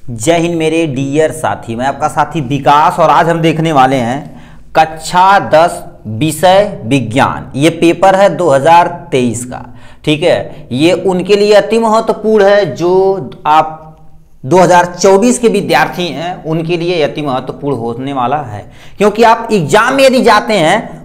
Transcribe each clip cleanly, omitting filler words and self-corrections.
जय हिंद मेरे डियर साथी, मैं आपका साथी विकास और आज हम देखने वाले हैं कक्षा 10 विषय विज्ञान। ये पेपर है 2023 का। ठीक है, ये उनके लिए अति महत्वपूर्ण है जो आप 2024 के विद्यार्थी हैं, उनके लिए अति महत्वपूर्ण होने वाला है, क्योंकि आप एग्जाम में यदि जाते हैं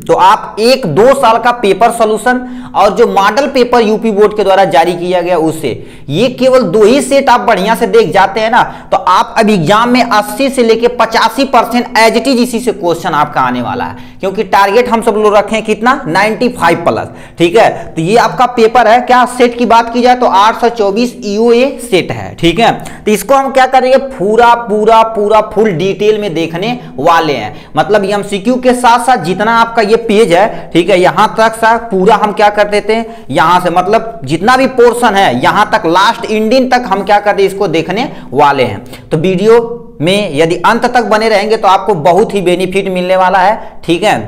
तो आप 1-2 साल का पेपर सॉल्यूशन और जो मॉडल पेपर यूपी बोर्ड के द्वारा जारी किया गया उससे ये केवल 2 ही सेट आप बढ़िया से देख जाते हैं ना, तो आप अब एग्जाम में 80 से लेके 85% एज इट इज इसी से क्वेश्चन आपका आने वाला है, क्योंकि टारगेट हम सब लोग रखे हैं कितना 95 प्लस। ठीक है, तो ये आपका पेपर है। क्या सेट की बात की जाए तो 824 EOA सेट है। ठीक है, तो इसको हम क्या करेंगे, पूरा फुल डिटेल में देखने वाले हैं। मतलब MCQ के साथ साथ जितना आपका ये पेज है, ठीक है, यहां तक सा पूरा हम क्या कर देते हैं, यहां से मतलब जितना भी पोर्शन है यहां तक लास्ट एंडिंग तक हम क्या करते हैं, इसको देखने वाले हैं। तो वीडियो में यदि अंत तक बने रहेंगे तो आपको बहुत ही बेनिफिट मिलने वाला है। ठीक है,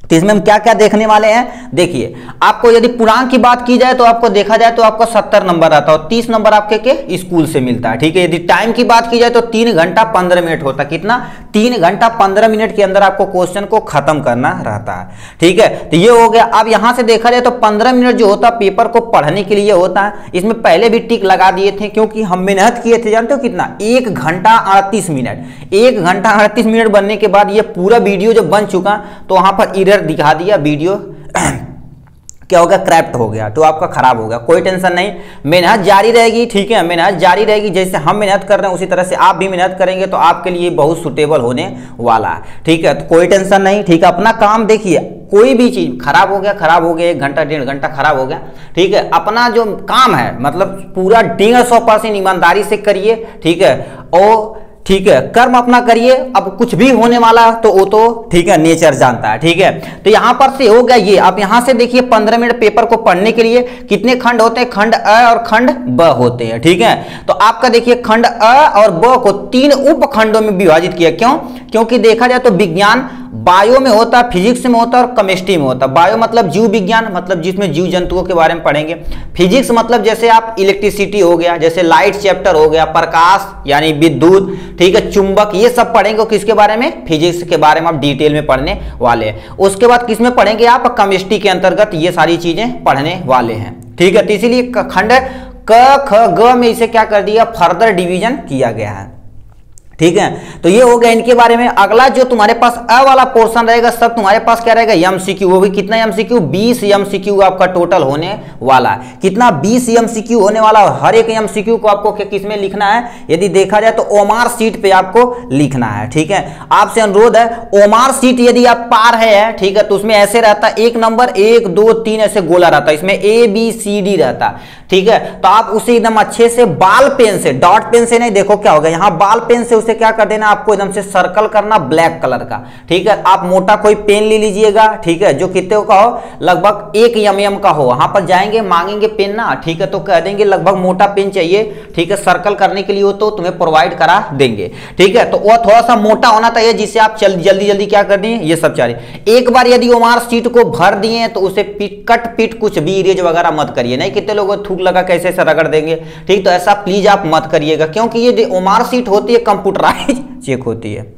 तो इसमें हम क्या क्या देखने वाले हैं, देखिए आपको यदि पूर्णांक की बात की जाए तो आपको देखा जाए तो आपको 70 नंबर आता है और 30 नंबर आपके के स्कूल से मिलता है। ठीक है, यदि टाइम की बात की जाए तो 3 घंटा 15 मिनट होता है। कितना? 3 घंटा 15 मिनट के अंदर आपको क्वेश्चन को खत्म करना रहता है। ठीक है, तो ये हो गया। अब यहां से देखा जाए तो 15 मिनट जो होता है पेपर को पढ़ने के लिए होता है। इसमें पहले भी टिक लगा दिए थे क्योंकि हम मेहनत किए थे, जानते हो कितना, 1 घंटा 38 मिनट। 1 घंटा 38 मिनट बनने के बाद ये पूरा वीडियो जब बन चुका तो वहां पर एरर दिखा दिया, वीडियो क्या हो गया, क्रैप्ट हो गया, तो आपका खराब हो गया। कोई टेंशन नहीं, मेहनत जारी रहेगी। ठीक है, मेहनत जारी रहेगी, जैसे हम मेहनत कर रहे हैं उसी तरह से आप भी मेहनत करेंगे तो आपके लिए बहुत सुटेबल होने वाला है। ठीक है, तो कोई टेंशन नहीं। ठीक है, अपना काम देखिए, कोई भी चीज खराब हो गया 1 घंटा 1.5 घंटा खराब हो गया, ठीक है, अपना जो काम है मतलब पूरा 150% ईमानदारी से करिए। ठीक है, और ठीक है, कर्म अपना करिए। अब कुछ भी होने वाला तो वो तो ठीक है नेचर जानता है। ठीक है, तो यहां पर से हो गया ये। आप यहां से देखिए 15 मिनट पेपर को पढ़ने के लिए कितने खंड होते हैं, खंड अ और खंड ब होते हैं। ठीक है, तो आपका देखिए खंड अ और ब को 3 उपखंडों में विभाजित किया। क्यों? क्योंकि देखा जाए तो विज्ञान बायो में होता है, फिजिक्स में होता है और केमिस्ट्री में होता है। बायो मतलब जीव विज्ञान, मतलब जिसमें जीव जंतुओं के बारे में पढ़ेंगे। फिजिक्स मतलब जैसे आप इलेक्ट्रिसिटी हो गया, जैसे लाइट चैप्टर हो गया, प्रकाश यानी विद्युत, ठीक है, चुंबक, ये सब पढ़ेंगे। किसके बारे में? फिजिक्स के बारे में आप डिटेल में पढ़ने वाले हैं। उसके बाद किस में पढ़ेंगे आप? केमिस्ट्री के अंतर्गत ये सारी चीजें पढ़ने वाले हैं। ठीक है, तो इसीलिए खंड क ख ग में इसे क्या कर दिया, फर्दर डिवीजन किया गया है। ठीक है, तो ये हो गया इनके बारे में। अगला जो तुम्हारे पास अ वाला पोर्शन रहेगा सब तुम्हारे पास क्या रहेगा, MCQ। वो भी कितना MCQ? 20 MCQ आपका टोटल होने वाला है। कितना? 20 MCQ होने वाला है। हर एक MCQ को आपको किस में लिखना है, यदि देखा जाए तो ओमार सीट पे आपको लिखना है। ठीक है, आपसे अनुरोध है, ओमार सीट यदि आप पार है, ठीक है, तो उसमें ऐसे रहता है 1 नंबर 1 2 3 ऐसे गोला रहता है, इसमें ABCD रहता है। ठीक है, तो आप उसे एकदम अच्छे से बाल पेन से, डॉट पेन से नहीं, देखो क्या होगा, यहां बाल पेन से उसे क्या कर देना, आपको एकदम से सर्कल करना ब्लैक कलर का। ठीक है, आप मोटा कोई पेन ले लीजिएगा, ठीक है, जो कितने का हो, लगभग 1 mm का हो। वहां पर जाएंगे मांगेंगे पेन ना, ठीक है, तो कह देंगे लगभग मोटा पेन चाहिए। ठीक है, सर्कल करने के लिए हो तो तुम्हें प्रोवाइड करा देंगे। ठीक है, तो वह थोड़ा सा मोटा होना चाहिए जिससे आप जल्दी क्या कर दें, ये सब चाहिए। एक बार यदि ओमार सीट को भर दिए तो उसे कट पीट कुछ भी इरेज वगैरह मत करिए। नहीं, कितने लोग थूक लगा कैसे ऐसे रगड़ देंगे। ठीक, तो ऐसा प्लीज आप मत करिएगा, क्योंकि ये ओमार सीट होती है कंप्यूटराइज चेक होती है।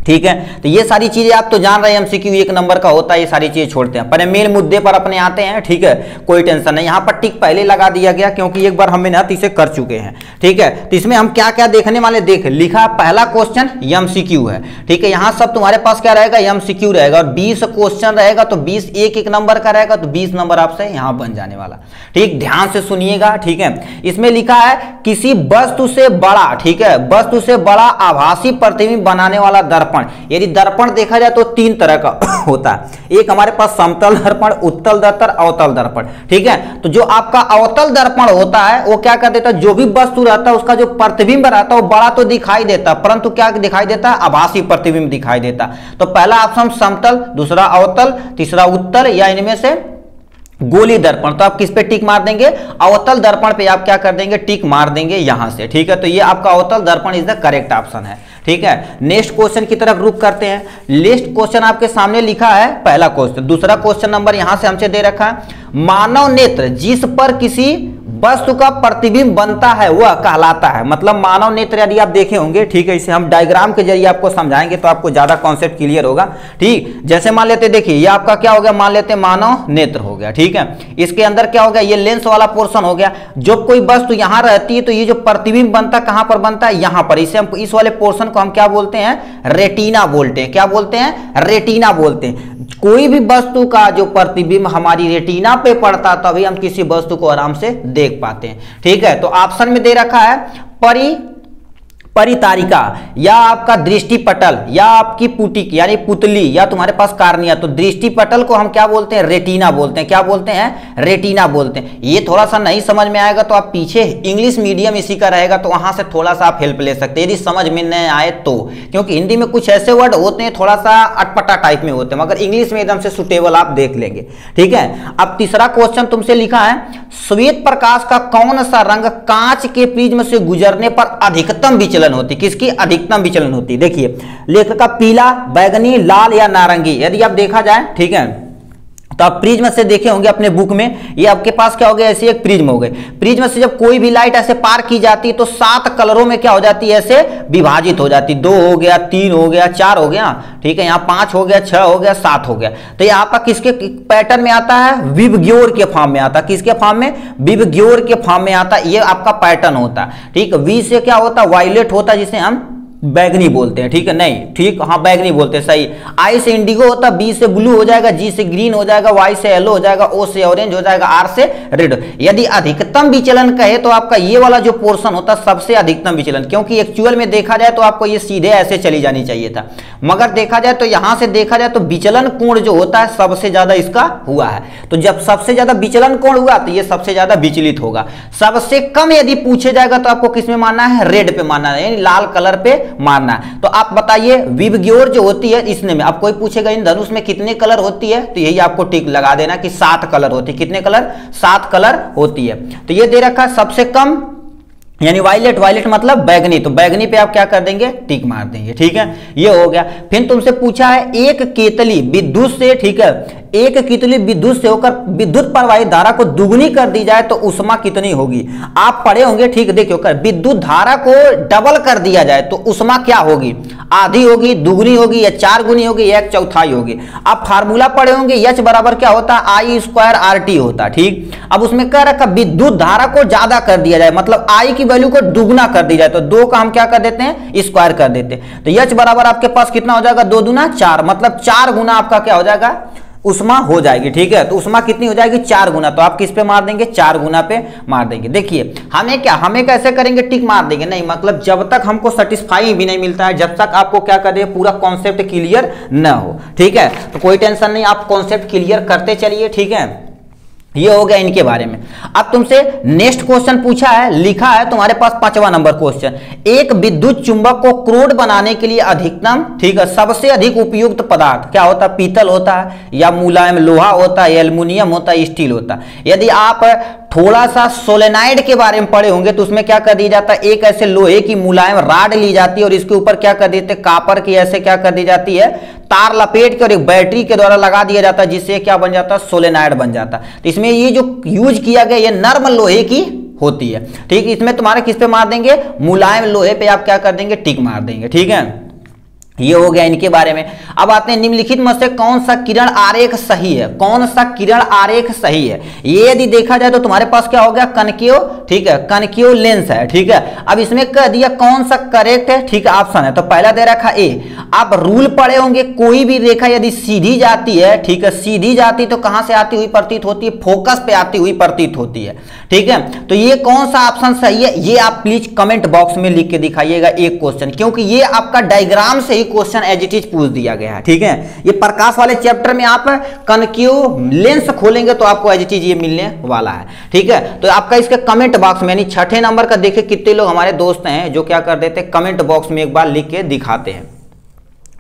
ठीक है, तो ये सारी चीजें आप तो जान रहे हैं, MCQ 1 नंबर का होता है, ये सारी चीजें छोड़ते हैं। पर मेन मुद्दे पर अपने आते हैं। ठीक है, कोई टेंशन नहीं, यहां पर टिक पहले लगा दिया गया क्योंकि एक बार हम मेहनत इसे कर चुके हैं। ठीक है, तो इसमें हम क्या क्या देखने वाले, देख लिखा पहला क्वेश्चन MCQ है। ठीक है, यहां सब तुम्हारे पास क्या रहेगा, MCQ रहेगा और 20 क्वेश्चन रहेगा, तो 20 1 नंबर का रहेगा, तो 20 नंबर आपसे यहां बन जाने वाला। ठीक, ध्यान से सुनिएगा। ठीक है, इसमें लिखा है किसी वस्तु से बड़ा, ठीक है, वस्तु से बड़ा आभासी प्रतिबिंब बनाने वाला दर्पण। यदि दर्पण देखा जाए तो 3 तरह का होता है। एक हमारे पास समतल दर्पण, उत्तल दर्पण, अवतल दर्पण। ठीक है, तो जो आपका अवतल दर्पण होता है वो क्या कर देता है, जो भी वस्तु रहता है उसका जो प्रतिबिंब रहता है वो बड़ा तो दिखाई देता है, परंतु क्या दिखाई देता है, आभासी प्रतिबिंब दिखाई देता है। तो पहला ऑप्शन समतल, दूसरा अवतल, तीसरा उत्तल, या इनमें से गोली दर्पण। तो आप किस पे टिक मार देंगे, अवतल दर्पण पे आप क्या कर देंगे, टिक मार देंगे यहां से। ठीक है, तो ये आपका अवतल दर्पण इज द करेक्ट ऑप्शन है। ठीक है, नेक्स्ट क्वेश्चन की तरफ रुक करते हैं। नेक्स्ट क्वेश्चन आपके सामने लिखा है, पहला क्वेश्चन, दूसरा क्वेश्चन नंबर यहां से हमसे दे रखा है, मानव नेत्र जिस पर किसी वस्तु का प्रतिबिंब बनता है वह कहलाता है। मतलब मानव नेत्र यदि आप देखे होंगे, ठीक है, इसे हम डायग्राम के जरिए आपको समझाएंगे तो आपको ज्यादा कॉन्सेप्ट क्लियर होगा। ठीक, जैसे मान लेते देखिए ये आपका क्या हो गया, मान लेते मानव नेत्र हो गया, ठीक है, इसके अंदर क्या हो गया, ये लेंस वाला पोर्शन हो गया। जब कोई वस्तु यहां रहती है तो ये जो प्रतिबिंब बनता है कहां पर बनता है, यहां पर। इसे हम इस वाले पोर्शन को हम क्या बोलते हैं, रेटिना बोलते हैं। क्या बोलते हैं, रेटिना बोलते हैं। कोई भी वस्तु का जो प्रतिबिंब हमारी रेटिना पे पड़ता तभी हम किसी वस्तु को आराम से देख पाते हैं। ठीक है, तो ऑप्शन में दे रखा है परितारिका या आपका दृष्टिपटल या आपकी पुटिक यानी पुतली या तुम्हारे पास कार्निया। तो दृष्टिपटल को हम क्या बोलते हैं, रेटिना बोलते हैं। क्या बोलते हैं, रेटिना बोलते हैं। ये थोड़ा सा नहीं समझ में आएगा तो आप पीछे इंग्लिश मीडियम इसी का रहेगा तो वहां से थोड़ा सा आप हेल्प ले सकते हैं यदि समझ में नहीं आए तो, क्योंकि हिंदी में कुछ ऐसे वर्ड होते हैं थोड़ा सा अटपटा टाइप में होते हैं, मगर इंग्लिश में एकदम से सुटेबल आप देख लेंगे। ठीक है, अब तीसरा क्वेश्चन तुमसे लिखा है, श्वेत प्रकाश का कौन सा रंग कांच के प्रिज्म से गुजरने पर अधिकतम विचलन होती, किसकी अधिकतम विचलन होती। देखिए लेख का पीला, बैगनी, लाल या नारंगी। यदि आप देखा जाए, ठीक है, तो आप प्रिज्म से देखे होंगे अपने बुक में, ये आपके पास क्या हो गया, ऐसे एक प्रिज्म हो गए। प्रिज्म से जब कोई भी लाइट ऐसे पार की जाती है तो 7 कलरों में क्या हो जाती है, ऐसे विभाजित हो जाती। 2 हो गया, 3 हो गया, 4 हो गया, ठीक है, यहाँ 5 हो गया, 6 हो गया, 7 हो गया। तो यहाँ पर किसके पैटर्न में आता है, विबग्योर के फॉर्म में आता है। किसके फॉर्म में, विबग्योर के फॉर्म में आता है। ये आपका पैटर्न होता है। ठीक है, वी से क्या होता है, वायलेट होता है जिसे हम बैगनी बोलते हैं। ठीक है, नहीं, ठीक, हाँ बैगनी बोलते हैं, सही। आई से इंडिगो होता है, बी से ब्लू हो जाएगा, जी से ग्रीन हो जाएगा, वाई से येलो हो जाएगा, ओ से ऑरेंज हो जाएगा, आर से रेड। यदि अधिकतम विचलन कहे तो आपका ये वाला जो पोर्शन होता है सबसे अधिकतम विचलन, क्योंकि एक्चुअल में देखा जाए तो आपको ये सीधे ऐसे चली जानी चाहिए था, मगर देखा जाए तो यहां से देखा जाए तो विचलन कोण जो होता है सबसे ज्यादा इसका हुआ है। तो जब सबसे ज्यादा विचलन कोण हुआ तो ये सबसे ज्यादा विचलित होगा। सबसे कम यदि पूछे जाएगा तो आपको किसमें मानना है, रेड पे मानना है, यानी लाल कलर पे मानना है। तो आप बताइए विबग्योर जो होती है इसने में, अब कोई पूछेगा इन धनुष में कितने कलर होती है तो यही आपको टिक लगा देना कि 7 कलर होती है। कितने कलर, 7 कलर होती है। तो ये दे रखा है सबसे कम यानी वायलेट, वायलेट मतलब बैगनी, तो बैगनी पे आप क्या कर देंगे, टिक मार देंगे। ठीक है, ये हो गया। फिर तुमसे पूछा है एक केतली विद्युत से, ठीक है, एक केतली विद्युत से होकर विद्युत प्रवाहित धारा को दुगुनी कर दी जाए तो उष्मा कितनी होगी। आप पढ़े होंगे, ठीक, देखियो कर, विद्युत धारा को डबल कर दिया जाए तो उष्मा क्या होगी, आधी होगी, दुगुनी होगी, या 4 गुनी होगी, या 1/4 होगी। आप फार्मूला पढ़े होंगे, H बराबर क्या होता है, I² RT होता है। ठीक, अब उसमें कह रखा विद्युत धारा को ज्यादा कर दिया जाए, मतलब I की वैल्यू को दुगुना कर दी जाए तो 2 का हम क्या कर देते हैं, स्क्वायर कर देते हैं। तो H बराबर आपके पास कितना हो जाएगा, 2 दूना 4, मतलब 4 गुना आपका क्या हो जाएगा, उष्मा हो जाएगी। ठीक है, तो उष्मा कितनी हो जाएगी, 4 गुना। तो आप किस पे मार देंगे, 4 गुना पे मार देंगे। देखिए हमें क्या, हमें कैसे करेंगे, टिक मार देंगे, नहीं मतलब जब तक हमको सेटिस्फाई भी नहीं मिलता है, जब तक आपको क्या कर दे, पूरा कॉन्सेप्ट क्लियर न हो। ठीक है, तो कोई टेंशन नहीं, आप कॉन्सेप्ट क्लियर करते चलिए। ठीक है, ये हो गया इनके बारे में। अब तुमसे नेक्स्ट क्वेश्चन पूछा है, लिखा है तुम्हारे पास 5वां नंबर क्वेश्चन, एक विद्युत चुंबक को क्रोड बनाने के लिए अधिकतम, ठीक है, सबसे अधिक उपयुक्त पदार्थ क्या होता है, पीतल होता है, या मुलायम लोहा होता है, एल्युमिनियम होता है, स्टील होता है। यदि आप थोड़ा सा सोलेनाइड के बारे में पढ़े होंगे तो उसमें क्या कर दिया जाता है, एक ऐसे लोहे की मुलायम राड ली जाती है और इसके ऊपर क्या कर देते हैं, कापर की ऐसे क्या कर दी जाती है, तार लपेट के और एक बैटरी के द्वारा लगा दिया जाता है, जिससे क्या बन जाता है, सोलेनाइड बन जाता है। तो इसमें ये जो यूज किया गया ये नर्म लोहे की होती है। ठीक, इसमें तुम्हारे किस पे मार देंगे, मुलायम लोहे पे आप क्या कर देंगे, टिक मार देंगे। ठीक है, ये हो गया इनके बारे में। अब आते हैं निम्नलिखित में से कौन सा किरण आरेख सही है, कौन सा किरण आरेख सही है। ये यदि देखा जाए तो तुम्हारे पास क्या हो गया, कनकेव, ठीक है, कनकेव लेंस है। ठीक है, अब इसमें कह दिया कौन सा करेक्ट है, ठीक है, ऑप्शन है। तो पहला दे रखा ए। आप रूल पढ़े होंगे, कोई भी रेखा यदि सीधी जाती है, ठीक है, सीधी जाती तो कहां से आती हुई प्रतीत होती है, फोकस पे आती हुई प्रतीत होती है। ठीक है, तो ये कौन सा ऑप्शन सही है, ये आप प्लीज कमेंट बॉक्स में लिख के दिखाइएगा एक क्वेश्चन, क्योंकि ये आपका डायग्राम से क्वेश्चन एज इट इज पूछ दिया गया है। ठीक है, ये प्रकाश वाले चैप्टर में आप कनकेव लेंस खोलेंगे तो आपको एज इट इज ये मिलने वाला है। ठीक है, तो आपका इसके कमेंट बॉक्स में यानी 6ठे नंबर का देखे कितने लोग हमारे दोस्त हैं जो क्या कर देते हैं, कमेंट बॉक्स में एक बार लिख के दिखाते हैं।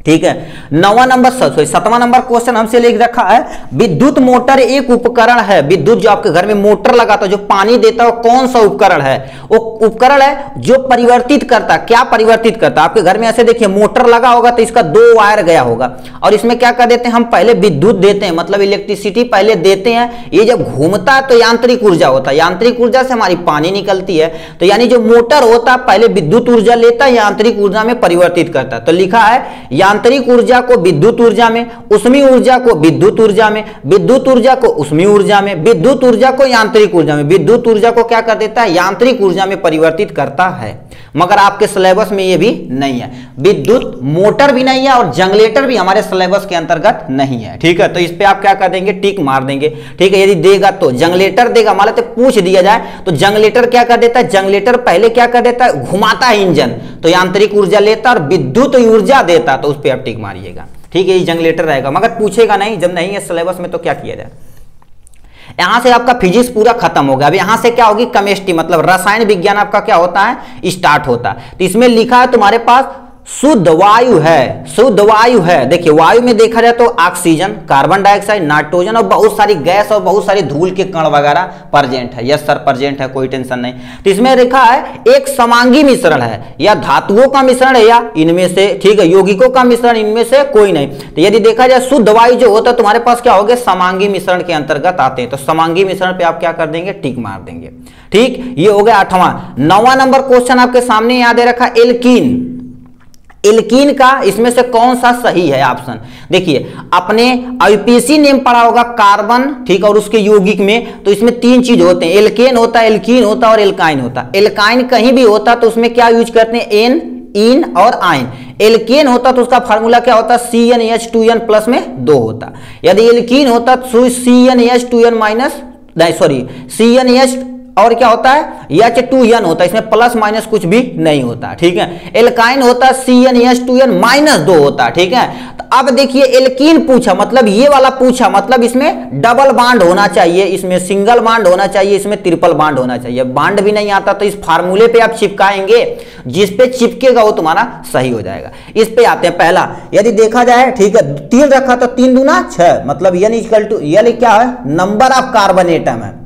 ठीक है। 9वां नंबर सॉरी 7वां नंबर क्वेश्चन हमसे लिख रखा है, विद्युत मोटर एक उपकरण है। विद्युत जो आपके घर में मोटर लगाता है, जो पानी देता है, वो कौन सा उपकरण है? वो उपकरण है जो परिवर्तित करता। क्या परिवर्तित करता? आपके घर में ऐसे देखिए मोटर लगा होगा तो इसका 2 वायर गया होगा और इसमें क्या कर देते हैं हम, पहले विद्युत देते हैं, मतलब इलेक्ट्रिसिटी पहले देते हैं। ये जब घूमता है तो यांत्रिक ऊर्जा होता है, यांत्रिक ऊर्जा से हमारी पानी निकलती है। तो यानी जो मोटर होता है पहले विद्युत ऊर्जा लेता है, यांत्रिक ऊर्जा में परिवर्तित करता है। तो लिखा है यांत्रिक ऊर्जा को विद्युत ऊर्जा में, ऊष्मीय ऊर्जा को विद्युत ऊर्जा में, विद्युत ऊर्जा को ऊष्मीय ऊर्जा में, विद्युत ऊर्जा को यांत्रिक ऊर्जा में, विद्युत ऊर्जा को क्या कर देता है, यांत्रिक ऊर्जा में परिवर्तित करता है। मगर आपके सिलेबस में ये भी नहीं है, विद्युत मोटर भी नहीं है और जनरेटर भी हमारे सिलेबस के अंतर्गत नहीं है। ठीक है, तो इस पे आप क्या कर देंगे, टिक मार देंगे। ठीक है, यदि देगा तो जनरेटर देगा, मान लेते पूछ दिया जाए तो जनरेटर क्या कर देता है, जनरेटर पहले क्या कर देता है, घुमाता है इंजन, तो यांत्रिक ऊर्जा लेता और विद्युत ऊर्जा देता, तो उस पर आप टिक मारिएगा। ठीक है, ये जनरेटर रहेगा, मगर पूछेगा नहीं, जब नहीं है सिलेबस में तो क्या किया जाए। यहां से आपका फिजिक्स पूरा खत्म हो गया। अब यहां से क्या होगी, केमिस्ट्री मतलब रसायन विज्ञान आपका क्या होता है, स्टार्ट होता है। तो इसमें लिखा है तुम्हारे पास शुद्ध वायु है, शुद्ध वायु है। देखिए वायु में देखा जाए तो ऑक्सीजन, कार्बन डाइऑक्साइड, नाइट्रोजन और बहुत सारी गैस और बहुत सारी धूल के कण वगैरह प्रेजेंट है। यस सर प्रेजेंट है, कोई टेंशन नहीं। तो इसमें लिखा है एक समांगी मिश्रण है, या धातुओं का मिश्रण है या इनमें से, ठीक है, यौगिकों का मिश्रण, इनमें से कोई नहीं। तो यदि देखा जाए शुद्ध वायु जो होता है तुम्हारे पास क्या हो गया, समांगी मिश्रण के अंतर्गत आते हैं। तो समांगी मिश्रण पे आप क्या कर देंगे, टिक मार देंगे। ठीक, ये हो गया 8वां। 9वां नंबर क्वेश्चन आपके सामने याद रखा, एल्कीन। एल्कीन का इसमें से कौन सा सही है ऑप्शन, देखिए अपने आईपीसी नेम पढ़ा होगा कार्बन, ठीक, और उसके यौगिक में, तो इसमें 3 चीज होते हैं, एल्केन होता है, एल्कीन होता है और एल्काइन होता है। एल्काइन कहीं भी होता तो उसमें क्या यूज करते हैं, एन, इन और आइन। एल्केन होता तो उसका फार्मूला क्या होता, CnH2n प्लस में 2 होता। यदि एल्कीन होता तो CnH2n माइनस, नहीं सॉरी CnH और क्या होता है, H2n होता है, इसमें प्लस माइनस कुछ भी नहीं होता। ठीक है, एल्काइन होता है CnH2n माइनस 2 होता। ठीक है, तो अब देखिए एल्कीन पूछा, मतलब ये वाला पूछा, मतलब इसमें डबल बांड होना चाहिए, इसमें सिंगल बांड होना चाहिए, इसमें ट्रिपल बांड होना चाहिए। बांड भी नहीं आता तो इस फार्मूले पे आप चिपकाएंगे, जिस पे चिपकेगा वो तुम्हारा सही हो जाएगा। इस पे आते हैं, पहला यदि देखा जाए, ठीक है, 3 रखा तो 3 दूना 6, मतलब N इक्वल टू क्या है, नंबर ऑफ कार्बन एटम है।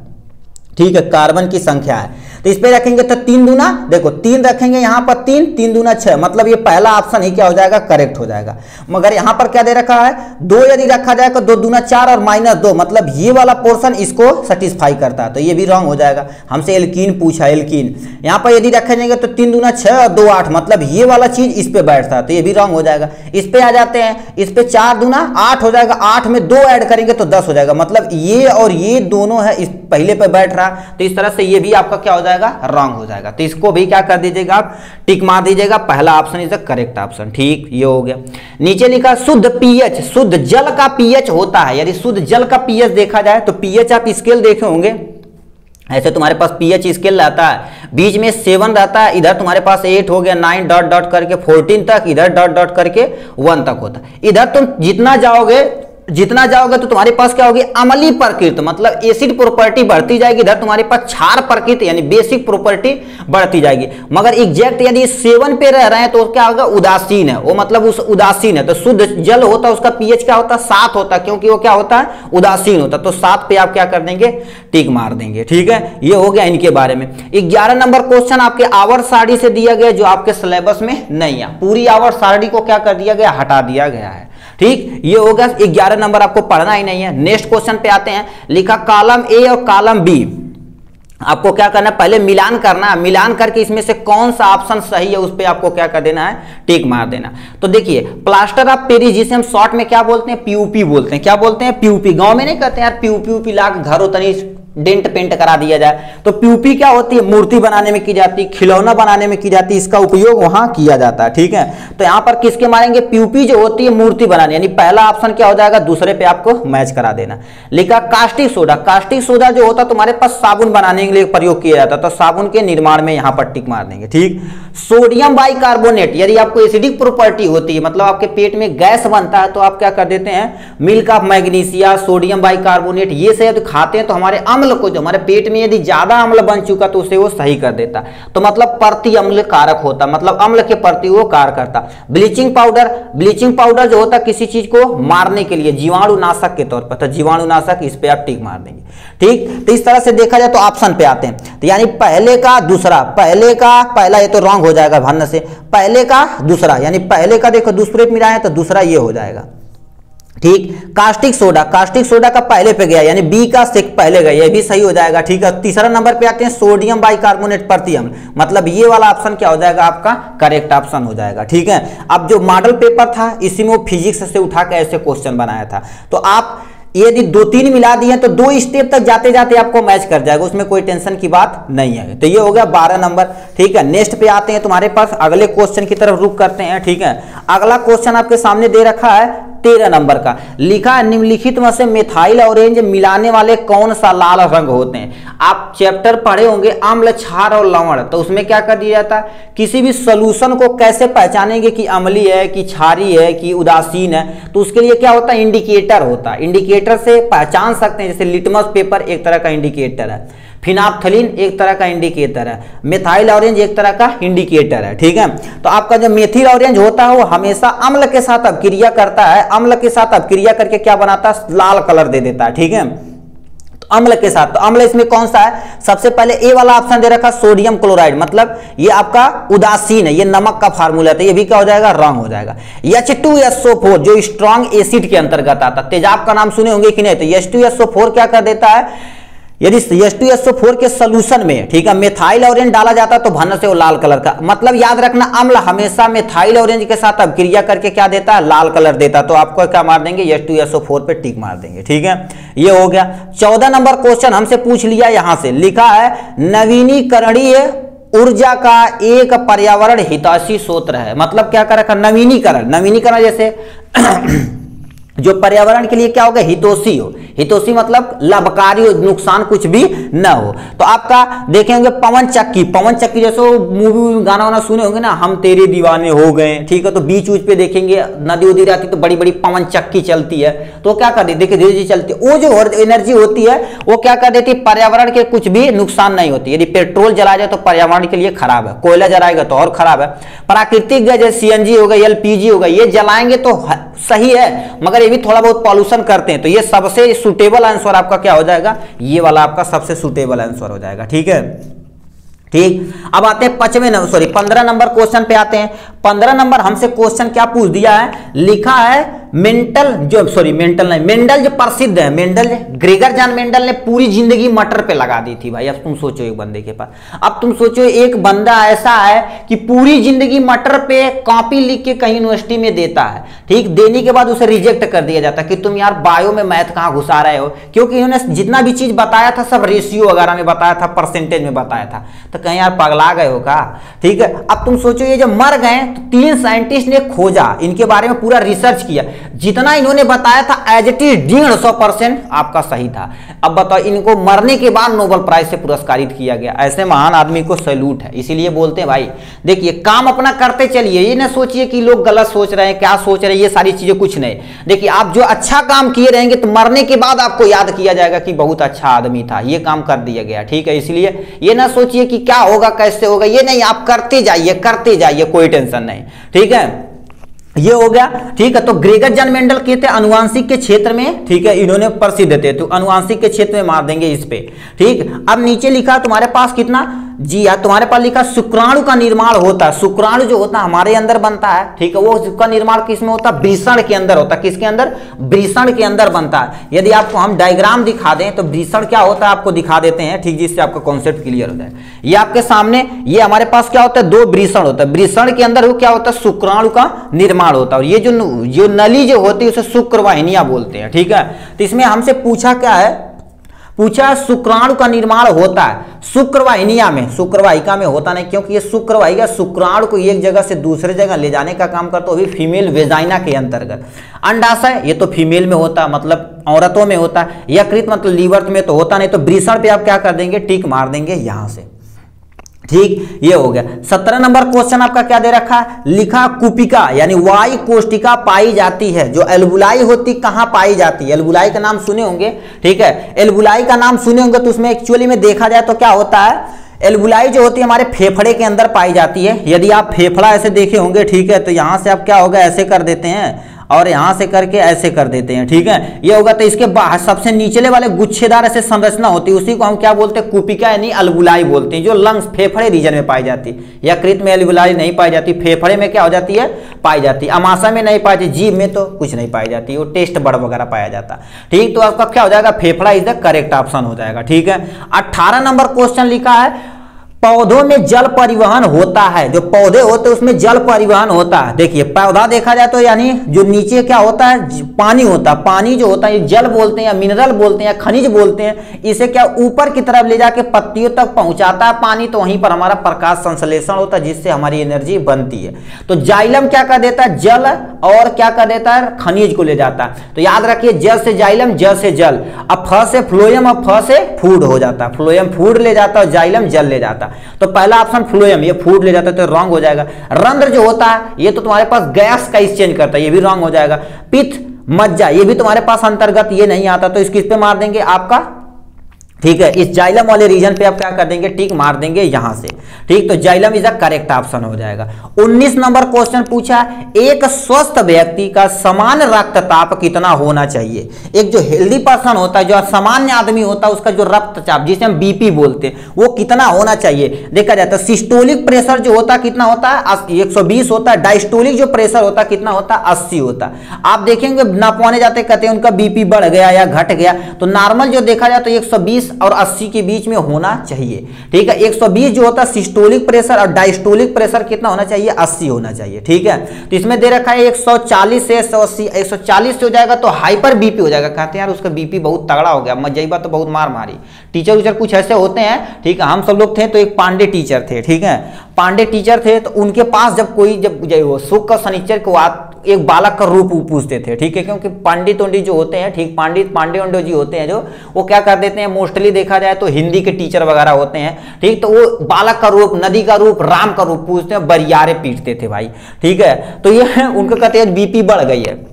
ठीक है, कार्बन की संख्या है, तो इस पे रखेंगे तो 3 दूना, देखो 3 रखेंगे यहाँ पर 3, 3 दूना 6, मतलब ये पहला ऑप्शन ही क्या हो जाएगा, करेक्ट हो जाएगा। मगर यहाँ पर क्या दे रखा है, 2 यदि रखा जाए तो 2 दूना 4 और माइनस 2, मतलब ये वाला पोर्शन इसको सेटिस्फाई करता है, तो ये भी रॉन्ग हो जाएगा। हमसे एल्कीन पूछा, एल्कीन यहाँ पर यदि रखे जाएंगे तो 3 दूना 6 और 2 8, मतलब ये वाला चीज इस पे बैठता है, तो ये भी रॉन्ग हो जाएगा। इस पे आ जाते हैं, इस पे 4 दूना 8 हो जाएगा, 8 में 2 ऐड करेंगे तो 10 हो जाएगा, मतलब ये और ये दोनों है इस पहले पे बैठ रहा, तो इस तरह से ये भी आपका क्या हो जाएगा, रॉन्ग हो जाएगा। तो इसको भी क्या कर दीजिएगा, आप टिक मार दीजिएगा, पहला option is the correct option. ठीक, ये हो गया। नीचे लिखा शुद्ध पीएच, शुद्ध जल का पीएच होता है। यदि शुद्ध जल का पीएच देखा जाए तो पीएच आप स्केल देखे होंगे, ऐसे तुम्हारे पास पीएच स्केल रहता है, बीच में 7 रहता है, इधर तुम्हारे पास 8 हो गया, 9 डॉट डॉट करके 14 तक, इधर डॉट डॉट करके 1 तक होता है। इधर तुम जितना जाओगे तो तुम्हारे पास क्या होगी, अम्लीय प्रकृति, मतलब एसिड प्रॉपर्टी बढ़ती जाएगी, इधर तुम्हारे पास क्षार प्रकृति यानी बेसिक प्रॉपर्टी बढ़ती जाएगी। मगर एग्जैक्ट यदि 7 पे रह रहे हैं तो क्या होगा, उदासीन है वो, मतलब उस उदासीन है। तो शुद्ध जल होता है उसका पीएच क्या होता है, 7 होता है, क्योंकि वो क्या होता है, उदासीन होता है। तो 7 पे आप क्या कर देंगे, टिक मार देंगे। ठीक है, ये हो गया इनके बारे में। 11 नंबर क्वेश्चन आपके आवर्त सारणी से दिया गया, जो आपके सिलेबस में नहीं है। पूरी आवर्त सारणी को क्या कर दिया गया, हटा दिया गया है। ठीक, ये हो गया 11 नंबर, आपको पढ़ना ही नहीं है। नेक्स्ट क्वेश्चन पे आते हैं, लिखा कॉलम ए और कॉलम बी, आपको क्या करना है, पहले मिलान करना है, मिलान करके इसमें से कौन सा ऑप्शन सही है उस पे आपको क्या कर देना है, टिक मार देना। तो देखिए प्लास्टर ऑफ पेरिस, जिसे हम शॉर्ट में क्या बोलते हैं, पीयूपी बोलते हैं। क्या बोलते हैं, पीयूपी। गांव में नहीं कहते यार पीयूपी ला के घर उतनी डेंट पेंट करा दिया जाए। तो पीयूपी क्या होती है, मूर्ति बनाने में की जाती है, खिलौना बनाने में की जाती है, इसका उपयोग वहां किया जाता है। ठीक है, तो यहां पर किसके मारेंगे, पीयूपी जो होती है मूर्ति बनाने, यानी पहला ऑप्शन क्या हो जाएगा, दूसरे पे आपको मैच करा देना। लिखा कास्टिक सोडा, कास्टिक सोडा जो होता है तुम्हारे पास साबुन बनाने के लिए प्रयोग किया जाता है, तो साबुन के निर्माण में यहां पर टिक मार देंगे। ठीक, सोडियम बाइकार्बोनेट, यदि आपको एसिडिक प्रॉपर्टी होती है, मतलब आपके पेट में गैस बनता है, तो आप क्या कर देते हैं, milk of magnesia, sodium bicarbonate, ये सब खाते हैं तो हमारे अम्ल अम्ल को, जो हमारे पेट में यदि ज्यादा अम्ल बन चुका तो उसे वो सही कर देता। तो मतलब प्रति अम्ल कारक होता, मतलब अम्ल के प्रति वो कार्य करता। ब्लीचिंग पाउडर जो होता किसी चीज को मारने के लिए, जीवाणुनाशक के तौर पर, तो जीवाणुनाशक, इस पे आप टिक मार देंगे। ठीक, तो इस तरह से देखा जाए तो ऑप्शन पे आते हैं, तो यानी पहले का दूसरा, पहले का पहला, ये तो रॉन्ग हो जाएगा भन्न से, पहले का दूसरा, यानी पहले का देखो दुष्प्रयोग मिलाएं तो दूसरा ये हो जाएगा। ठीक, कास्टिक सोडा का पहले पे गया, यानी बी का पहले गया, ये भी सही हो जाएगा। ठीक है, तीसरा नंबर पे आते हैं सोडियम बाइकार्बोनेट प्रति अम्ल, मतलब ये वाला ऑप्शन क्या हो जाएगा आपका करेक्ट ऑप्शन हो जाएगा। ठीक है, अब जो मॉडल पेपर था इसी में वो फिजिक्स से उठा के ऐसे क्वेश्चन बनाया था, तो आप यदि 2-3 मिला दिए तो 2 स्टेप तक जाते जाते आपको मैच कर जाएगा, उसमें कोई टेंशन की बात नहीं है। तो ये हो गया 12 नंबर। ठीक है, नेक्स्ट पे आते हैं तुम्हारे पास, अगले क्वेश्चन की तरफ रुक करते हैं। ठीक है, अगला क्वेश्चन आपके सामने दे रखा है 13 नंबर का, लिखा है निम्नलिखित में से मिथाइल ऑरेंज मिलाने वाले कौन सा लाल रंग होते हैं। आप चैप्टर पढ़े होंगे अम्ल, क्षार और लवण, तो उसमें क्या कर दिया जाता है, किसी भी सोल्यूशन को कैसे पहचानेंगे कि अम्लीय है कि क्षारीय है कि उदासीन है, तो उसके लिए क्या होता है इंडिकेटर होता है, इंडिकेटर से पहचान सकते हैं। जैसे लिटमस पेपर एक तरह का इंडिकेटर है, फिनाप्थलीन एक तरह का इंडिकेटर है, मेथाइल ऑरेंज एक तरह का इंडिकेटर है। ठीक है, तो आपका जो मेथिल ऑरेंज होता है वो हमेशा अम्ल के साथ अपक्रिया करता है, अम्ल के साथ अपक्रिया करके क्या बनाता है, लाल कलर दे देता है। ठीक है, तो अम्ल के साथ, तो अम्ल इसमें कौन सा है, सबसे पहले ए वाला ऑप्शन दे रखा सोडियम क्लोराइड, मतलब ये आपका उदासीन है, ये नमक का फार्मूला है, तो ये भी क्या हो जाएगा रॉन्ग हो जाएगा। H2SO4 जो स्ट्रॉन्ग एसिड के अंतर्गत आता, तेजाब का नाम सुने होंगे कि नहीं, तो H2SO4 क्या कर देता है, यदि H2SO4 के सोल्यूशन में, ठीक है, मेथाइल ऑरेंज डाला जाता तो भन्न से वो लाल कलर का, मतलब याद रखना अम्ल हमेशा मेथाइल ऑरेंज के साथ अपक्रिया करके क्या देता है, लाल कलर देता, तो आपको क्या मार देंगे H2SO4 पे टिक मार देंगे। ठीक है, ये हो गया। 14 नंबर क्वेश्चन हमसे पूछ लिया, यहां से लिखा है नवीनीकरणीय ऊर्जा का एक पर्यावरण हितैषी स्रोत है, मतलब क्या कर रखा, नवीनीकरण जैसे जो पर्यावरण के लिए क्या होगा, हितोषी हो, हितोषी मतलब लाभकारी हो, नुकसान कुछ भी न हो। तो आपका देखेंगे पवन चक्की जैसे मूवी गाना वाना सुने होंगे ना, हम तेरे दीवाने हो गए। ठीक है, तो बीच ऊच पे देखेंगे नदी उदी रहती तो बड़ी बड़ी पवन चक्की चलती है, तो क्या कर देती, देखिए धीरे धीरे चलती है, वो जो एनर्जी होती है वो क्या कर देती है, पर्यावरण के कुछ भी नुकसान नहीं होती। यदि पेट्रोल जलाया जाए तो पर्यावरण के लिए खराब है, कोयला जलाएगा तो और खराब है। प्राकृतिक गैस जैसे CNG हो गई, LPG हो गई, ये जलाएंगे तो सही है, मगर ये भी थोड़ा बहुत पॉल्यूशन करते हैं, तो ये सबसे सुटेबल आंसर आपका क्या हो जाएगा, ये वाला आपका सबसे सुटेबल आंसर हो जाएगा। ठीक है, ठीक, अब आते हैं 15 नंबर क्वेश्चन पे आते हैं। 15 नंबर हमसे क्वेश्चन क्या पूछ दिया है, लिखा है मेंडल जो प्रसिद्ध है, ग्रेगर जॉन मेंडल ने पूरी जिंदगी मटर पे लगा दी थी भाई। अब तुम सोचो एक बंदे के पास, अब तुम सोचो एक बंदा ऐसा है कि पूरी जिंदगी मटर पे कॉपी लिख के कहीं यूनिवर्सिटी में देता है, ठीक, देने के बाद उसे रिजेक्ट कर दिया जाता है कि तुम यार बायो में मैथ कहाँ घुसा रहे हो, क्योंकि इन्होंने जितना भी चीज बताया था सब रेशियो वगैरह में बताया था, परसेंटेज में बताया था, तो कहीं यार पगला गए हो का। ठीक है, अब तुम सोचो ये जब मर गए तो 3 साइंटिस्ट ने खोजा, इनके बारे में पूरा रिसर्च किया, जितना इन्होंने बताया था एज इट इज 150% आपका सही था। अब बताओ, इनको मरने के बाद नोबेल प्राइज से पुरस्कारित किया गया, ऐसे महान आदमी को सैल्यूट है। इसीलिए बोलते हैं भाई देखिए काम अपना करते चलिए, ये ना सोचिए कि लोग गलत सोच रहे हैं, क्या सोच रहे हैं, ये सारी चीजें कुछ नहीं। देखिए आप जो अच्छा काम किए रहेंगे तो मरने के बाद आपको याद किया जाएगा कि बहुत अच्छा आदमी था, ये काम कर दिया गया। ठीक है, इसलिए ये ना सोचिए कि क्या होगा कैसे होगा, ये नहीं, आप करते जाइए, कोई टेंशन नहीं। ठीक है, ये हो गया। ठीक है, तो ग्रेगर जॉन मेंडल कहते हैं अनुवांशिक के क्षेत्र में, ठीक है, इन्होंने प्रसिद्ध थे, तो अनुवांशिक के क्षेत्र में मार देंगे इस पे। ठीक, अब नीचे लिखा तुम्हारे पास कितना, जी हाँ, तुम्हारे पास लिखा शुक्राणु का निर्माण होता है, शुक्राणु जो होता है हमारे अंदर बनता है। ठीक है, वो उसका निर्माण किसमें होता है, वृषण के अंदर होता है। किसके अंदर, वृषण के अंदर बनता है। यदि आपको हम डायग्राम दिखा दें तो वृषण क्या होता है आपको दिखा देते हैं, ठीक, जिससे आपका कॉन्सेप्ट क्लियर हो जाए। ये आपके सामने, ये हमारे पास क्या होता है, 2 वृषण होता है, वृषण के अंदर वो क्या होता है, शुक्राणु का निर्माण होता है, और ये जो नली जो होती है उसे शुक्रवाहिनियां बोलते हैं। ठीक है, तो इसमें हमसे पूछा क्या है, पूछा शुक्राणु का निर्माण होता है शुक्रवाहिनिया में, शुक्रवाहिका में होता नहीं, क्योंकि ये शुक्रवाहिका शुक्राणु को एक जगह से दूसरे जगह ले जाने का काम करता है, फीमेल वेजाइना के अंतर्गत। अंडाशय ये तो फीमेल में होता है, मतलब औरतों में होता है। यकृत मतलब लीवर में तो होता नहीं, तो वृषण पे आप क्या कर देंगे, टिक मार देंगे यहां से। ठीक, ये हो गया। 17 नंबर क्वेश्चन आपका क्या दे रखा है, लिखा कुपिका यानी वायु कोष्टिका पाई जाती है। जो एल्बुलाई होती कहां पाई जाती है, एल्बुलाई का नाम सुने होंगे, ठीक है, एल्बुलाई का नाम सुने होंगे तो उसमें एक्चुअली में देखा जाए तो क्या होता है, एल्बुलाई जो होती है हमारे फेफड़े के अंदर पाई जाती है। यदि आप फेफड़ा ऐसे देखे होंगे, ठीक है, तो यहां से आप क्या होगा, ऐसे कर देते हैं और यहां से करके ऐसे कर देते हैं, ठीक है, ये होगा। तो इसके बाहर सबसे नीचले वाले गुच्छेदार ऐसे संरचना होती है, उसी को हम क्या बोलते हैं, कुपिका यानी एल्बुलाई बोलते हैं, जो लंग्स फेफड़े रीजन में पाई जाती है। यकृत में एल्बुलाई नहीं पाई जाती, फेफड़े में क्या हो जाती है, पाई जाती है। अमाशय में नहीं पाई जाती, जीभ में तो कुछ नहीं पाई जाती, वो टेस्ट बड़ वगैरह पाया जाता। ठीक, तो आपका क्या हो जाएगा, फेफड़ा इज द करेक्ट ऑप्शन हो जाएगा। ठीक है, 18 नंबर क्वेश्चन लिखा है पौधों में जल परिवहन होता है। जो पौधे होते हैं उसमें जल परिवहन होता है। देखिए पौधा देखा जाए तो यानी जो नीचे क्या होता है, पानी होता है। पानी जो होता है जल बोलते हैं या मिनरल बोलते हैं या खनिज बोलते हैं। इसे क्या ऊपर की तरफ ले जाके पत्तियों तक पहुंचाता है पानी, तो वहीं पर हमारा प्रकाश संश्लेषण होता है जिससे हमारी एनर्जी बनती है। तो जाइलम क्या कर देता है, जल और क्या कर देता है, खनिज को ले जाता है। तो याद रखिए जल से जाइलम, जल से जल। अब फ से फ्लोएम, अब फ से फूड हो जाता है। फ्लोएम फूड ले जाता है, जाइलम जल ले जाता है। तो पहला ऑप्शन फ्लोएम, ये फूड ले जाता है तो रॉन्ग हो जाएगा। रंध्र जो होता है ये तो तुम्हारे पास गैस का एक्सचेंज करता है, ये भी रॉन्ग हो जाएगा। पित्त, मज्जा, ये भी तुम्हारे पास अंतर्गत ये नहीं आता, तो इसको इस पे मार देंगे आपका। ठीक है, इस जाइलम वाले रीजन पे आप क्या कर देंगे, टिक मार देंगे यहां से। ठीक, तो xylem is the correct option हो जाएगा। 19 नंबर क्वेश्चन पूछा, एक स्वस्थ व्यक्ति का समान रक्तचाप कितना होना चाहिए। एक जो हेल्दी पर्सन होता है, जो सामान्य आदमी होता है, उसका जो रक्तचाप जिसे हम बीपी बोलते हैं वो कितना होना चाहिए। देखा जाए तो सिस्टोलिक प्रेशर जो होता है कितना होता है, 120 होता है। डायस्टोलिक जो प्रेशर होता है कितना होता है, 80 होता है। आप देखेंगे नापवाने जाते कहते हैं उनका बीपी बढ़ गया या घट गया, तो नॉर्मल जो देखा जाए तो 120 और 80 के बीच में होना चाहिए। ठीक है, 120 जो होता है सिस्टोलिक प्रेशर और डायस्टोलिक प्रेशर कितना होना चाहिए, 80 होना चाहिए। ठीक है, तो इसमें दे रखा है 140 से 180, 140 से हो जाएगा तो हाइपर बीपी हो जाएगा। कहते हैं यार उसका बीपी बहुत तगड़ा हो गया, मजेबा तो बहुत मार मारी। टीचर उचर कुछ ऐसे होते हैं, ठीक है, हम सब लोग थे तो एक पांडे टीचर थे। ठीक है, पांडे टीचर थे तो उनके पास जब कोई जब शुक्र का शनिचर को एक बालक का रूप पूछते थे। ठीक है, क्योंकि पंडित उंडित जो होते हैं, ठीक, पंडित पांडे उंडे जी होते हैं जो, वो क्या कर देते हैं, मोस्टली देखा जाए तो हिंदी के टीचर वगैरह होते हैं। ठीक, तो वो बालक का रूप, नदी का रूप, राम का रूप पूछते हैं, बरियारे पीटते थे भाई। ठीक है, तो ये उनको कहते हैं बीपी बढ़ गई है,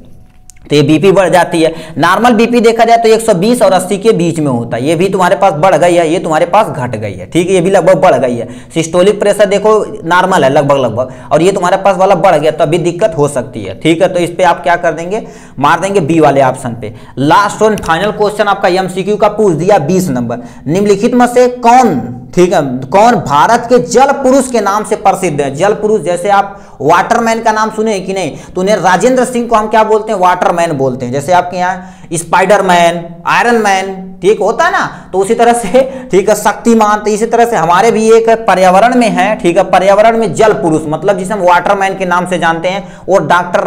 तो ये बीपी बढ़ जाती है। नॉर्मल बीपी देखा जाए तो 120 और 80 के बीच में होता है। ये भी तुम्हारे पास बढ़ गई है, ये तुम्हारे पास घट गई है। ठीक है, ये भी लगभग बढ़ गई है। सिस्टोलिक प्रेशर देखो नॉर्मल है लगभग, और ये तुम्हारे पास वाला बढ़ गया तो अभी दिक्कत हो सकती है। ठीक है, तो इस पे आप क्या कर देंगे, मार देंगे बी वाले ऑप्शन पे। लास्ट और फाइनल क्वेश्चन आपका एमसीक्यू का पूछ दिया 20 नंबर। निम्नलिखित में से कौन, ठीक है, कौन भारत के जल पुरुष के नाम से प्रसिद्ध है। जल पुरुष जैसे आप वाटरमैन का नाम सुने कि नहीं, तो उन्हें राजेंद्र सिंह को हम क्या बोलते हैं, वाटरमैन बोलते हैं। जैसे आपके यहाँ स्पाइडरमैन, आयरन मैन, ठीक होता है ना, तो उसी तरह से, ठीक है, शक्तिमान, तो इसी तरह से हमारे भी एक पर्यावरण में है। ठीक है, पर्यावरण में जल पुरुष मतलब जिसे हम वाटरमैन के नाम से जानते हैं, और डॉक्टर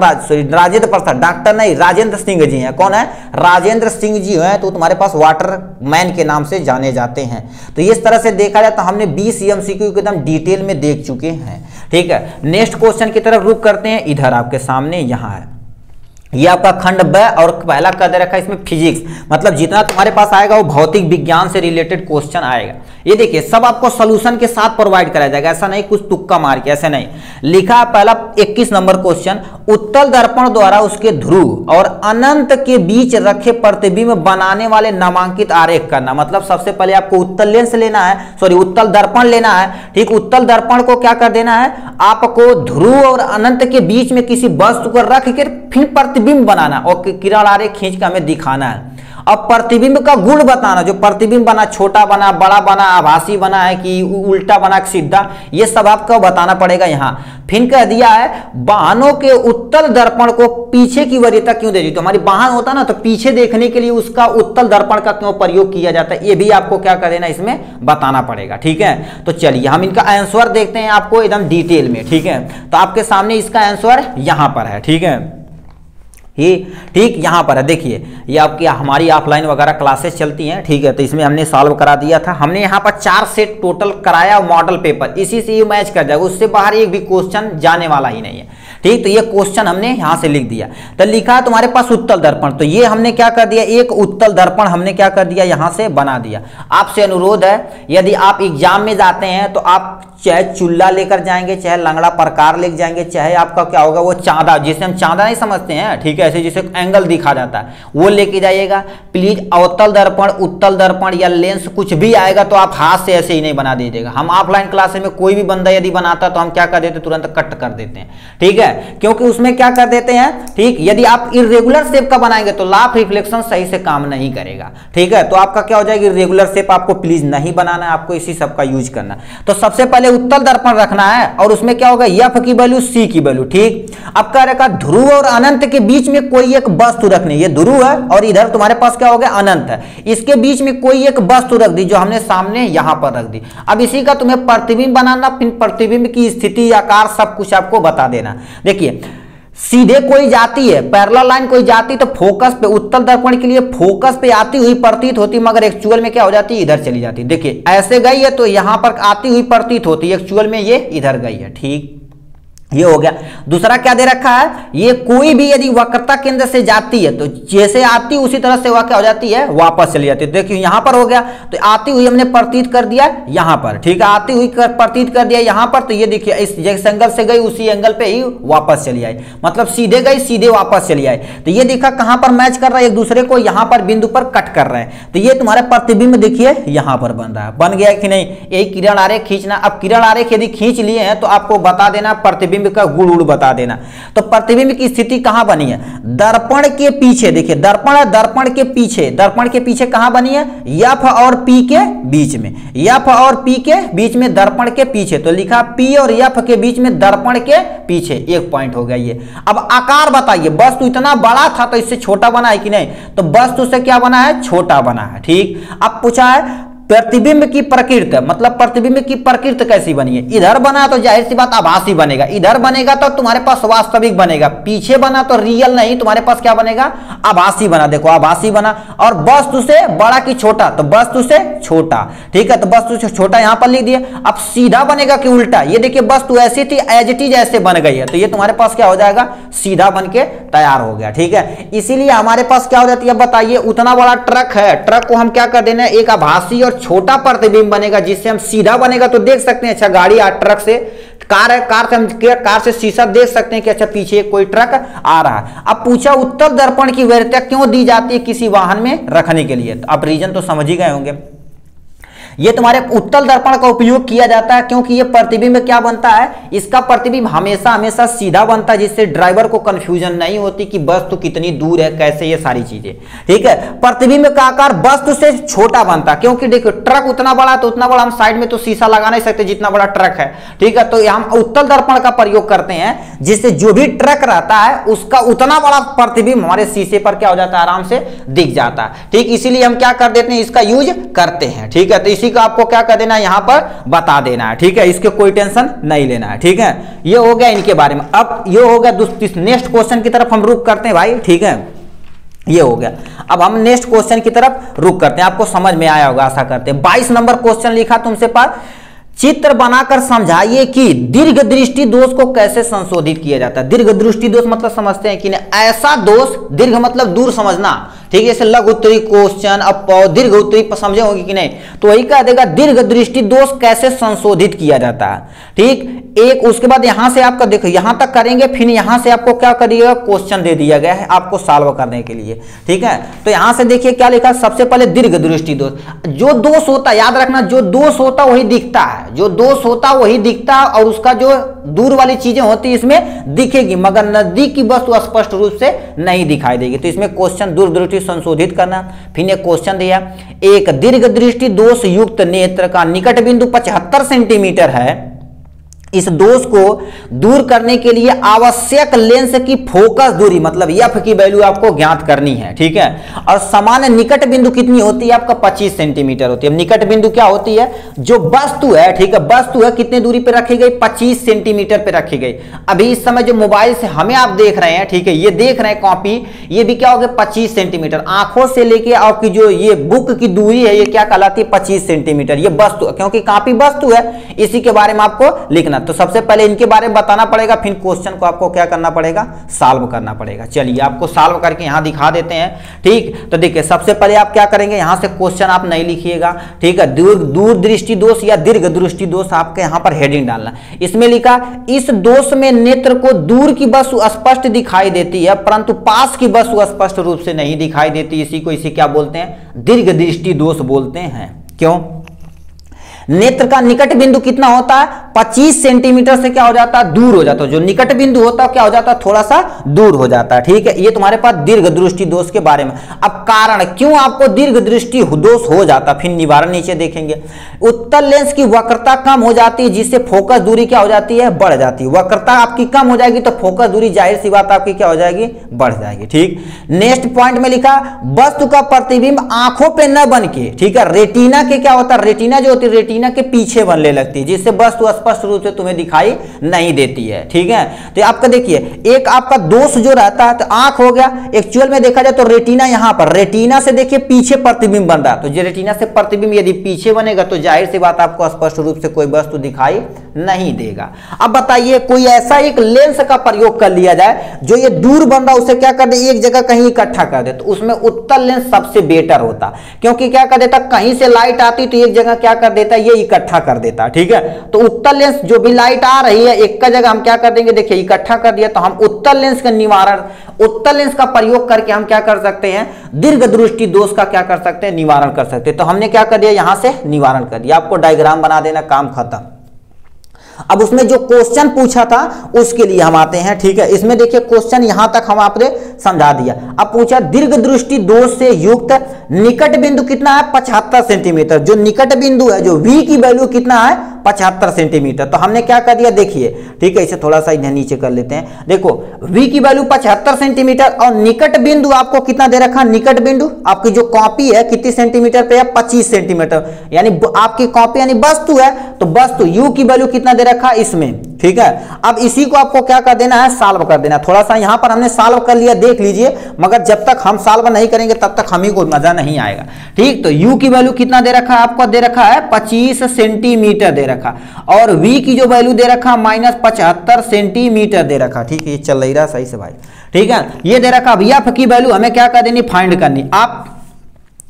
राजेंद्र प्रसाद, डॉक्टर नहीं, राजेंद्र सिंह जी हैं। कौन है, राजेंद्र सिंह जी हैं, तो तुम्हारे पास वाटरमैन के नाम से जाने जाते हैं। तो इस तरह से देखा जाए तो हमने 20 एमसीक्यू को एकदम डिटेल में देख चुके हैं। ठीक है, नेक्स्ट क्वेश्चन की तरफ रुक करते हैं। इधर आपके सामने यहाँ है, ये आपका खंड ब और पहला क्या दे रखा है इसमें, फिजिक्स। मतलब जितना तुम्हारे पास आएगा वो भौतिक विज्ञान से रिलेटेड क्वेश्चन आएगा। ये देखिए सब आपको सॉल्यूशन के साथ प्रोवाइड कराया जाएगा, ऐसा नहीं कुछ तुक्का मार के, ऐसे नहीं। लिखा पहला 21 नंबर क्वेश्चन, उत्तल दर्पण द्वारा उसके ध्रुव और अनंत के बीच रखे प्रतिबिंब बनाने वाले नामांकित आरेख करना। मतलब सबसे पहले आपको उत्तल लेंस लेना है, सॉरी उत्तल दर्पण लेना है। ठीक, उत्तल दर्पण को क्या कर देना है, आपको ध्रुव और अनंत के बीच में किसी वस्तु को रख कर फिर प्रतिबिंब बनाना और किरण आरेख खींच के हमें दिखाना है। अब प्रतिबिंब का गुण बताना, जो प्रतिबिंब बना, छोटा बना, बड़ा बना, आभासी बना है कि उल्टा बना सीधा, ये सब आपको बताना पड़ेगा। यहाँ फिर कह दिया है वाहनों के उत्तल दर्पण को पीछे की वरीयता क्यों दे दी। तो हमारी वाहन होता ना, तो पीछे देखने के लिए उसका उत्तल दर्पण का क्यों प्रयोग किया जाता है, ये भी आपको क्या कर देना, इसमें बताना पड़ेगा। ठीक है, तो चलिए हम इनका आंसर देखते हैं आपको एकदम डिटेल में। ठीक है, तो आपके सामने इसका आंसर यहाँ पर है। ठीक है, ये ठीक यहाँ पर है, देखिए ये आपकी हमारी ऑफलाइन वगैरह क्लासेस चलती हैं, ठीक है। तो इसमें हमने सॉल्व करा दिया था, हमने यहाँ पर 4 सेट टोटल कराया मॉडल पेपर, इसी से ये मैच कर जाएगा, उससे बाहर एक भी क्वेश्चन जाने वाला ही नहीं है, ठीक। तो ये क्वेश्चन हमने यहाँ से लिख दिया। तो लिखा है तुम्हारे पास उत्तल दर्पण, तो ये हमने क्या कर दिया, एक उत्तल दर्पण हमने क्या कर दिया, यहाँ से बना दिया। आपसे अनुरोध है, यदि आप एग्जाम में जाते हैं तो आप चाहे चुल्ला लेकर जाएंगे, चाहे लंगड़ा प्रकार लेकर जाएंगे, चाहे आपका क्या होगा वो चांदा, जिसे हम चांदा नहीं समझते हैं, ठीक है, ऐसे जिसे एंगल दिखा जाता है, वो लेके जाइएगा प्लीज। अवतल दर्पण, उत्तल दर्पण या लेंस कुछ भी आएगा तो आप हाथ से ऐसे ही नहीं बना दीजिएगा। हम ऑफलाइन क्लासेस में कोई भी बंदा यदि बनाता तो हम क्या कर देते, तुरंत कट कर देते हैं, ठीक है, क्योंकि उसमें क्या कर देते हैं, ठीक। यदि आप इरेगुलर शेप का बनाएंगे तो लाफ रिफ्लेक्शन सही से काम नहीं करेगा, ठीक है। तो आपका क्या हो जाएगा, इरेगुलर शेप आपको प्लीज नहीं बनाना है, आपको इसी सब का यूज करना है। तो सबसे पहले उत्तल दर्पण रखना है और उसमें क्या होगा, एफ की वैल्यू, सी की वैल्यू, ठीक। अब क्या रखा, ध्रुव और अनंत के बीच में कोई एक वस्तु रखनी, ये ध्रुव है और इधर तुम्हारे पास क्या हो गया, अनंत है, इसके बीच में कोई एक वस्तु रख दी जो हमने सामने यहां पर रख दी। अब इसी का तुम्हें प्रतिबिंब बनाना, फिर प्रतिबिंब की स्थिति, आकार सब कुछ आपको बता देना। देखिए सीधे कोई जाती है, पैरेलल लाइन कोई जाती तो फोकस पे, उत्तल दर्पण के लिए फोकस पे आती हुई प्रतीत होती, मगर एक्चुअल में क्या हो जाती है, इधर चली जाती। देखिए ऐसे गई है तो यहां पर आती हुई प्रतीत होती है, एक्चुअल में ये इधर गई है, ठीक। ये हो गया। दूसरा क्या दे रखा है, ये कोई भी यदि वक्रता केंद्र से जाती है तो जैसे आती है उसी तरह से वह क्या हो जाती है, वापस चली जाती है। देखिए यहां पर हो गया, तो आती हुई हमने प्रतीत कर दिया यहां पर, ठीक है, आती हुई प्रतीत कर दिया यहां पर। तो ये देखिए इस जिस एंगल से गई उसी एंगल पे ही वापस चली आई, मतलब सीधे गई सीधे वापस चली आई। तो ये देखा कहां पर मैच कर रहा है, एक दूसरे को यहां पर बिंदु पर कट कर रहे हैं। तो ये तुम्हारा प्रतिबिंब देखिए यहां पर बन रहा है, बन गया कि नहीं। यही किरण आरेख खींचना। अब किरण आरेख यदि खींच लिए हैं तो आपको बता देना, प्रतिबिंब का गुण उड़ बता देना। तो प्रतिबिंब की स्थिति कहां बनी है, दर्पण के पीछे। देखिए दर्पण है, दर्पण के पीछे, दर्पण के पीछे कहां बनी है, एफ और पी के बीच में, एफ और पी के बीच में, दर्पण के पीछे। तो लिखा पी और एफ के बीच में, दर्पण के पीछे, एक पॉइंट हो गया ये। अब आकार बताइए, वस्तु इतना बड़ा था तो इससे छोटा बना है कि नहीं, तो वस्तु से क्या बना है, छोटा बना है, ठीक। अब पूछा है प्रतिबिंब की प्रकृति, मतलब प्रतिबिंब की प्रकृति कैसी बनी है। इधर बना तो जाहिर सी बात आभासी बनेगा, इधर बनेगा तो तुम्हारे पास वास्तविक बनेगा, पीछे बना तो रियल नहीं, तुम्हारे पास क्या बनेगा, आभासी बना। देखो आभासी बना। और वस्तु से बड़ा कि छोटा, तो वस्तु से छोटा, ठीक है, तो वस्तु से छोटा यहां पर लिख दिया। अब सीधा बनेगा कि उल्टा, ये देखिए वस्तु ऐसी थी, एज इट इज ऐसे बन गई है, तो ये तुम्हारे पास क्या हो जाएगा, सीधा बन के तैयार हो गया, ठीक है। इसीलिए हमारे पास क्या हो जाती है, बताइए उतना बड़ा ट्रक है, ट्रक को हम क्या कर देना, एक आभासी और छोटा प्रतिबिंब बनेगा, जिससे हम सीधा बनेगा तो देख सकते हैं, अच्छा गाड़ी आ, ट्रक से कार है, कार से हम कार से शीशा देख सकते हैं कि अच्छा पीछे कोई ट्रक आ रहा है। अब पूछा उत्तल दर्पण की वरीयता क्यों दी जाती है किसी वाहन में रखने के लिए, तो आप रीजन तो समझ ही गए होंगे। ये तुम्हारे उत्तल दर्पण का उपयोग किया जाता है क्योंकि ये प्रतिबिंब क्या बनता है, इसका प्रतिबिंब हमेशा हमेशा सीधा बनता है, जिससे ड्राइवर को कंफ्यूजन नहीं होती कि वस्तु कितनी दूर है, कैसे, ये सारी चीजें, ठीक है। प्रतिबिंब का आकार वस्तु से छोटा बनता है, क्योंकि देखो ट्रक उतना बड़ा तो उतना बड़ा हम साइड में तो शीशा लगा नहीं सकते जितना बड़ा ट्रक है, ठीक है। तो हम उत्तल दर्पण का प्रयोग करते हैं, जिससे जो भी ट्रक रहता है उसका उतना बड़ा प्रतिबिंब हमारे शीशे पर क्या हो जाता है, आराम से दिख जाता है, ठीक। इसीलिए हम क्या कर देते हैं, इसका यूज करते हैं, ठीक है। तो इसी का आपको क्या कर देना है, यहां पर बता देना है, ठीक है, इसके कोई टेंशन नहीं लेना है, ठीक है। ये हो गया इनके बारे में। अब ये हो गया नेक्स्ट क्वेश्चन की तरफ हम रुक करते हैं भाई, ठीक है, ये हो गया। अब हम नेक्स्ट क्वेश्चन की तरफ रुक करते हैं, आपको समझ में आया होगा आशा करते हैं। 22 नंबर क्वेश्चन लिखा तुमसे पास, चित्र बनाकर समझाइए कि दीर्घ दृष्टि दोष को कैसे संशोधित किया जाता है। दीर्घ दृष्टि दोष मतलब समझते हैं कि नहीं, ऐसा दोष, दीर्घ मतलब दूर समझना, ठीक है, जैसे लघु उत्तरी क्वेश्चन, अब दीर्घ उत्तरी समझे होंगे कि नहीं, तो वही कह देगा दीर्घ दृष्टि दोष कैसे संशोधित किया जाता है, ठीक। एक उसके बाद यहां से आपका देखो यहां तक करेंगे, फिर यहां से आपको क्या करिएगा, क्वेश्चन दे दिया गया है आपको सॉल्व करने के लिए, ठीक है। तो यहां से देखिए क्या लिखा, सबसे पहले दीर्घ दृष्टि दोष, जो दोष होता है याद रखना, जो दोष होता वही दिखता है, जो दोष होता वही दिखता है, और उसका जो दूर वाली चीजें होती इसमें दिखेगी, मगर नजदीक की वस्तु स्पष्ट रूप से नहीं दिखाई देगी। तो इसमें क्वेश्चन दूर दृष्टि संशोधित करना। फिर एक क्वेश्चन दिया, एक दीर्घ दृष्टि दोष युक्त नेत्र का निकट बिंदु 75 सेंटीमीटर है इस दोष को दूर करने के लिए आवश्यक लेंस की फोकस दूरी मतलब एफ की वैल्यू आपको ज्ञात करनी है, ठीक है। और सामान्य निकट बिंदु कितनी होती है आपका 25 सेंटीमीटर होती है। निकट बिंदु क्या होती है, जो वस्तु है, ठीक है, वस्तु है कितने दूरी पे रखी गई, 25 सेंटीमीटर पे रखी गई। अभी इस समय जो मोबाइल से हमें आप देख रहे हैं, ठीक है, ये देख रहे हैं कॉपी, ये भी क्या हो गया 25 सेंटीमीटर। आंखों से लेके आपकी जो ये बुक की दूरी है ये क्या कहलाती है 25 सेंटीमीटर। ये वस्तु, क्योंकि कॉपी वस्तु है, इसी के बारे में आपको लिखना। तो सबसे पहले इनके बारे में बताना पड़ेगा, फिर क्वेश्चन को आपको क्या करना पड़ेगा, सॉल्व करना पड़ेगा। चलिए आपको सॉल्व करके यहां दिखा देते हैं, ठीक। तो देखिए सबसे पहले आप क्या करेंगे, यहां से क्वेश्चन आप नहीं लिखिएगा, ठीक है। दूर दृष्टि दोष या दीर्घ दृष्टि दोष आपके यहां पर हेडिंग डालना। इसमें लिखा इस दोष में नेत्र को दूर की वस्तु स्पष्ट दिखाई देती है परंतु पास की वस्तु स्पष्ट रूप से नहीं दिखाई देती। इसी क्या बोलते हैं, दीर्घ दृष्टि दोष बोलते हैं। क्यों, नेत्र का निकट बिंदु कितना होता है 25 सेंटीमीटर से क्या हो जाता है, दूर हो जाता है। जो निकट बिंदु होता है क्या हो जाता है, थोड़ा सा दूर हो जाता है, ठीक है। ये तुम्हारे पास दीर्घ दृष्टि दोष के बारे में। अब कारण क्यों आपको दीर्घ दृष्टि दोष हो जाता, फिर निवारण नीचे देखेंगे। उत्तल लेंस की वक्रता कम हो जाती है जिससे फोकस दूरी क्या हो जाती है, बढ़ जाती है। वक्रता आपकी कम हो जाएगी तो फोकस दूरी जाहिर सी बात आपकी क्या हो जाएगी, बढ़ जाएगी, ठीक। नेक्स्ट पॉइंट में लिखा वस्तु का प्रतिबिंब आंखों पे न बन के, ठीक है, रेटिना के क्या होता है, रेटिना जो होती है रेटिना के पीछे बनने लगती है जिससे वस्तु स्पष्ट रूप से तुम्हें दिखाई नहीं देती है, ठीक है। तो आपका देखिए एक आपका दोष जो रहता है तो आंख हो गया, एक्चुअल में देखा जाए तो रेटिना यहां पर रेटिना से देखिए पीछे प्रतिबिंब बन रहा है। तो जो रेटिना से प्रतिबिंब यदि पीछे बनेगा तो जाहिर सी बात आपको स्पष्ट रूप से कोई वस्तु दिखाई नहीं देगा। अब बताइए कोई ऐसा एक लेंस का प्रयोग कर लिया जाए जो ये दूर बन रहा है उसे क्या कर दे, एक जगह कहीं इकट्ठा कर दे, तो उसमें उत्तल लेंस सबसे बेटर होता, क्योंकि क्या कर देता, कहीं से लाइट आती तो एक जगह क्या कर देता, ये इकट्ठा कर देता, ठीक है। तो उत्तल लेंस जो भी लाइट आ रही है एक का जगह हम क्या कर देंगे, देखिए इकट्ठा कर दिया, तो हम उत्तल लेंस का निवारण, उत्तल लेंस का प्रयोग करके हम क्या कर सकते हैं, दीर्घ दृष्टि दोष का क्या कर सकते हैं, निवारण कर सकते हैं। तो हमने क्या कर दिया, यहां से निवारण कर दिया। आपको डायग्राम बना देना, काम खत्म। अब उसमें जो क्वेश्चन पूछा था उसके लिए हम आते हैं, ठीक है। इसमें देखिए क्वेश्चन यहां तक हम आपने समझा दिया। अब पूछा दीर्घ दृष्टि दोष से युक्त निकट बिंदु कितना है 75 सेंटीमीटर। जो निकट बिंदु है, जो V की वैल्यू कितना है 75 सेंटीमीटर। तो हमने क्या कर दिया, देखिए, ठीक है, इसे थोड़ा सा इधर नीचे कर लेते हैं। देखो V की वैल्यू 75 सेंटीमीटर और निकट बिंदु आपको कितना दे रखा, निकट बिंदु आपकी जो कॉपी है कितनी सेंटीमीटर पे है 25 सेंटीमीटर, यानी आपकी कॉपी यानी वस्तु है तो वस्तु U की वैल्यू कितना दे रखा इसमें, ठीक है। अब इसी को आपको क्या कर देना है, सॉल्व कर देना। थोड़ा सा यहां पर हमने सॉल्व कर लिया, देख लीजिए, मगर जब तक हम सॉल्व नहीं करेंगे तब तक हमें को मजा नहीं आएगा, ठीक। तो U की वैल्यू कितना दे रखा है, आपको दे रखा है 25 सेंटीमीटर दे रखा, और V की जो वैल्यू दे रखा -75 सेंटीमीटर दे रखा, ठीक है। ये चल रही रहा सही से भाई, ठीक है, ये दे रखा। अब F की वैल्यू हमें क्या कर देनी, फाइंड करनी। आप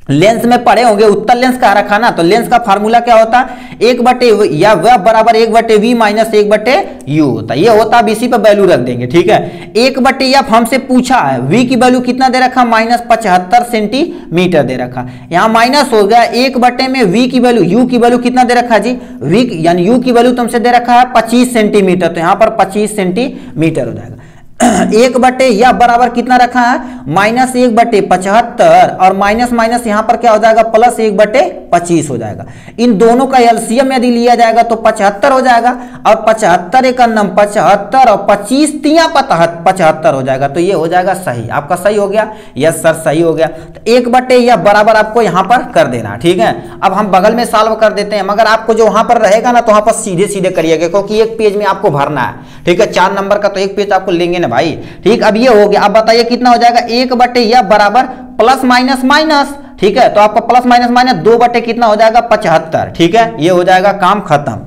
लेंस में पढ़े होंगे, उत्तल लेंस कहा रखा ना, तो लेंस का फार्मूला क्या होता है, 1/, या वह बराबर 1/V माइनस 1/U होता है। ये होता है, अब इसी पे वैल्यू रख देंगे, ठीक है। 1/F हमसे पूछा है, V की वैल्यू कितना दे रखा -75 सेंटीमीटर दे रखा, यहाँ माइनस हो गया 1/, में V की वैल्यू, U की वैल्यू कितना दे रखा जी, V यानी U की वैल्यू तुमसे दे रखा है 25 सेंटीमीटर, तो यहाँ पर 25 सेंटीमीटर हो जाएगा। 1/, या बराबर कितना रखा है -1/75, और माइनस माइनस यहां पर क्या हो जाएगा प्लस 1/25 हो जाएगा। इन दोनों का एलसीएम यदि लिया जाएगा तो 75 हो जाएगा, और 75 एक नम 75 और 25 तिया 75 हो जाएगा। तो ये हो जाएगा सही, आपका सही हो गया, यस सर सही हो गया। तो 1/, या बराबर आपको यहां पर कर देना, ठीक है। अब हम बगल में सॉल्व कर देते हैं, मगर आपको जो वहां पर रहेगा ना तो वहां पर सीधे सीधे करिएगा, क्योंकि एक पेज में आपको भरना है, ठीक है। 4 नंबर का तो एक पेज आपको लेंगे भाई, ठीक। अब ये हो गया। अब बताइए कितना हो जाएगा, 1/, या बराबर प्लस माइनस माइनस, ठीक है। तो आपका प्लस माइनस माइनस 2/, कितना हो जाएगा 75, ठीक है। ये हो जाएगा, काम खत्म।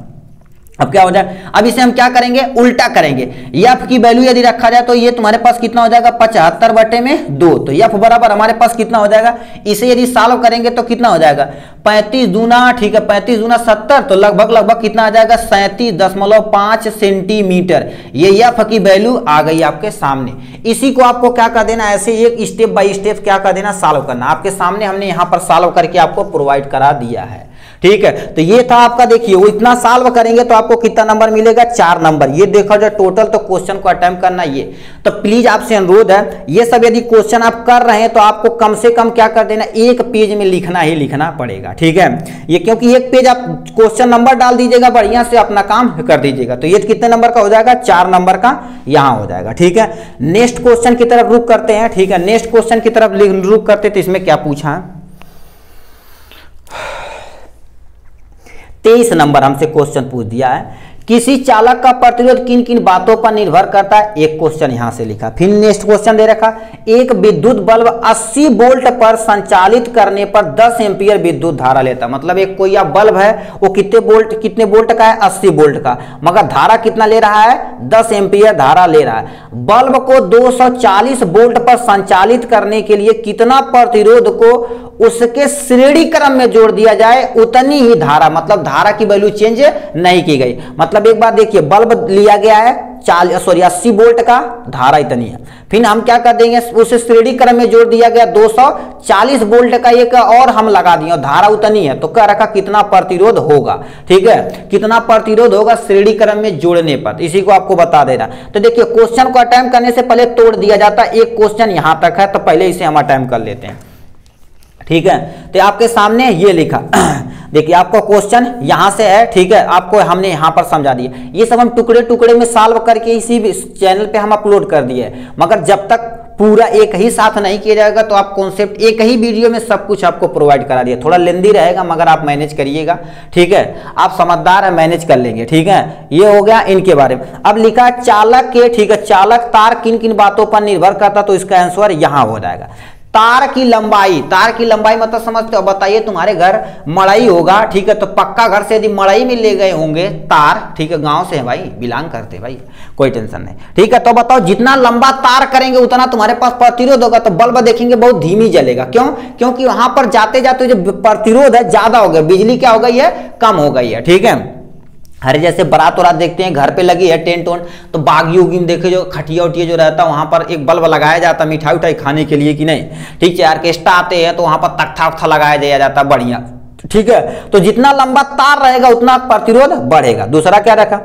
अब क्या हो जाए, अब इसे हम क्या करेंगे, उल्टा करेंगे। F की वैल्यू यदि रखा जाए तो ये तुम्हारे पास कितना हो जाएगा 75/2, तो F बराबर हमारे पास कितना हो जाएगा, इसे यदि सॉल्व करेंगे तो कितना हो जाएगा 35 दूना, ठीक है, 35 दूना 70, तो लगभग कितना आ जाएगा 37.5 सेंटीमीटर। ये F की वैल्यू आ गई आपके सामने। इसी को आपको क्या कर देना, ऐसे एक स्टेप बाय स्टेप क्या कर देना, सॉल्व करना। आपके सामने हमने यहाँ पर सॉल्व करके आपको प्रोवाइड करा दिया है, ठीक है, तो ये था आपका, देखिए वो इतना सॉल्व करेंगे तो आपको कितना नंबर मिलेगा, 4 नंबर। ये देखा जाए टोटल तो क्वेश्चन को अटेम्प्ट करना ये, तो प्लीज आपसे अनुरोध है, ये सब यदि क्वेश्चन आप कर रहे हैं तो आपको कम से कम क्या कर देना, एक पेज में लिखना ही लिखना पड़ेगा। ठीक है, ये क्योंकि एक पेज आप क्वेश्चन नंबर डाल दीजिएगा, बढ़िया से अपना काम कर दीजिएगा, तो ये कितने नंबर का हो जाएगा, 4 नंबर का यहां हो जाएगा। ठीक है, नेक्स्ट क्वेश्चन की तरफ रुक करते हैं। ठीक है, नेक्स्ट क्वेश्चन की तरफ रुक करते, तो इसमें क्या पूछा है, 23 नंबर हमसे क्वेश्चन पूछ दिया है, किसी चालक का प्रतिरोध किन किन बातों पर निर्भर करता है। एक क्वेश्चन यहां से लिखा, फिर नेक्स्ट क्वेश्चन दे रखा, एक विद्युत बल्ब 80 वोल्ट पर संचालित करने पर 10 एम्पीयर विद्युत धारा लेता। मतलब एक कोई बल्ब है, वो कितने वोल्ट का है, 80 वोल्ट का, मगर धारा कितना ले रहा है, 10 एम्पीयर धारा ले रहा है। बल्ब को 240 वोल्ट पर संचालित करने के लिए कितना प्रतिरोध को उसके श्रेणी क्रम में जोड़ दिया जाए, उतनी ही धारा, मतलब धारा की वैल्यू चेंज नहीं की गई। मतलब एक बार देखिए, बल्ब लिया गया है 80 वोल्ट का, धारा इतनी है, फिर हम क्या कर देंगे, उसे श्रेणी क्रम में जोड़ दिया गया 240 वोल्ट का एक और हम लगा दिए, धारा उतनी है, तो कह रखा कितना प्रतिरोध होगा। ठीक है, कितना प्रतिरोध होगा श्रेणी क्रम में जोड़ने पर, इसी को आपको बता देना। तो देखिए क्वेश्चन को अटेम्प्ट करने से पहले तोड़ दिया जाता है, एक क्वेश्चन यहां तक है, तो पहले इसे हम अटेम्प्ट कर लेते हैं। ठीक है, तो आपके सामने ये लिखा देखिए, आपको क्वेश्चन यहां से है। ठीक है, आपको हमने यहां पर समझा दिया, ये सब हम टुकड़े टुकड़े में सॉल्व करके इसी चैनल पे हम अपलोड कर दिए, मगर जब तक पूरा एक ही साथ नहीं किया जाएगा तो आप कॉन्सेप्ट एक ही वीडियो में सब कुछ आपको प्रोवाइड करा दिया। थोड़ा लेंदी रहेगा, मगर आप मैनेज करिएगा। ठीक है, आप समझदार है, मैनेज कर लेंगे। ठीक है, ये हो गया इनके बारे में। अब लिखा है चालक के, ठीक है, चालक तार किन किन बातों पर निर्भर करता, तो इसका आंसर यहां हो जाएगा, तार की लंबाई। तार की लंबाई मतलब समझते हो, बताइए तुम्हारे घर मड़ई होगा, ठीक है, तो पक्का घर से यदि मड़ई में ले गए होंगे तार, ठीक है, गांव से है भाई, बिलोंग करते भाई, कोई टेंशन नहीं। ठीक है, तो बताओ जितना लंबा तार करेंगे उतना तुम्हारे पास प्रतिरोध होगा। तो बल्ब देखेंगे बहुत धीमी जलेगा, क्यों, क्योंकि वहां पर जाते जाते जो प्रतिरोध है ज्यादा हो गया, बिजली क्या हो गई है, कम हो गई है। ठीक है, अरे जैसे बारात वरात देखते हैं, घर पे लगी है टेंट ओंट, तो बागी उगी में देखे जो खटिया उटिया जो रहता है, वहां पर एक बल्ब लगाया जाता है मिठाई उठाई खाने के लिए कि नहीं। ठीक है, ऑर्केस्ट्रा आते हैं तो वहां पर तख्ता उख्ता लगाया दिया जाता है बढ़िया। ठीक है, तो जितना लंबा तार रहेगा उतना प्रतिरोध बढ़ेगा। दूसरा क्या रखा,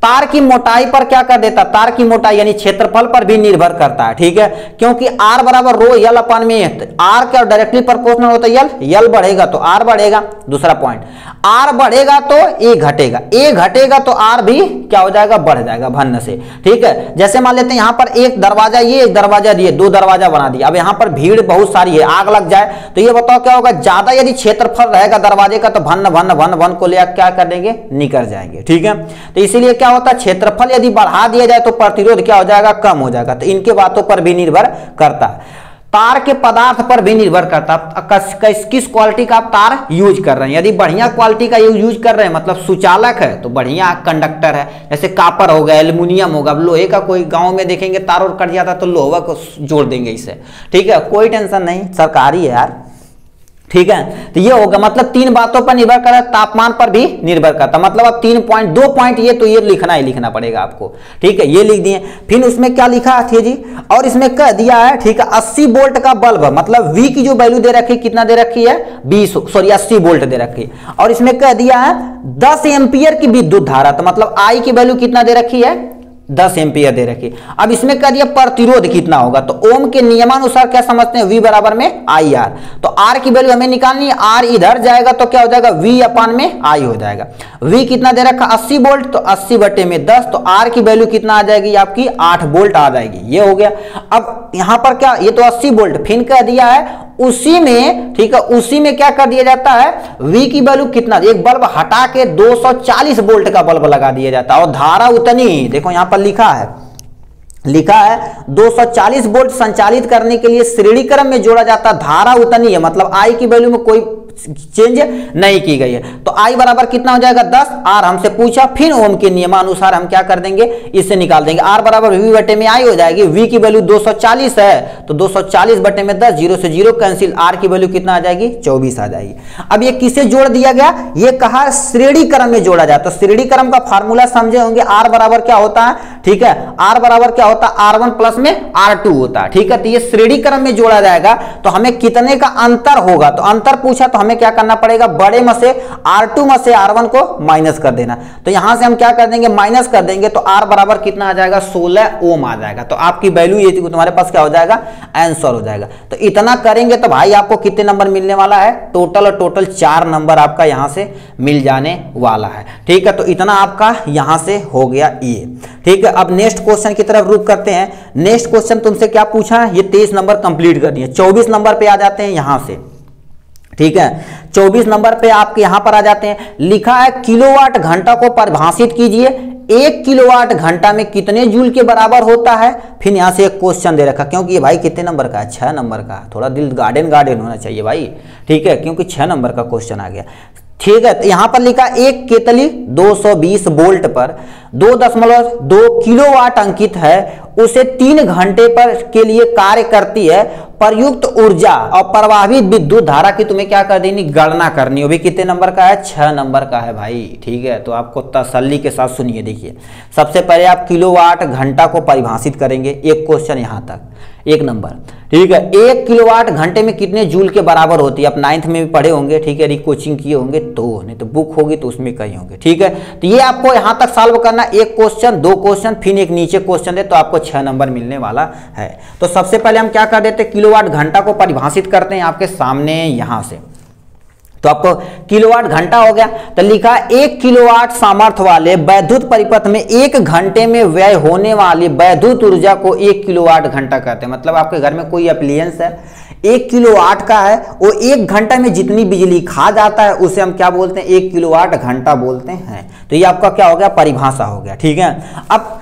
तार की मोटाई पर क्या कर देता, तार की मोटाई यानी क्षेत्रफल पर भी निर्भर करता है। ठीक है, क्योंकि R बराबर रो यल अपन में, R क्या डायरेक्टली प्रोपोर्शनल होता है यल बढ़ेगा तो R बढ़ेगा। दूसरा पॉइंट, R बढ़ेगा तो A घटेगा, A घटेगा तो R भी क्या हो जाएगा, बढ़ जाएगा भन्न से। ठीक है, जैसे मान लेते हैं यहाँ पर एक दरवाजा ये, एक दरवाजा दिए, 2 दरवाजा बना दिया। अब यहाँ पर भीड़ बहुत सारी है, आग लग जाए तो ये बताओ क्या होगा, ज्यादा यदि क्षेत्रफल रहेगा दरवाजे का तो भन्न भन्न भन्न भन्न को ले क्या कर देंगे, निकल जाएंगे। ठीक है, तो इसीलिए क्या होता है, क्षेत्रफल यदि बढ़ा दिया जाए तो प्रतिरोध क्या हो जाएगा, कम हो जाएगा। तो इनके बातों पर भी निर्भर करता है। तार के पदार्थ पर भी निर्भर करता है, किस क्वालिटी का आप तार यूज कर रहे हैं। यदि बढ़िया क्वालिटी का यूज कर रहे हैं, मतलब सुचालक है तो बढ़िया कंडक्टर है, जैसे कापर हो गया, एल्युमिनियम होगा। लोहे का कोई गांव में देखेंगे तार और कट जाता तो लोहा को जोड़ देंगे इसे। ठीक है, कोई टेंशन नहीं, सरकारी है यार। ठीक है, तो ये होगा, मतलब 3 बातों पर निर्भर करता है, तापमान पर भी निर्भर करता, मतलब अब 2 पॉइंट ये, तो ये लिखना ही लिखना पड़ेगा आपको। ठीक है, ये लिख दिए। फिर उसमें क्या लिखा है जी, और इसमें कह दिया है, ठीक है, 80 वोल्ट का बल्ब, मतलब V की जो वैल्यू दे रखी, कितना दे रखी है, 80 वोल्ट दे रखी है, और इसमें कह दिया है 10 एम्पीयर की विद्युत धारा, तो मतलब I की वैल्यू कितना दे रखी है, 10 एम्पीयर दे रखी। अब इसमें कह दिया प्रतिरोध कितना होगा, तो ओम के नियमानुसार क्या समझते हैं, V बराबर में IR। तो R की वैल्यू हमें निकालनी है, R इधर जाएगा तो क्या हो जाएगा, V अपान में I हो जाएगा। V कितना दे रखा, 80 वोल्ट, तो 80 बटे में 10, तो R की वैल्यू कितना आ जाएगी आपकी, 8 वोल्ट आ जाएगी। ये हो गया। अब यहां पर क्या, ये तो 80 वोल्ट, फिर कह दिया है उसी में, ठीक है, उसी में क्या कर दिया जाता है, V की वैल्यू कितना, एक बल्ब हटा के 240 वोल्ट का बल्ब लगा दिया जाता है, और धारा उतनी, देखो यहां पर लिखा है 240 वोल्ट संचालित करने के लिए श्रेणी क्रम में जोड़ा जाता, धारा उतनी है, मतलब I की वैल्यू में कोई चेंज नहीं की गई है। तो I बराबर कितना हो जाएगा, 10। R हमसे पूछा, फिर ओम के नियमानुसार हम क्या कर देंगे, इससे निकाल देंगे। R बराबर V बटे में I हो जाएगी। V की वैल्यू 240 है, तो 240 बटे में 10, 0 से 0 कैंसिल, R की वैल्यू कितना आ जाएगी, 24 आ जाएगी। अब ये किसे जोड़ दिया गया, ये कहा श्रेणी क्रम में जोड़ा जाए। तो श्रेणी क्रम का फार्मूला समझे होंगे, R बराबर क्या होता है, ठीक है, R बराबर क्या होता है, R1 प्लस में R2 होता है। ठीक है, तो ये श्रेणी क्रम में जोड़ा जाएगा, तो हमें कितने का अंतर होगा, तो अंतर पूछा तो हमें क्या करना पड़ेगा, बड़े में से R2 में से R1 को माइनस कर देना। तो यहां से हम क्या कर देंगे, माइनस कर देंगे तो R बराबर कितना आ जाएगा, 16 ओम आ जाएगा। तो आपकी वैल्यू ये तुम्हारे पास क्या हो जाएगा, आंसर हो जाएगा। तो इतना करेंगे तो भाई आपको कितने नंबर मिलने वाला है, टोटल 4 नंबर आपका यहां से मिल जाने वाला है। ठीक है, तो इतना आपका यहां से हो गया ये। ठीक है, अब नेक्स्ट क्वेश्चन की तरफ रुक करते हैं। नेक्स्ट क्वेश्चन तुमसे क्या पूछा है, ये 23 नंबर कंप्लीट करनी है। 24 नंबर पे आ जाते हैं यहां से। ठीक है, 24 नंबर पे आपके यहां पर आ जाते हैं। लिखा है किलोवाट घंटा को परिभाषित कीजिए, 1 किलोवाट घंटा में कितने जूल के बराबर होता है। फिर यहां से एक क्वेश्चन दे रखा, क्योंकि ये भाई कितने नंबर का है, 6 नंबर का। थोड़ा दिल गार्डन होना चाहिए भाई। ठीक है, क्योंकि 6 नंबर का क्वेश्चन आ गया। ठीक है, तो यहां पर लिखा एक केतली 220 वोल्ट पर 2.2 किलोवाट अंकित है, उसे 3 घंटे पर के लिए कार्य करती है। प्रयुक्त ऊर्जा और प्रवाहित विद्युत धारा की तुम्हें क्या कर देनी, गणना करनी हो। भी कितने नंबर का है, 6 नंबर का है भाई। ठीक है, तो आपको तसल्ली के साथ सुनिए। देखिए, सबसे पहले आप किलोवाट घंटा को परिभाषित करेंगे। एक क्वेश्चन यहां तक, 1 नंबर। ठीक है, 1 किलोवाट घंटे में कितने जूल के बराबर होती है। आप 9th में भी पढ़े होंगे। ठीक है, रिकोचिंग किए होंगे तो, नहीं तो बुक होगी तो उसमें कहीं होंगे। ठीक है, तो ये आपको यहां तक सॉल्व करना, एक क्वेश्चन, 2 क्वेश्चन, फिर एक नीचे क्वेश्चन दे तो आपको 6 नंबर मिलने वाला है। तो सबसे पहले हम क्या कर देते हैं, किलोवाट घंटा को परिभाषित करते हैं आपके सामने यहां से। तो आपको किलोवाट घंटा हो गया। तो लिखा 1 किलोवाट सामर्थ्य वाले वैद्युत परिपथ में 1 घंटे में व्यय होने वाली वैद्युत ऊर्जा को 1 किलोवाट घंटा कहते हैं। मतलब आपके घर में कोई अप्लायंस है 1 किलोवाट का है, वो 1 घंटा में जितनी बिजली खा जाता है उसे हम क्या बोलते हैं, 1 किलोवाट घंटा बोलते हैं। तो ये आपका क्या हो गया, परिभाषा हो गया। ठीक है, अब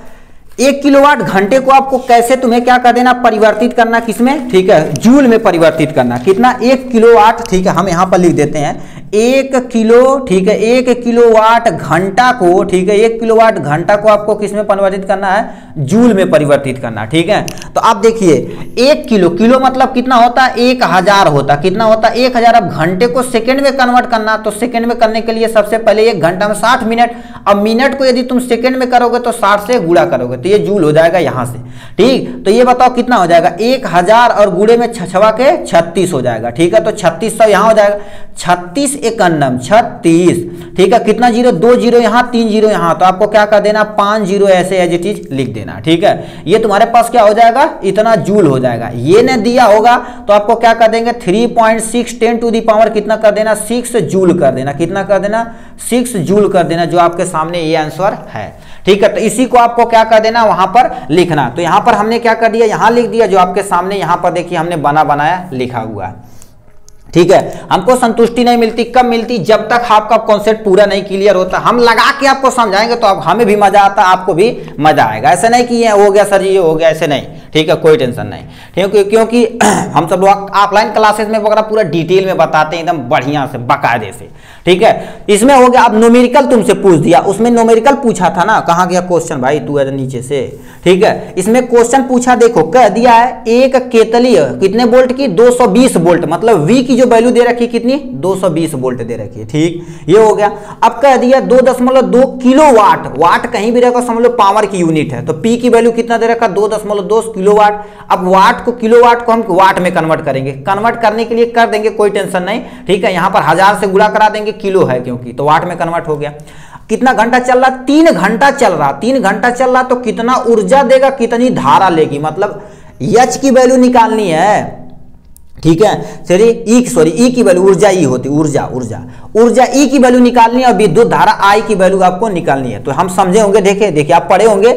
1 किलोवाट घंटे को आपको कैसे तुम्हें क्या कर देना, परिवर्तित करना किसमें, ठीक है, जूल में परिवर्तित करना। कितना, 1 किलोवाट। ठीक है, हम यहां पर लिख देते हैं 1 किलो। ठीक है, 1 किलोवाट घंटा को, ठीक है, 1 किलोवाट घंटा को आपको किसमें परिवर्तित करना है, जूल में परिवर्तित करना। ठीक है, तो आप देखिए 1 किलो मतलब कितना होता है, 1000 होता। कितना होता है, 1000। अब घंटे को सेकंड में कन्वर्ट करना, तो सेकंड में करने के लिए सबसे पहले 1 घंटा में 60 मिनट। अब मिनट को यदि तुम सेकंड में करोगे तो 60 से गुणा करोगे तो ये जूल हो जाएगा यहां से। ठीक, तो ये बताओ कितना हो जाएगा, 1000 और गुणे में 6 के 36 हो जाएगा। ठीक है, तो 3600 यहां हो जाएगा, 36 एकन्नम 36। ठीक है, कितना जीरो, 2 जीरो यहां, 3 जीरो यहां, तो आपको क्या कर देना, 5 जीरो ऐसे एज इट इज लिख देना। ठीक है, ये तुम्हारे पास क्या हो जाएगा, इतना जूल हो जाएगा। ये ने दिया होगा तो आपको क्या कर देंगे, 3.6 10 टू दी पावर कितना कर देना, 6 जूल कर देना। कितना कर देना, 6 जूल कर देना, जो आपके सामने ये आंसर है। ठीक है, तो इसी को आपको क्या कर देना, वहां पर लिखना। तो यहां पर हमने क्या कर दिया, यहां लिख दिया, जो आपके सामने यहां पर देखिए हमने बनाया लिखा हुआ है। ठीक है, हमको संतुष्टि नहीं मिलती, कब मिलती, जब तक आपका कॉन्सेप्ट पूरा नहीं क्लियर होता। हम लगा के आपको समझाएंगे तो हमें भी मजा आता, आपको भी मजा आएगा। ऐसे नहीं कि ये हो गया सर, ये हो गया, ऐसे नहीं। ठीक है, कोई टेंशन नहीं। क्योंकि हम सब लोग ऑफलाइन क्लासेस में वगैरह पूरा डिटेल में बताते हैं, एकदम बढ़िया से, बाकायदे से। ठीक है, इसमें हो गया। अब न्यूमेरिकल तुमसे पूछ दिया, उसमें न्यूमेरिकल पूछा था ना, कहाँ गया क्वेश्चन भाई, तू है नीचे से। ठीक है, इसमें क्वेश्चन पूछा, देखो कह दिया है एक केतली कितने वोल्ट की, 220 वोल्ट, मतलब वी की जो वैल्यू दे रखी कितनी, 220 वोल्ट दे रखी है। ठीक, ये हो गया। अब कह दिया 2.2 किलोवाट, वाट कहीं भी रहेगा समझ लो पावर की यूनिट है, तो पी की वैल्यू कितना दे रखा, 2.2 किलोवाट। अब वाट को हम वाट में कन्वर्ट करेंगे। कन्वर्ट करने के लिए कर देंगे, कोई टेंशन नहीं। ठीक है, यहां पर 1000 से गुणा करा देंगे, किलो है क्योंकि, तो वाट में कन्वर्ट हो गया। कितना घंटा चल रहा, 3 घंटा चल रहा। 3 घंटा चल रहा तो कितना ऊर्जा देगा, कितनी धारा लेगी, मतलब एच की वैल्यू निकालनी है। ठीक है, ई की वैल्यू, ऊर्जा ई होती, ऊर्जा ई की वैल्यू निकालनी है और विद्युत धारा आई की वैल्यू आपको निकालनी है। तो हम समझे होंगे, देखिए आप पढ़े होंगे,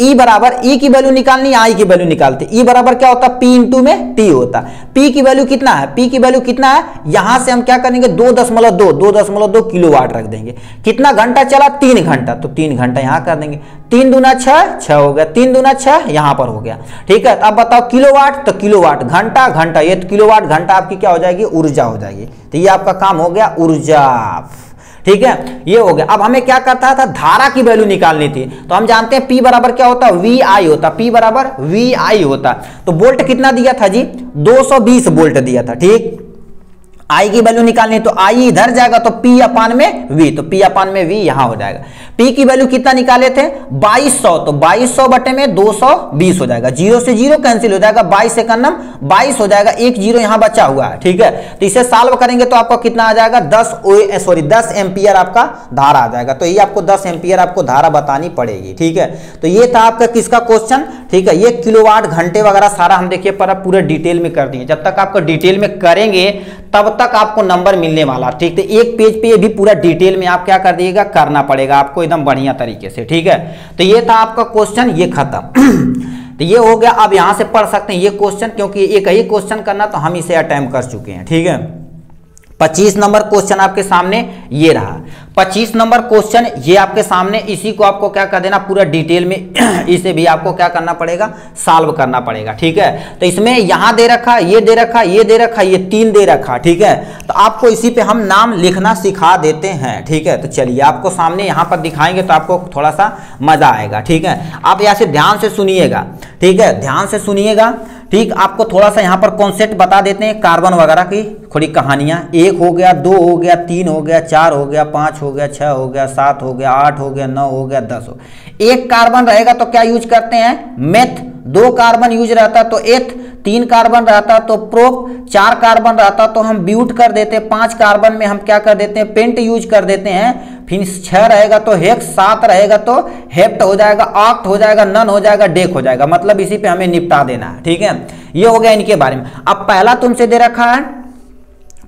ई बराबर ई की वैल्यू निकालनी, आई की वैल्यू निकालते। ई बराबर क्या होता, पी इंटू में टी होता। पी की वैल्यू कितना है, पी की वैल्यू कितना है, यहां से हम क्या करेंगे, 2.2 किलोवाट रख देंगे। कितना घंटा चला, 3 घंटा, तो 3 घंटा यहां कर देंगे। 3 दूना 6 हो गया, 3 दूना 6 यहां पर हो गया। ठीक है, अब बताओ किलोवाट, तो किलोवाट, घंटा, ये किलोवाट घंटा आपकी क्या हो जाएगी, ऊर्जा हो जाएगी। तो ये आपका काम हो गया, ऊर्जा। ठीक है, ये हो गया। अब हमें क्या करता था, धारा की वैल्यू निकालनी थी। तो हम जानते हैं P बराबर क्या होता, वी आई होता, P बराबर वी आई होता। तो वोल्ट कितना दिया था जी, 220 वोल्ट दिया था। ठीक, आई की वैल्यू निकालनी तो आई इधर जाएगा तो P अपान में V, तो P अपान में V यहां हो जाएगा। P की वैल्यू कितना निकाले थे 2200, तो 2200 बटे में 220 हो जाएगा, 0 से 0 कैंसिल हो जाएगा, 22 से कन्नम 22 हो जाएगा, एक 0 यहां बचा हुआ है। ठीक है, तो इसे सॉल्व करेंगे तो आपको कितना आ जाएगा 10 एम्पियर आपका धारा आ जाएगा। तो ये आपको 10 एम्पियर आपको धारा बतानी पड़ेगी। ठीक है, तो ये था आपका किसका क्वेश्चन। ठीक है, ये किलोवाट घंटे वगैरह सारा हम देखिए पर पूरे डिटेल में कर दिए। जब तक आपको डिटेल में करेंगे तब तक आपको नंबर मिलने वाला। ठीक, तो एक पेज पे ये भी पूरा डिटेल में आप क्या कर दिएगा, करना पड़ेगा आपको एकदम बढ़िया तरीके से। ठीक है, तो ये था आपका क्वेश्चन, ये खत्म। तो ये हो गया। अब यहां से पढ़ सकते हैं ये क्वेश्चन, क्योंकि एक ही क्वेश्चन करना तो हम इसे अटेम्प्ट कर चुके हैं। ठीक है, 25 नंबर क्वेश्चन आपके सामने ये रहा। 25 नंबर क्वेश्चन ये आपके सामने, इसी को आपको क्या कर देना पूरा डिटेल में इसे भी आपको क्या करना पड़ेगा, सॉल्व करना पड़ेगा। ठीक है, तो इसमें यहां दे रखा, ये दे रखा, ये दे रखा, ये 3 दे रखा। ठीक है, तो आपको इसी पे हम नाम लिखना सिखा देते हैं। ठीक है, तो चलिए आपको सामने यहां पर दिखाएंगे तो आपको थोड़ा सा मजा आएगा। ठीक है, आप यहाँ से ध्यान से सुनिएगा। ठीक है, ध्यान से सुनिएगा। ठीक, आपको थोड़ा सा यहाँ पर कॉन्सेप्ट बता देते हैं कार्बन वगैरह की थोड़ी कहानियां। 1 हो गया, 2 हो गया, 3 हो गया, 4 हो गया, 5 हो गया, 6 हो गया, 7 हो गया, 8 हो गया, 9 हो गया, 10 हो। एक कार्बन रहेगा तो क्या यूज करते हैं, मेथ। 2 कार्बन यूज रहता तो एथ, 3 कार्बन रहता तो प्रोप, 4 कार्बन रहता तो हम ब्यूट कर देते, 5 कार्बन में हम क्या कर देते हैं, पेंट यूज कर देते हैं। फिर 6 रहेगा तो हेक्स, 7 रहेगा तो हेप्ट हो जाएगा, ऑक्ट हो जाएगा, नन हो जाएगा, डेक हो जाएगा। मतलब इसी पे हमें निपटा देना है। ठीक है, ये हो गया इनके बारे में। अब पहला तुमसे दे रखा है,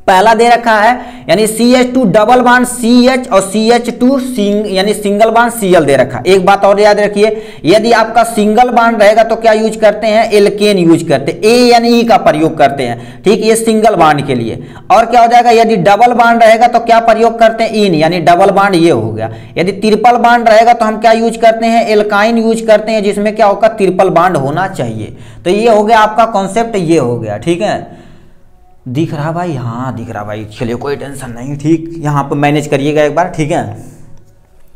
पहला दे रखा है यानी CH2 डबल बॉन्ड CH और CH2 यानी सिंगल बॉन्ड Cl दे रखा। एक बात और याद रखिए, यदि आपका सिंगल बॉन्ड रहेगा तो क्या यूज करते हैं, एल्केन यूज करते हैं, ANE का प्रयोग करते हैं। ठीक, ये सिंगल बॉन्ड के लिए। और क्या हो जाएगा, यदि डबल बॉन्ड रहेगा तो क्या प्रयोग करते हैं, इन, यानी डबल बॉन्ड ये हो गया। यदि ट्रिपल बॉन्ड रहेगा तो हम क्या यूज करते हैं, एल्काइन यूज करते हैं, जिसमें क्या होगा, ट्रिपल बॉन्ड होना चाहिए। तो ये हो गया आपका कॉन्सेप्ट, ये हो गया। ठीक है, दिख रहा भाई, हाँ दिख रहा भाई, चलिए कोई टेंशन नहीं। ठीक, यहाँ पर मैनेज करिएगा एक बार। ठीक है,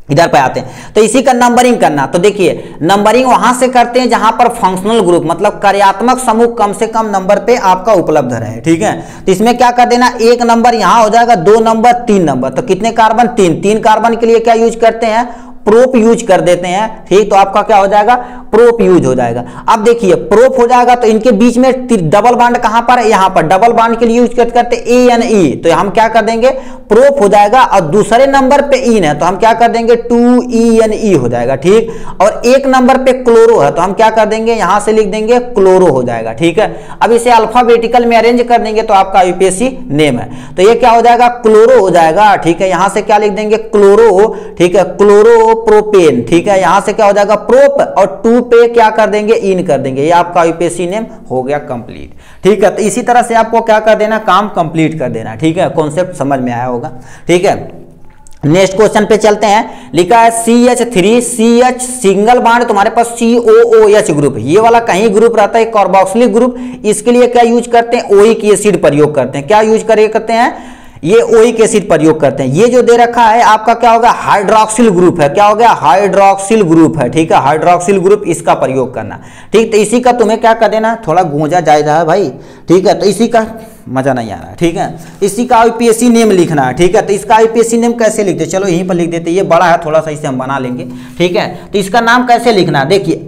इधर पे आते हैं तो इसी का नंबरिंग करना। तो देखिए नंबरिंग वहां से करते हैं जहां पर फंक्शनल ग्रुप मतलब कार्यात्मक समूह कम से कम नंबर पे आपका उपलब्ध रहे। ठीक है, तो इसमें क्या कर देना, 1 नंबर यहां हो जाएगा, 2 नंबर, 3 नंबर। तो कितने कार्बन, 3 कार्बन के लिए क्या यूज करते हैं, प्रोप यूज कर देते हैं। ठीक, तो आपका क्या हो जाएगा, प्रोप यूज हो जाएगा। अब देखिए प्रोप हो जाएगा तो इनके बीच में डबल बॉन्ड कहां पर है, यहां पर। डबल बॉन्ड के लिए यूज करते ANE, तो हम क्या कर देंगे, प्रोप हो जाएगा। और दूसरे नंबर पे इन है तो हम क्या कर देंगे, 2ENE हो जाएगा। ठीक, और 1 नंबर पे क्लोरो है तो हम क्या कर देंगे, यहां से लिख देंगे क्लोरो हो जाएगा। ठीक है, अब इसे अल्फाबेटिकल में अरेंज कर देंगे तो आपका यूपीएससी नेम है, तो ये क्या हो जाएगा, क्लोरो हो जाएगा। ठीक है, यहां से क्या लिख देंगे, क्लोरो। ठीक है, क्लोरो प्रोपेन। ठीक है, यहां से क्या हो जाएगा, प्रोप, और 2 पे क्या कर देंगे, इन कर देंगे। ये आपका यूपीएससी नेम हो गया कंप्लीट। ठीक है, तो इसी तरह से आपको क्या कर देना, काम कंप्लीट कर देना। ठीक है, कॉन्सेप्ट समझ में आया होगा। ठीक है, नेक्स्ट क्वेश्चन पे चलते हैं। लिखा है CH3 CH सिंगल बॉन्ड, तुम्हारे पास COOH ग्रुप, ये वाला कहीं ग्रुप रहता है कार्बोक्सिलिक ग्रुप। इसके लिए क्या यूज करते हैं, ओइक एसिड प्रयोग करते हैं। क्या यूज करते हैं, ये ओइक एसिड प्रयोग करते हैं। ये जो दे रखा है आपका क्या होगा, हाइड्रोक्सिल ग्रुप है। क्या हो गया, हाइड्रोक्सिल ग्रुप है। ठीक है, हाइड्रोक्सिल ग्रुप, इसका प्रयोग करना। ठीक, तो इसी का तुम्हें क्या कर देना, थोड़ा गूंजा जायजा है भाई। ठीक है, तो इसी का मजा नहीं आ रहा है। ठीक है, इसी का यूपीएससी नेम लिखना है। ठीक है, तो इसका यूपीएससी नेम कैसे लिखते, चलो यहीं पर लिख देते, ये बड़ा है थोड़ा सा, इसे हम बना लेंगे। ठीक है, तो इसका नाम कैसे लिखना है, देखिए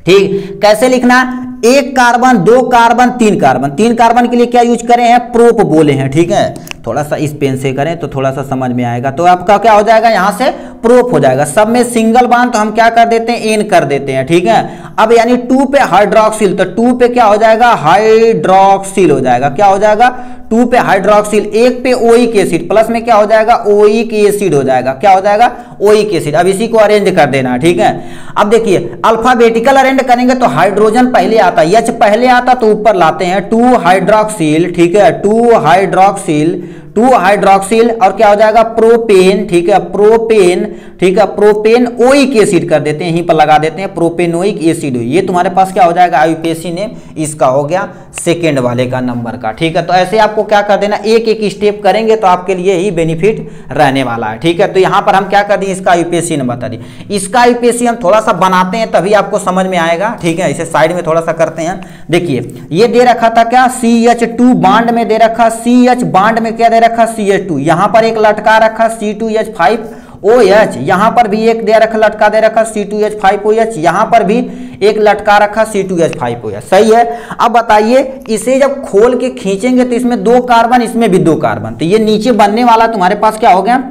ठीक, कैसे लिखना, 1 कार्बन, 2 कार्बन, 3 कार्बन। 3 कार्बन के लिए क्या यूज करें हैं, प्रोप बोले हैं। ठीक है, थोड़ा सा इस पेन से करें तो थोड़ा सा समझ में आएगा। तो आपका क्या हो जाएगा, यहां से प्रोप हो जाएगा। सब में सिंगल बॉन्ड तो हम क्या कर देते हैं, एन कर देते हैं। ठीक है, अब यानी 2 पे हाइड्रोक्सिल, तो 2 पे क्या हो जाएगा, हाइड्रोक्सिल हो जाएगा। क्या हो जाएगा, 2 पे हाइड्रोक्सिल, 1 पे ओइक एसिड, प्लस में क्या हो जाएगा, ओइक एसिड हो जाएगा। क्या हो जाएगा, ओइक एसिड। अब इसी को अरेंज कर देना। ठीक है, अब देखिए अल्फाबेटिकल अरेंज करेंगे तो हाइड्रोजन पहले आता, H पहले आता तो ऊपर लाते हैं 2 हाइड्रोक्सिल। ठीक है, 2 हाइड्रोक्सिल, 2 हाइड्रोक्सिल और क्या हो जाएगा प्रोपेन, ठीक है प्रोपेन, ठीक है प्रोपेनोइक एसिड कर देते हैं, यहीं पर लगा देते हैं प्रोपेनोइक एसिड। ये तुम्हारे पास क्या हो जाएगा आईयूपीएसी ने, इसका हो गया सेकेंड वाले का नंबर का, ठीक है। तो ऐसे आपको क्या कर देना, एक एक स्टेप करेंगे तो आपके लिए ही बेनिफिट रहने वाला है, ठीक है। तो यहाँ पर हम क्या कर दिए, इसका आईयूपीएसी नंबर बता दिए। इसका आईयूपीएसी हम थोड़ा सा बनाते हैं तभी आपको समझ में आएगा, ठीक है। इसे साइड में थोड़ा सा करते हैं। देखिए ये दे रखा था क्या, CH2 बांड में दे रखा, CH बांड में क्या दे रखा CH2, यहां पर एक लटका रखा C2H5OH, यहां पर भी एक दे रखा लटका दे रखा C2H5OH, यहां पर भी एक लटका रखा C2H5OH, सही है। अब बताइए इसे जब खोल के खींचेंगे तो इसमें 2 कार्बन, इसमें भी 2 कार्बन, तो ये नीचे बनने वाला तुम्हारे पास क्या हो गया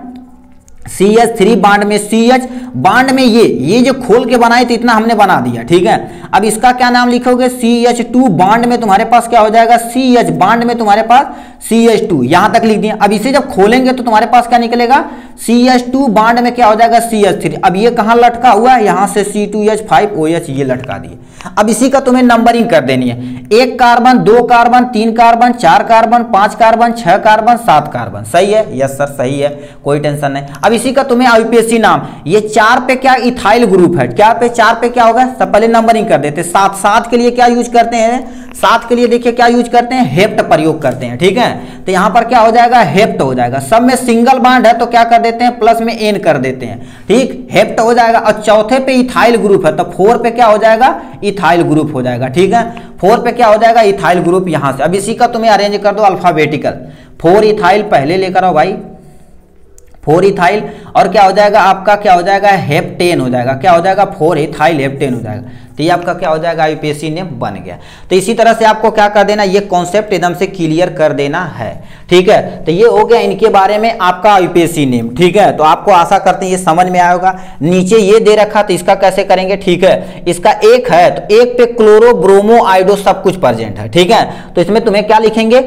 CH3 बांड में CH बांड में ये जो खोल के बनाए थे इतना हमने बना दिया, ठीक है। अब इसका क्या नाम लिखोगे, CH2 बांड में तुम्हारे पास क्या हो जाएगा CH बांड में तुम्हारे पास CH2, यहां तक लिख दिया। अब इसे जब खोलेंगे तो तुम्हारे पास क्या निकलेगा CH2 बांड में क्या हो जाएगा CH3। अब ये कहां लटका हुआ है, यहां से C2H5OH ये लटका दिए। अब इसी का तुम्हें नंबरिंग कर देनी है, 1 carbon 2 carbon 3 carbon 4 carbon 5 carbon 6 carbon 7 carbon, सही है, यस सर सही है, कोई टेंशन नहीं। अब इसी का तुम्हें आईयूपीएसी नाम, ये 4 पे क्या इथाइल ग्रुप है, क्या पे 4 पे क्या होगा, सब पहले नंबरिंग कर देते। 7 के लिए क्या यूज करते हैं, 7 के लिए देखिए क्या यूज करते हैं, हेप्ट प्रयोग करते हैं, ठीक है। तो यहां पर क्या हो जाएगा हेप्ट हो जाएगा, सब में सिंगल बांड है तो क्या कर देते हैं प्लस में एन कर देते हैं, ठीक, हेप्ट हो जाएगा। और चौथे पे इथाइल ग्रुप है तो 4 पे क्या हो जाएगा इथाइल ग्रुप हो जाएगा, ठीक है। 4 पे क्या हो जाएगा इथाइल ग्रुप यहां से। अब इसी का तुम्हें अरेंज कर दो अल्फाबेटिकल, 4 इथाइल पहले लेकर आओ भाई, 4 इथाइल और क्या हो जाएगा आपका, क्या हो जाएगा हेप्टेन हो जाएगा, क्या हो जाएगा 4 इथाइल हेप्टेन हो जाएगा। तो ये आपका क्या हो जाएगा आईयूपीएसी ने बन गया। तो इसी तरह से आपको क्या कर देना, ये कॉन्सेप्ट एकदम से क्लियर कर देना है, ठीक है। तो ये हो गया इनके बारे में आपका आईयूपीएसी नेम, ठीक है। तो आपको आशा करते हैं ये समझ में आया होगा। नीचे ये दे रखा तो इसका कैसे करेंगे, ठीक है। इसका एक है तो एक पे क्लोरो ब्रोमो आइडो सब कुछ प्रेजेंट है, ठीक है। तो इसमें तुम्हें क्या लिखेंगे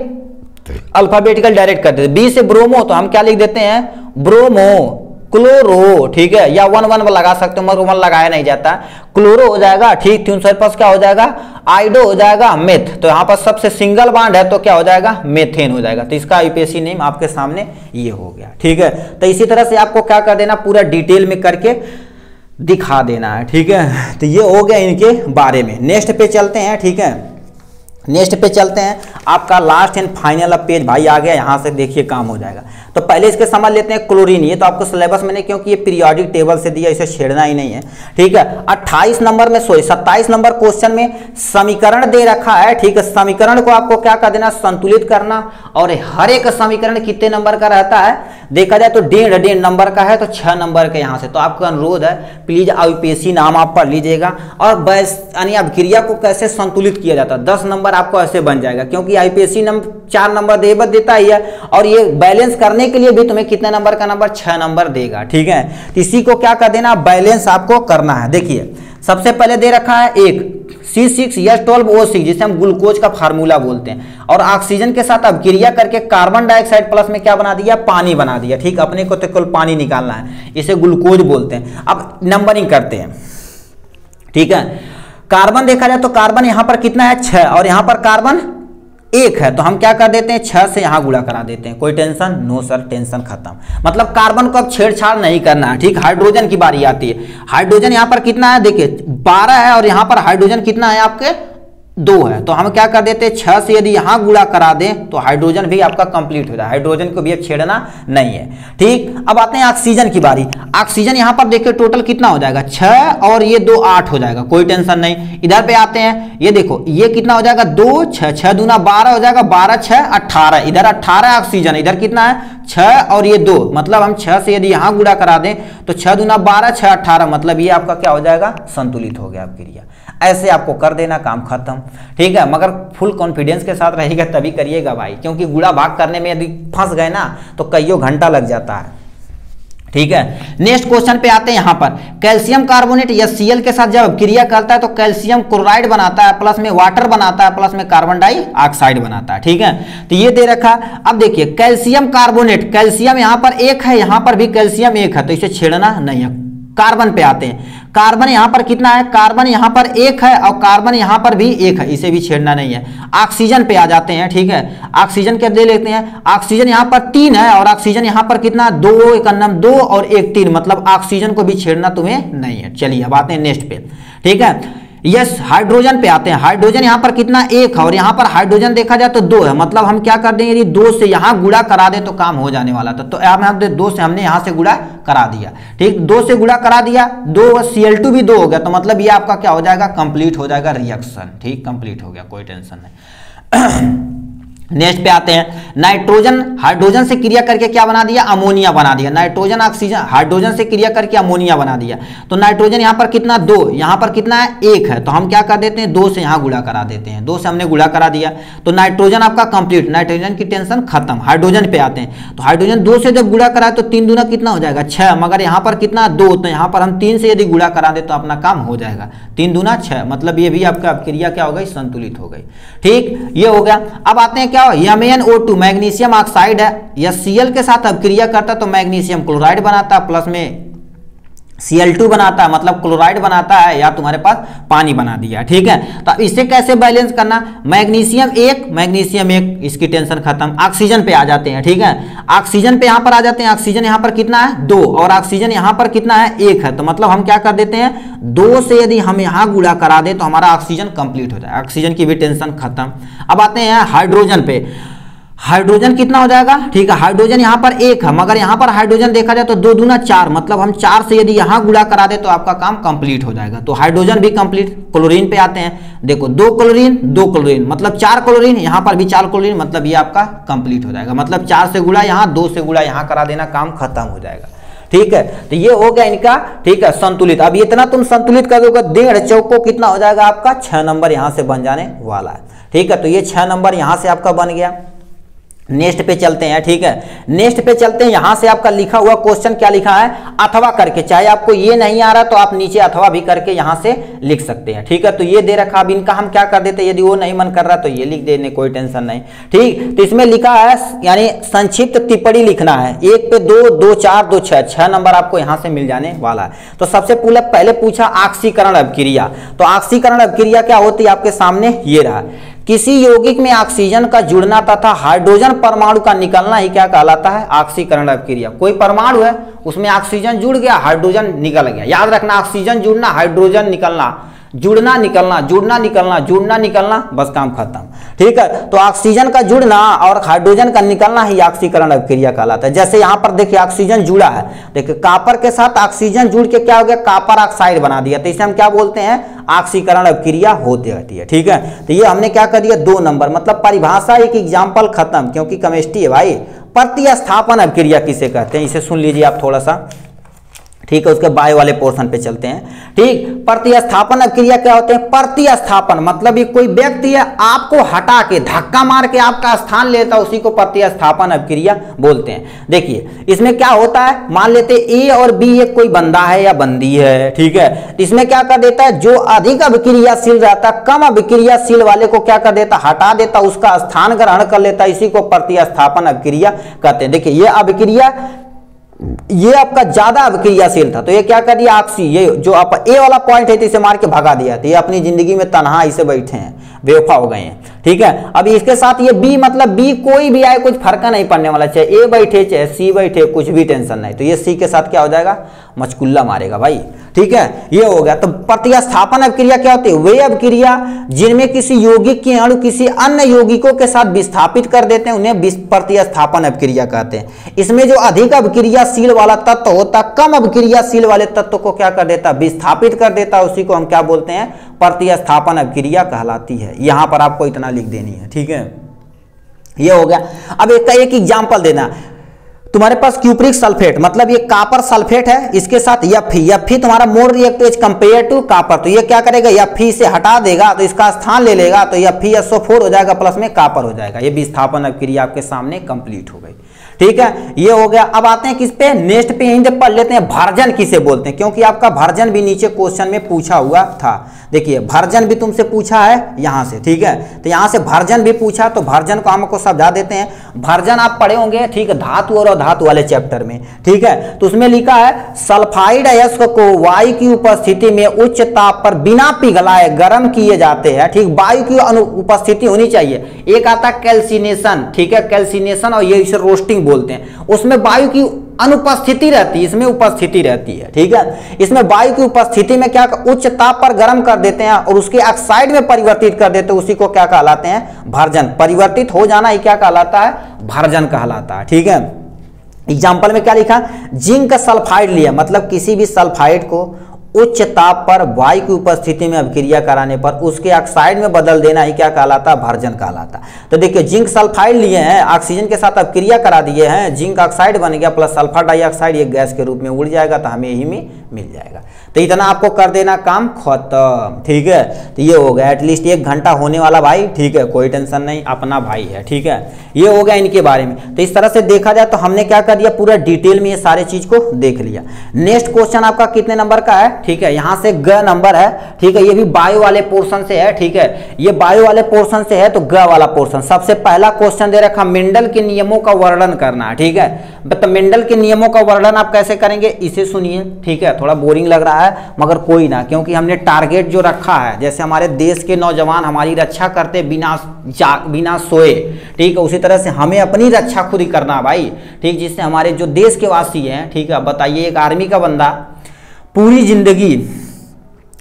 अल्फाबेटिकल डायरेक्ट कर देते, बी से ब्रोमो तो हम क्या लिख देते हैं ब्रोमो क्लोरो, ठीक है, या 1 लगा सकते हो मगर 1 लगाया नहीं जाता, क्लोरो हो जाएगा, ठीक। तो पास क्या हो जाएगा आइडो हो जाएगा मेथ, तो यहाँ पर सबसे सिंगल बांड है तो क्या हो जाएगा मेथेन हो जाएगा। तो इसका आईयूपीएसी नेम आपके सामने ये हो गया, ठीक है। तो इसी तरह से आपको क्या कर देना पूरा डिटेल में करके दिखा देना है, ठीक है। तो ये हो गया इनके बारे में। नेक्स्ट पे चलते हैं, ठीक है, नेक्स्ट पे चलते हैं। आपका लास्ट एंड फाइनल अब पेज भाई आ गया, यहां से देखिए काम हो जाएगा। तो पहले इसके समझ लेते हैं क्लोरीन, ये तो आपको सिलेबस में नहीं क्योंकि ये पीरियोडिक टेबल से दिया, इसे छेड़ना ही नहीं है, ठीक है। 28 नंबर में 27 नंबर क्वेश्चन में समीकरण दे रखा है, ठीक है। समीकरण को आपको क्या कर देना संतुलित करना, और हर एक समीकरण कितने नंबर का रहता है देखा जाए तो 1.5 नंबर का है, तो 6 नंबर के यहाँ से। तो आपका अनुरोध है प्लीज आईयूपीएसी नाम आप पढ़ लीजिएगा। और यानी अभिक्रिया को कैसे संतुलित किया जाता है 10 नंबर आपको ऐसे बन जाएगा, क्योंकि आईयूपीएसी नंबर 4 नंबर देता ही है, और ये बैलेंस करने के लिए भी तुम्हें कितने नंबर का नंबर 6 नंबर देगा, ठीक है। तो इसी को क्या कर देना बैलेंस आपको करना है। देखिए सबसे पहले दे रखा है एक C6H12O6 जिसे हम ग्लूकोज का फार्मूला बोलते हैं, और ऑक्सीजन के साथ अभिक्रिया करके कार्बन डाइऑक्साइड प्लस में क्या बना दिया पानी बना दिया, ठीक। अपने को तो केवल पानी निकालना है, इसे ग्लूकोज बोलते हैं। अब नंबरिंग करते हैं, ठीक है। कार्बन देखा जाए तो कार्बन यहां पर कितना है 6, और यहां पर कार्बन 1 है, तो हम क्या कर देते हैं 6 से यहां गुणा करा देते हैं। कोई टेंशन नो सर, टेंशन खत्म। मतलब कार्बन को अब छेड़छाड़ नहीं करना है, ठीक। हाइड्रोजन की बारी आती है। हाइड्रोजन यहां पर कितना है देखिए 12 है, और यहां पर हाइड्रोजन कितना है आपके 2 है, तो हम क्या कर देते हैं 6 से यदि यहां गुणा करा दें तो हाइड्रोजन भी आपका कंप्लीट हो जाए, हाइड्रोजन को भी अब छेड़ना नहीं है, ठीक। अब आते हैं ऑक्सीजन की बारी। ऑक्सीजन यहां पर देखिए टोटल कितना हो जाएगा 6 और ये 2 8 हो जाएगा, कोई टेंशन नहीं। इधर पे आते हैं, ये देखो ये कितना हो जाएगा 2 6 6 दूना 12 हो जाएगा, 12 6 18, इधर 18 ऑक्सीजन, इधर कितना है 6 और ये 2, मतलब हम 6 से यदि यहां गुणा करा दें तो 6 दूना 12 6 18, मतलब ये आपका क्या हो जाएगा संतुलित हो गया अभिक्रिया। ऐसे आपको कर देना काम खत्म, ठीक है। मगर फुल कॉन्फिडेंस के साथ रहेगा तभी करिएगा भाई, क्योंकि गुणा भाग करने में यदि फंस गए ना तो कईयों घंटा लग जाता है, ठीक है। नेक्स्ट क्वेश्चन पे आते हैं। यहां पर कैल्शियम कार्बोनेट या Cl के साथ जब क्रिया करता है तो कैल्शियम क्लोराइड बनाता है, प्लस में वाटर बनाता है, प्लस में कार्बन डाइऑक्साइड बनाता है, ठीक है। तो ये दे रखा। अब देखिए कैल्शियम कार्बोनेट, कैल्शियम यहां पर 1 है, यहां पर भी कैल्शियम 1 है, तो इसे छेड़ना नहीं है। कार्बन पे आते हैं। कार्बन यहाँ पर कितना है, कार्बन यहाँ पर 1 है और कार्बन यहाँ पर भी 1 है, इसे भी छेड़ना नहीं है। ऑक्सीजन पे आ जाते हैं, ठीक है, ऑक्सीजन क्या दे लेते हैं, ऑक्सीजन यहाँ पर 3 है और ऑक्सीजन यहाँ पर कितना 2, 1 अन्नम 2 और 1 3, मतलब ऑक्सीजन को भी छेड़ना तुम्हें नहीं है। चलिए अब आते हैं नेक्स्ट पे, ठीक है। यस, हाइड्रोजन पे आते हैं। हाइड्रोजन यहाँ पर कितना 1 है और यहाँ पर हाइड्रोजन देखा जाए तो 2 है, मतलब हम क्या कर देंगे, यदि 2 से यहाँ गुणा करा दे तो काम हो जाने वाला था। तो यहाँ 2 से हमने यहाँ से गुणा करा दिया, ठीक, 2 से गुणा करा दिया, 2 Cl2 भी 2 हो गया, तो मतलब ये आपका क्या हो जाएगा, कंप्लीट हो जाएगा रिएक्शन, ठीक, कंप्लीट हो गया, कोई टेंशन नहीं। नेक्स्ट पे आते हैं, नाइट्रोजन हाइड्रोजन से क्रिया करके क्या बना दिया, अमोनिया बना दिया। नाइट्रोजन ऑक्सीजन हाइड्रोजन से क्रिया करके अमोनिया बना दिया। तो नाइट्रोजन यहाँ पर कितना 2, यहाँ पर कितना है 1 है, तो हम क्या कर देते हैं 2 से यहाँ गुणा करा देते हैं, 2 से हमने गुणा करा दिया, तो नाइट्रोजन आपका कंप्लीट, नाइट्रोजन की टेंशन खत्म। हाइड्रोजन पे आते हैं, तो हाइड्रोजन 2 से जब गुणा करा तो 3 दूना कितना हो जाएगा 6, मगर यहाँ पर कितना 2, तो यहाँ पर हम 3 से यदि गुणा करा दे तो अपना काम हो जाएगा, 3 दूना 6, मतलब ये भी आपका क्रिया क्या हो गई, संतुलित हो गई, ठीक, ये हो गया। अब आते हैं क्या, MnO2 मैग्नीशियम ऑक्साइड है, यह Cl के साथ अब क्रिया करता तो मैग्नीशियम क्लोराइड बनाता, प्लस में Cl2 बनाता है, मतलब क्लोराइड बनाता है, या तुम्हारे पास पानी बना दिया, ठीक है। तो अब इसे कैसे बैलेंस करना, मैग्नीशियम 1 मैग्नीशियम 1, इसकी टेंशन खत्म। ऑक्सीजन पे आ जाते हैं, ठीक है, ऑक्सीजन पे यहाँ पर आ जाते हैं, ऑक्सीजन यहाँ पर कितना है 2 और ऑक्सीजन यहाँ पर कितना है 1 है, तो मतलब हम क्या कर देते हैं 2 से यदि हम यहाँ गुणा करा दे तो हमारा ऑक्सीजन कंप्लीट हो जाए, ऑक्सीजन की भी टेंशन खत्म। अब आते हैं हाइड्रोजन पे, हाइड्रोजन कितना हो जाएगा, ठीक है, हाइड्रोजन यहाँ पर 1 है, मगर यहाँ पर हाइड्रोजन देखा जाए तो 2 दूना 4, मतलब हम 4 से यदि यहाँ गुणा करा दे तो आपका काम कंप्लीट हो जाएगा, तो हाइड्रोजन भी कंप्लीट। क्लोरीन पे आते हैं, देखो 2 क्लोरीन मतलब 4 क्लोरीन, यहाँ पर भी 4 क्लोरीन, मतलब ये आपका कंप्लीट हो जाएगा, मतलब 4 से गुणा यहाँ, 2 से गुणा यहाँ करा देना, काम खत्म हो जाएगा, ठीक है। तो ये हो गया इनका, ठीक है, संतुलित। अब इतना तुम संतुलित कर दोगे, 1.5 चौको कितना हो जाएगा आपका 6 नंबर यहाँ से बन जाने वाला है, ठीक है। तो ये 6 नंबर यहाँ से आपका बन गया। नेक्स्ट पे चलते हैं, ठीक है, नेक्स्ट पे चलते हैं। यहां से आपका लिखा हुआ क्वेश्चन क्या लिखा है, अथवा करके, चाहे आपको ये नहीं आ रहा तो आप नीचे अथवा भी करके यहां से लिख सकते हैं, ठीक है। तो ये दे रखा, अब इनका हम क्या कर देते हैं, यदि वो नहीं मन कर रहा तो ये लिख देने, कोई टेंशन नहीं, ठीक। तो इसमें लिखा है, यानी संक्षिप्त टिप्पणी लिखना है, 1 पे 2, 2 4, 2 6, 6 नंबर आपको यहां से मिल जाने वाला है। तो सबसे पहले पूछा ऑक्सीकरण अभिक्रिया, तो ऑक्सीकरण अभिक्रिया क्या होती है, आपके सामने ये रहा, किसी यौगिक में ऑक्सीजन का जुड़ना तथा हाइड्रोजन परमाणु का निकलना ही क्या कहलाता है, ऑक्सीकरण अभिक्रिया। कोई परमाणु है, उसमें ऑक्सीजन जुड़ गया, हाइड्रोजन निकल गया, याद रखना, ऑक्सीजन जुड़ना, हाइड्रोजन निकलना, जुड़ना निकलना, जुड़ना निकलना, जुड़ना निकलना, बस काम खत्म, ठीक है। तो ऑक्सीजन का जुड़ना और हाइड्रोजन का निकलना ही ऑक्सीकरण अभिक्रिया कहलाता है। जैसे यहाँ पर देखिए ऑक्सीजन जुड़ा है, देखिए कॉपर के साथ ऑक्सीजन जुड़ के क्या हो गया, कॉपर ऑक्साइड बना दिया, तो इसे हम क्या बोलते हैं, ऑक्सीकरण अभिक्रिया होती रहती है, ठीक है। तो ये हमने क्या कर दिया 2 नंबर, मतलब परिभाषा एक एग्जाम्पल खत्म, क्योंकि केमिस्ट्री है भाई। प्रतिस्थापन अभिक्रिया किसे कहते हैं, इसे सुन लीजिए आप थोड़ा सा, ठीक है। उसके बायो वाले पोर्शन पे चलते हैं, ठीक। प्रतिस्थापन अभिक्रिया क्या होते हैं, प्रतिस्थापन मतलब ये कोई व्यक्ति है, आपको हटा के धक्का मार के आपका स्थान लेता है, उसी को प्रतिस्थापन अभिक्रिया बोलते हैं। देखिए इसमें क्या होता है, मान लेते ए और बी, एक कोई बंदा है या बंदी है, ठीक है। इसमें क्या कर देता है, जो अधिक अभिक्रियाशील रहता है, कम अभिक्रियाशील वाले को क्या कर देता, हटा देता, उसका स्थान ग्रहण कर लेता, इसी को प्रतिस्थापन अभिक्रिया कहते हैं। देखिए ये अभिक्रिया, ये आपका ज्यादा अभिक्रियाशील था, तो ये क्या कर दिया, ऑक्सी, ये जो आप ए वाला पॉइंट है, तो इसे मार के भगा दिया, तो ये अपनी जिंदगी में तनहा इसे बैठे हैं, बेवफा हो गए हैं, ठीक है। अब इसके साथ ये बी, मतलब बी कोई भी आए कुछ फर्क नहीं पड़ने वाला, चाहे ए बैठे चाहे सी बैठे, कुछ भी टेंशन नहीं। तो ये सी के साथ क्या हो जाएगा, मचकुल्ला मारेगा भाई, ठीक है। ये हो गया। तो प्रतिस्थापन अभिक्रिया क्या होती है, वे अभिक्रिया जिनमें किसी यौगिक के अणु किसी अन्य यौगिकों के साथ विस्थापित कर देते हैं, उन्हें प्रतिस्थापन अभिक्रिया कहते हैं। इसमें जो अधिक अभिक्रियाशील वाला तत्व होता, कम अभिक्रियाशील वाले तत्व को क्या कर देता, विस्थापित कर देता, उसी को हम क्या बोलते हैं, प्रतिस्थापन अभिक्रिया कहलाती है। यहां पर आपको इतना लिख देनी है, ठीक है। ये हो गया। अब एक एग्जांपल देना, तुम्हारे पास क्यूप्रिक सल्फेट, मतलब ये कॉपर सल्फेट है, इसके साथ Fe तुम्हारा more reactive as compare to copper, तो ये क्या करेगा, Fe से हटा देगा तो इसका स्थान ले लेगा, तो FeSO4 हो जाएगा, प्लस में कॉपर हो जाएगा। ये विस्थापन अभिक्रिया आपके सामने कंप्लीट हो गई, ठीक है, ये हो गया। अब आते हैं किस पे, नेक्स्ट पे, यहीं से पढ़ लेते हैं भर्जन किसे बोलते हैं, क्योंकि आपका भर्जन भी नीचे क्वेश्चन में पूछा हुआ था। देखिए भर्जन भी तुमसे पूछा है यहाँ से, ठीक है, तो यहाँ से भर्जन भी पूछा, तो भर्जन को हमको समझा देते हैं। भर्जन आप पढ़े होंगे, ठीक है, धातु और अधातु वाले चैप्टर में, ठीक है, तो उसमें लिखा है सल्फाइड अयस्क को वायु की उपस्थिति में उच्च ताप पर बिना पिघलाए गर्म किए जाते हैं, ठीक, वायु की उपस्थिति होनी चाहिए। एक आता है कैल्सिनेशन, ठीक है, कैल्सिनेशन, और ये इसे रोस्टिंग बोलते हैं, उसमें वायु की अनुपस्थिति रहती है, इसमें उपस्थिति रहती है, ठीक है। इसमें वायु की उपस्थिति में क्या उच्च ताप पर गर्म कर देते हैं और उसके ऑक्साइड में परिवर्तित कर देते हैं, उसी को क्या कहलाते हैं, भर्जन। परिवर्तित हो जाना ही क्या कहलाता है, भर्जन कहलाता है, ठीक है। एग्जाम्पल में क्या लिखा, जिंक सल्फाइड लिया, मतलब किसी भी सल्फाइड को उच्च ताप पर वायु की उपस्थिति में अभिक्रिया कराने पर उसके ऑक्साइड में बदल देना ही क्या कहलाता, भर्जन कहलाता। तो देखिए जिंक सल्फाइड लिए हैं, ऑक्सीजन के साथ अभिक्रिया करा दिए हैं, जिंक ऑक्साइड बन गया प्लस सल्फर डाइऑक्साइड, ये गैस के रूप में उड़ जाएगा, तो हमें यही में मिल जाएगा। तो इतना आपको कर देना, काम खत्म, ठीक है। तो ये हो गया, एटलीस्ट 1 घंटा होने वाला भाई, ठीक है, कोई टेंशन नहीं, अपना भाई है, ठीक है। ये हो गया इनके बारे में। तो इस तरह से देखा जाए तो हमने क्या कर दिया, पूरा डिटेल में ये सारे चीज को देख लिया। नेक्स्ट क्वेश्चन आपका कितने नंबर का है, ठीक है, यहाँ से ग नंबर है, ठीक है, ये भी बायो वाले पोर्शन से है, ठीक है, ये बायो वाले पोर्शन से है, तो ग वाला पोर्शन। सबसे पहला क्वेश्चन दे रखा, मेंडल के नियमों का वर्णन करना है, ठीक है। तो मेंडल के नियमों का वर्णन आप कैसे करेंगे, इसे सुनिए, ठीक है, थोड़ा बोरिंग लग रहा है मगर कोई ना, क्योंकि हमने टारगेट जो रखा है, जैसे हमारे देश के नौजवान हमारी रक्षा करते बिना सोए, ठीक है, उसी तरह से हमें अपनी रक्षा खुद ही करना भाई, ठीक, जिससे हमारे जो देश के वासी हैं, ठीक है, बताइए एक आर्मी का बंदा पूरी जिंदगी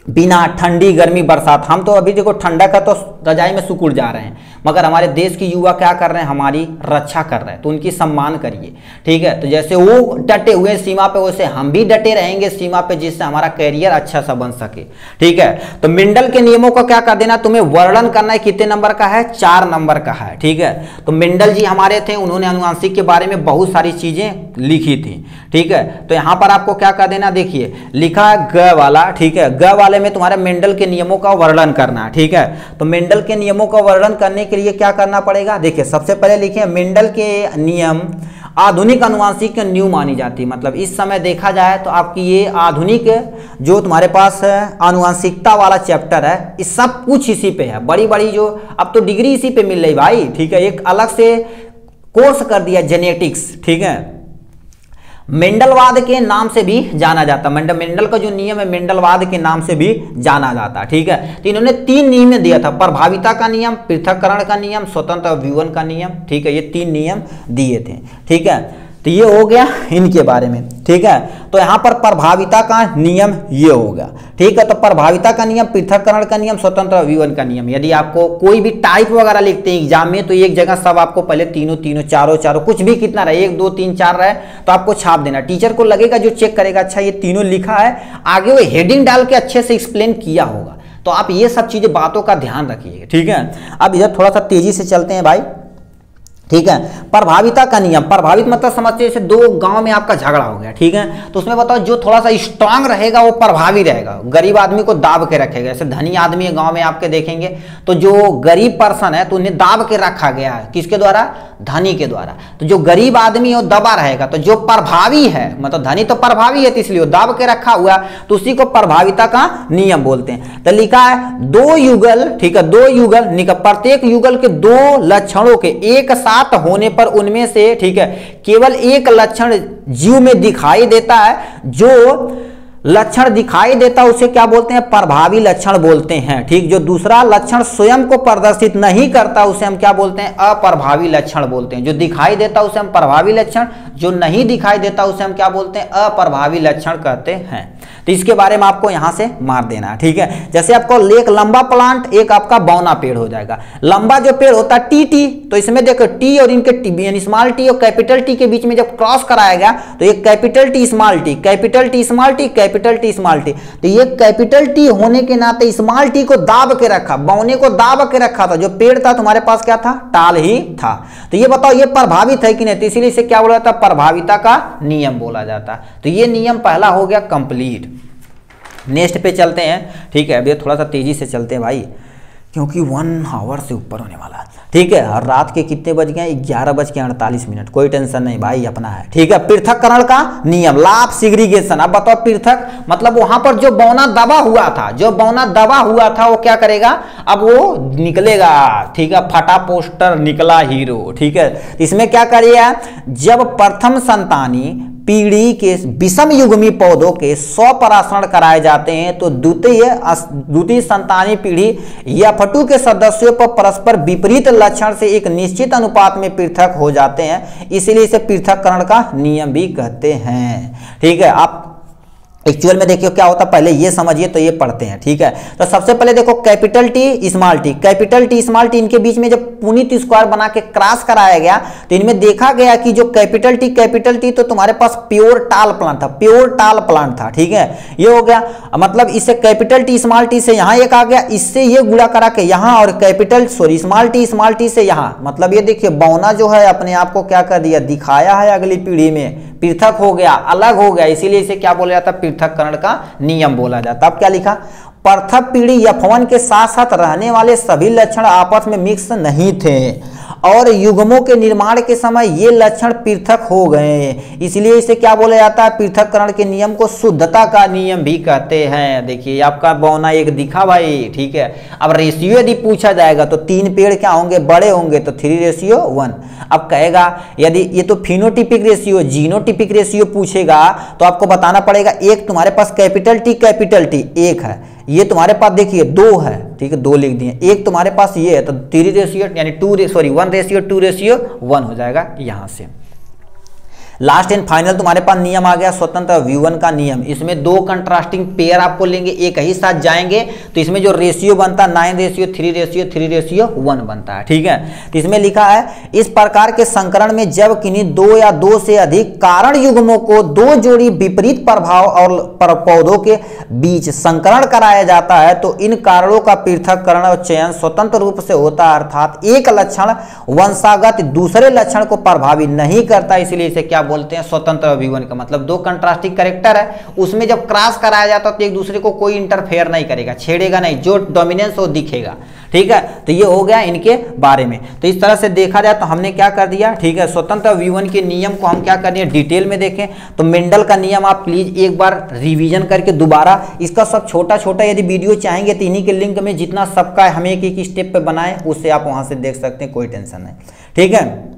बिना ठंडी गर्मी बरसात, हम तो अभी देखो ठंडक है तो रजाई में सुकुड़ जा रहे हैं, मगर हमारे देश की युवा क्या कर रहे हैं, हमारी रक्षा कर रहे हैं, तो उनकी सम्मान करिए, ठीक है। तो जैसे वो डटे हुए सीमा पे, वैसे हम भी डटे रहेंगे सीमा पे, जिससे हमारा कैरियर अच्छा सा बन सके, ठीक है। तो मेंडल के नियमों को क्या कर देना, तुम्हें वर्णन करना है, कितने नंबर का है, 4 नंबर का है, ठीक है। तो मेंडल जी हमारे थे, उन्होंने अनुवांशिक के बारे में बहुत सारी चीजें लिखी थी, ठीक है। तो यहाँ पर आपको क्या कर देना, देखिए लिखा है ग वाला, ठीक है, ग वाले में तुम्हारे मेंडल के नियमों का वर्णन करना है, ठीक है। तो मेंडल के नियमों का वर्णन करने के लिए क्या करना पड़ेगा, देखिए सबसे पहले लिखिए मेंडल के नियम आधुनिक अनुवांशिक के न्यू मानी जाती है, मतलब इस समय देखा जाए तो आपकी ये आधुनिक जो तुम्हारे पास आनुवांशिकता वाला चैप्टर है, इस सब कुछ इसी पे है, बड़ी बड़ी जो अब तो डिग्री इसी पे मिल रही भाई, ठीक है, एक अलग से कोर्स कर दिया जेनेटिक्स, ठीक है। मेंडलवाद के नाम से भी जाना जाता है, मेंडल का जो नियम है मेंडलवाद के नाम से भी जाना जाता है, ठीक है। तो इन्होंने 3 नियम दिया था, प्रभाविता का नियम, पृथक्करण का नियम, स्वतंत्र व्यूहन का नियम, ठीक है, ये 3 नियम दिए थे, ठीक है। तो ये हो गया इनके बारे में, ठीक है। तो यहाँ पर प्रभाविता का नियम ये होगा, ठीक है। तो प्रभाविता का नियम, पृथक्करण का नियम, स्वतंत्र व्यूहन का नियम। यदि आपको कोई भी टाइप वगैरह लिखते हैं एग्जाम में, तो एक जगह सब आपको पहले तीनों चारों कुछ भी कितना रहे, 1 2 3 4 रहे, तो आपको छाप देना। टीचर को लगेगा जो चेक करेगा, अच्छा ये तीनों लिखा है, आगे वो हेडिंग डाल के अच्छे से एक्सप्लेन किया होगा। तो आप ये सब चीजें बातों का ध्यान रखिएगा, ठीक है। अब इधर थोड़ा सा तेजी से चलते हैं भाई, ठीक है। प्रभाविता का नियम, प्रभावित मतलब समझते हैं जैसे 2 गांव में आपका झगड़ा हो गया, ठीक है, तो उसमें बताओ जो थोड़ा सा स्ट्रांग रहेगा वो प्रभावी रहेगा, गरीब आदमी को दाब के रखेगा। जैसे धनी आदमी गांव में आपके देखेंगे तो जो गरीब पर्सन है तो उन्हें दाब के रखा गया है, किसके द्वारा, धनी के द्वारा। तो जो गरीब आदमी है वो दबा रहेगा, तो जो प्रभावी है, मतलब धनी तो प्रभावी है तो इसलिए दाब के रखा हुआ, तो उसी को प्रभाविता का नियम बोलते हैं। तो लिखा है 2 युगल, ठीक है, 2 युगल, प्रत्येक युगल के 2 लक्षणों के एक साथ होने पर उनमें से, ठीक है, केवल एक लक्षण जीव में दिखाई देता है, जो लक्षण दिखाई देता उसे क्या बोलते हैं, प्रभावी लक्षण बोलते हैं, ठीक। जो दूसरा लक्षण स्वयं को प्रदर्शित नहीं करता उसे हम क्या बोलते हैं, अप्रभावी लक्षण बोलते हैं। जो दिखाई देता उसे हम प्रभावी लक्षण, जो नहीं दिखाई देता उसे हम क्या बोलते हैं, अप्रभावी लक्षण कहते हैं। तो इसके बारे में आपको यहां से मार देना है, ठीक है। जैसे आपको एक लंबा प्लांट, एक आपका बौना पेड़ हो जाएगा। लंबा जो पेड़ होता है टी, तो इसमें देखो टी और इनके टी, स्मॉल टी और कैपिटल टी के बीच में जब क्रॉस कराया गया तो एक capital T small T, capital T small T, capital T small T. तो ये कैपिटल टी होने के नाते स्मॉल टी को दाब के रखा, बौने को दाब के रखा था। जो पेड़ था तुम्हारे पास क्या था, टाल ही था। तो ये बताओ ये प्रभावित है कि नहीं, तो इसीलिए इसे क्या बोला जाता है, प्रभाविता का नियम बोला जाता है। तो ये नियम पहला हो गया कंप्लीट। नेक्स्ट पे चलते हैं, ठीक है। अब ये थोड़ा सा तेजी से चलते हैं भाई, क्योंकि 1 आवर से ऊपर होने वाला है, ठीक है। और रात के कितने बज गए? 11:48। कोई टेंशन नहीं भाई, अपना है। ठीक है, पृथक्करण का नियम, लॉ ऑफ सेग्रीगेशन। अब बताओ पृथक मतलब वहां पर जो बौना दबा हुआ था, जो बौना दबा हुआ था वो क्या करेगा? अब वो निकलेगा। ठीक है, फटा पोस्टर निकला हीरो। ठीक है, इसमें क्या करिए, जब प्रथम संतानी पीढ़ी के विषम युग्मी पौधों के 100 परासरण कराए जाते हैं तो द्वितीय संतानी पीढ़ी F2 के सदस्यों पर परस्पर विपरीत लक्षण से एक निश्चित अनुपात में पृथक हो जाते हैं, इसलिए इसे पृथक्करण का नियम भी कहते हैं। ठीक है, आप एक्चुअल में देखिए क्या होता है, पहले ये समझिए तो ये पढ़ते हैं। ठीक है, तो सबसे पहले देखो capital T small T, capital T small T, इनके बीच में जब पुनीत स्क्वायर बना के क्रॉस कराया गया तो इनमें देखा गया कि जो कैपिटल टी तो तुम्हारे पास प्योर टाल प्लांट था, प्योर टाल प्लांट था। ठीक है, ये हो गया, मतलब इससे कैपिटल टी स्मॉल टी से यहाँ एक आ गया, इससे ये गुणा करा के यहाँ, और स्मॉल टी से यहाँ, मतलब ये देखिए बौना जो है अपने आप को क्या कर दिया, दिखाया है अगली पीढ़ी में, पृथक हो गया, अलग हो गया, इसीलिए इसे क्या बोला जाता है? पृथक्करण का नियम बोला जाता। अब क्या लिखा? प्रथम पीढ़ी F1 के साथ साथ रहने वाले सभी लक्षण आपस में मिक्स नहीं थे और युग्मों के निर्माण के समय ये लक्षण पृथक हो गए, इसलिए इसे क्या बोला जाता है? पृथक्करण के नियम को शुद्धता का नियम भी कहते हैं। देखिए आपका बौना एक दिखा भाई। ठीक है, अब रेशियो यदि पूछा जाएगा तो 3 पेड़ क्या होंगे? बड़े होंगे, तो 3:1। अब कहेगा यदि ये तो फिनोटिपिक रेशियो, जीनोटिपिक रेशियो पूछेगा तो आपको बताना पड़ेगा, एक तुम्हारे पास कैपिटल टी 1 है, ये तुम्हारे पास देखिए 2 है। ठीक है, 2 लिख दिए, एक तुम्हारे पास ये है, तो 1:2 यानी 1:2 हो जाएगा यहां से। लास्ट एंड फाइनल तुम्हारे पास नियम आ गया स्वतंत्र व्युत्पन्न का नियम। इसमें 2 कंट्रास्टिंग पेयर आपको लेंगे, एक ही साथ जाएंगे तो इसमें जो रेशियो बनता है 9:3:3:1 बनता है। ठीक है, तो इसमें लिखा है इस प्रकार के संकरण में जब किन्हीं 2 या 2 से अधिक कारण युग्मों को 2 जोड़ी विपरीत प्रभाव और पौधों के बीच संकरण कराया जाता है तो इन कारणों का पृथक्करण और चयन स्वतंत्र रूप से होता है, अर्थात एक लक्षण वंशागत दूसरे लक्षण को प्रभावित नहीं करता, इसलिए इसे क्या बोलते हैं? स्वतंत्र व्युत्पन्न का मतलब 2 कंट्रास्टिंग कैरेक्टर है, उसमें जब क्रॉस कराया जाता है तो एक दूसरे को कोई इंटरफेयर नहीं करेगा, छेड़ेगा नहीं, जो डोमिनेंस वो दिखेगा। ठीक है, तो ये हो गया इनके बारे में। तो इस तरह से देखा जाए तो हमने क्या कर दिया? ठीक है, स्वतंत्र व्युत्पन्न के नियम को हम क्या कर दिए? डिटेल में देखें तो मेंडल का नियम आप प्लीज एक बार रिवीजन करके दोबारा, इसका सब छोटा छोटा यदि वीडियो चाहेंगे तो इन्हीं के लिंक में जितना सबका हम एक स्टेप पे बनाए उससे आप वहां से देख सकते हैं, कोई टेंशन नहीं। ठीक है,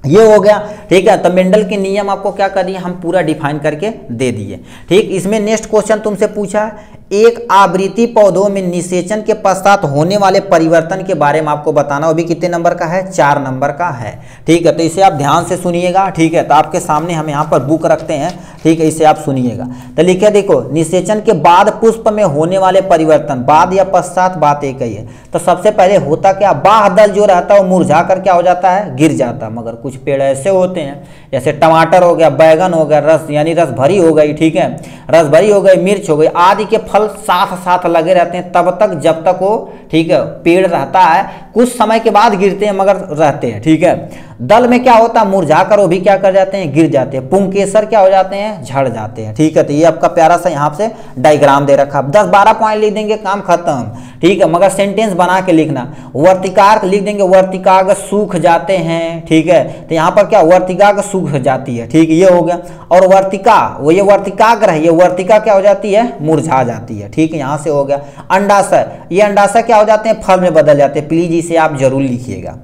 ये हो गया। ठीक है, तो मेंडल के नियम आपको क्या कर दिए? हम पूरा डिफाइन करके दे दिए। ठीक, इसमें नेक्स्ट क्वेश्चन तुमसे पूछा एक आवृत्ति पौधों में निषेचन के पश्चात होने वाले परिवर्तन के बारे में आपको बताना, वो भी कितने नंबर का है? 4 नंबर का है। ठीक है, तो इसे आप ध्यान से सुनिएगा। ठीक है, तो आपके सामने हम यहाँ पर बुक रखते हैं। ठीक है, इसे आप सुनिएगा। तो लिखे देखो, निषेचन के बाद पुष्प में होने वाले परिवर्तन, बाद या पश्चात बात एक ही है। तो सबसे पहले होता क्या? बाह्य दल जो रहता है वो मुरझा कर क्या हो जाता है? गिर जाता है। मगर कुछ पेड़ ऐसे होते हैं जैसे टमाटर हो गया, बैगन हो गया, रस यानी रस भरी हो गई, ठीक है, रस भरी हो गई, मिर्च हो गई आदि के फल साथ साथ लगे रहते हैं तब तक जब तक वो, ठीक है, पेड़ रहता है। कुछ समय के बाद गिरते हैं मगर रहते हैं। ठीक है, दल में क्या होता है? मुरझाकर वो भी क्या कर जाते हैं? गिर जाते हैं। पुंकेसर क्या हो जाते हैं? झड़ जाते हैं। ठीक है, तो ये आपका प्यारा सा यहाँ से डायग्राम दे रखा है। 10-12 पॉइंट लिख देंगे, काम खत्म। ठीक है, मगर सेंटेंस बना के लिखना। वर्तिकार्क लिख देंगे, वर्तिकाग सूख जाते हैं। ठीक है, तो यहाँ पर क्या? वर्तिकाग सूख जाती है। ठीक है, ये हो गया। और वर्तिका, वो ये वर्तिकाग्र है, ये वर्तिका क्या हो जाती है? मुरझा जाती है। ठीक है, यहाँ से हो गया। अंडाशय, ये अंडाशय क्या हो जाते हैं? फल में बदल जाते हैं। प्लीज इसे आप जरूर लिखिएगा।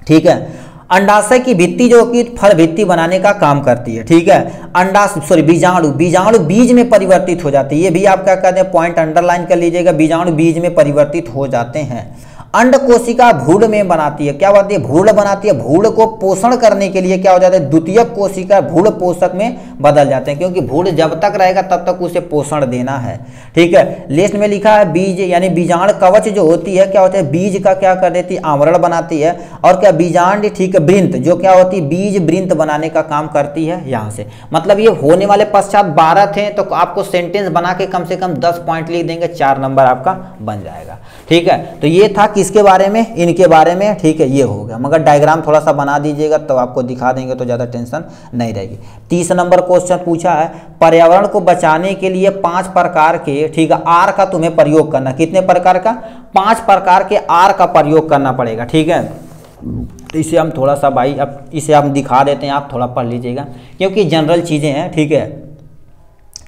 ठीक है, अंडाशय की भित्ति जो कि फल भित्ति बनाने का काम करती है। ठीक है, बीजाणु, बीजाणु बीज में परिवर्तित हो जाती है। ये भी आप क्या कहते हैं? पॉइंट अंडरलाइन कर लीजिएगा। बीजाणु बीज में परिवर्तित हो जाते हैं। अंड कोशिका भ्रूण में बनाती है। क्या बनाती है? भ्रूण बनाती है। भ्रूण को पोषण करने के लिए क्या हो जाता है? द्वितीयक कोशिका भ्रूण पोषक में बदल जाते हैं, क्योंकि भ्रूण जब तक रहेगा तब तक उसे पोषण देना है। ठीक है, लिस्ट में लिखा है बीज यानी बीजाणु कवच जो होती है क्या होता है? बीज का क्या कर देती है? आवरण बनाती है। और क्या? बीजांड, ठीक है, वृंत जो क्या होती है? बीज वृंत बनाने का काम करती है। यहाँ से मतलब ये होने वाले पश्चात 12 थे तो आपको सेंटेंस बना के कम से कम 10 पॉइंट लिख देंगे, 4 नंबर आपका बन जाएगा। ठीक है, तो ये था किसके बारे में, इनके बारे में, ठीक है, ये हो गया। मगर डायग्राम थोड़ा सा बना दीजिएगा तो आपको दिखा देंगे तो ज़्यादा टेंशन नहीं रहेगी। 30 नंबर क्वेश्चन पूछा है, पर्यावरण को बचाने के लिए 5 प्रकार के, ठीक है, आर का तुम्हें प्रयोग करना। कितने प्रकार का? 5 प्रकार के आर का प्रयोग करना पड़ेगा, ठीक है। तो इसे हम थोड़ा सा भाई अब इसे हम दिखा देते हैं, आप थोड़ा पढ़ लीजिएगा क्योंकि जनरल चीज़ें हैं, ठीक है,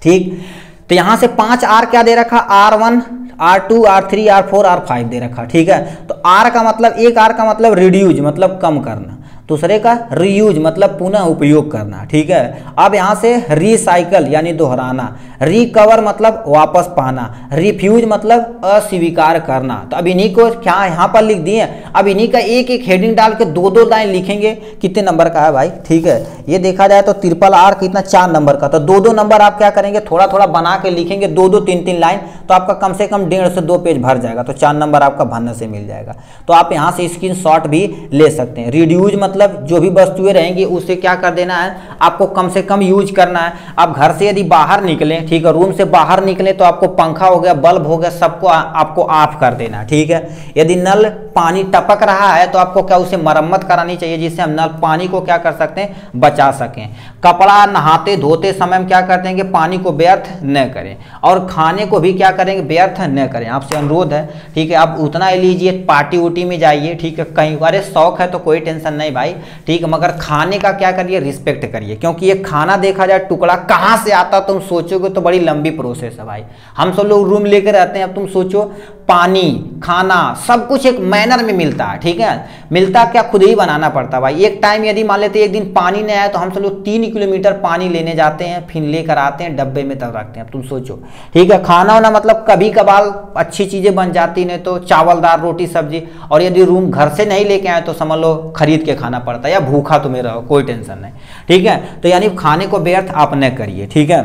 ठीक। तो यहाँ से 5 आर क्या दे रखा, R1, R2, R3, R4, R5 दे रखा, ठीक है। तो आर का मतलब, एक आर का मतलब रिड्यूज मतलब कम करना, दूसरे का रीयूज मतलब पुनः उपयोग करना, ठीक है। अब यहाँ से रिसाइकल यानी दोहराना, रिकवर मतलब वापस पाना, रिफ्यूज मतलब अस्वीकार करना। तो अब इन्हीं को क्या यहाँ पर लिख दिए, अब इन्हीं का एक एक हेडिंग डाल के 2-2 लाइन लिखेंगे। कितने नंबर का है भाई, ठीक है, ये देखा जाए तो ट्रिपल आर कितना 4 नंबर का, तो 2-2 नंबर आप क्या करेंगे, थोड़ा थोड़ा बना के लिखेंगे, 2-2, 3-3 लाइन, तो आपका कम से कम 1.5 से 2 पेज भर जाएगा, तो 4 नंबर आपका भरने से मिल जाएगा। तो आप यहाँ से स्क्रीनशॉट भी ले सकते हैं। रिड्यूज मतलब जो भी वस्तुएं रहेंगी उसे क्या कर देना है, आपको कम से कम यूज करना है। आप घर से यदि बाहर निकलें, ठीक है, रूम से बाहर निकले तो आपको पंखा हो गया, बल्ब हो गया, सबको आपको ऑफ कर देना, ठीक है। यदि नल पानी टपक रहा है तो आपको क्या उसे मरम्मत करानी चाहिए जिससे हम नल पानी को क्या कर सकते हैं, बचा सकें। कपड़ा नहाते धोते समय हम क्या करते हैं कि पानी को व्यर्थ न करें, और खाने को भी क्या करेंगे, व्यर्थ न करें। आपसे अनुरोध है, ठीक है, आप उतना ही लीजिए, पार्टी उटी में जाइए, ठीक है, कहीं अरे शौक है तो कोई टेंशन नहीं भाई, ठीक है, मगर खाने का क्या करिए, रिस्पेक्ट करिए, क्योंकि ये खाना देखा जाए टुकड़ा कहाँ से आता तुम सोचोगे तो बड़ी लंबी प्रोसेस है भाई। हम सब लोग रूम लेकर रहते हैं, अब तुम सोचो पानी खाना सब कुछ एक मैनर में मिलता है, ठीक है, मिलता क्या, खुद ही बनाना पड़ता है भाई। एक टाइम यदि मान लेते एक दिन पानी नहीं आया तो हम सब लोग 3 किलोमीटर पानी लेने जाते हैं, फिर लेकर आते हैं, डब्बे में तब रखते हैं। अब तुम सोचो, ठीक है, खाना वाना मतलब कभी कभार अच्छी चीजें बन जाती, नहीं तो चावल दाल रोटी सब्जी, और यदि रूम घर से नहीं लेके आए तो समझ लो खरीद के खाना पड़ता है, या भूखा तुम्हें रहो, कोई टेंशन नहीं, ठीक है। तो यानी खाने को व्यर्थ आप न करिए, ठीक है।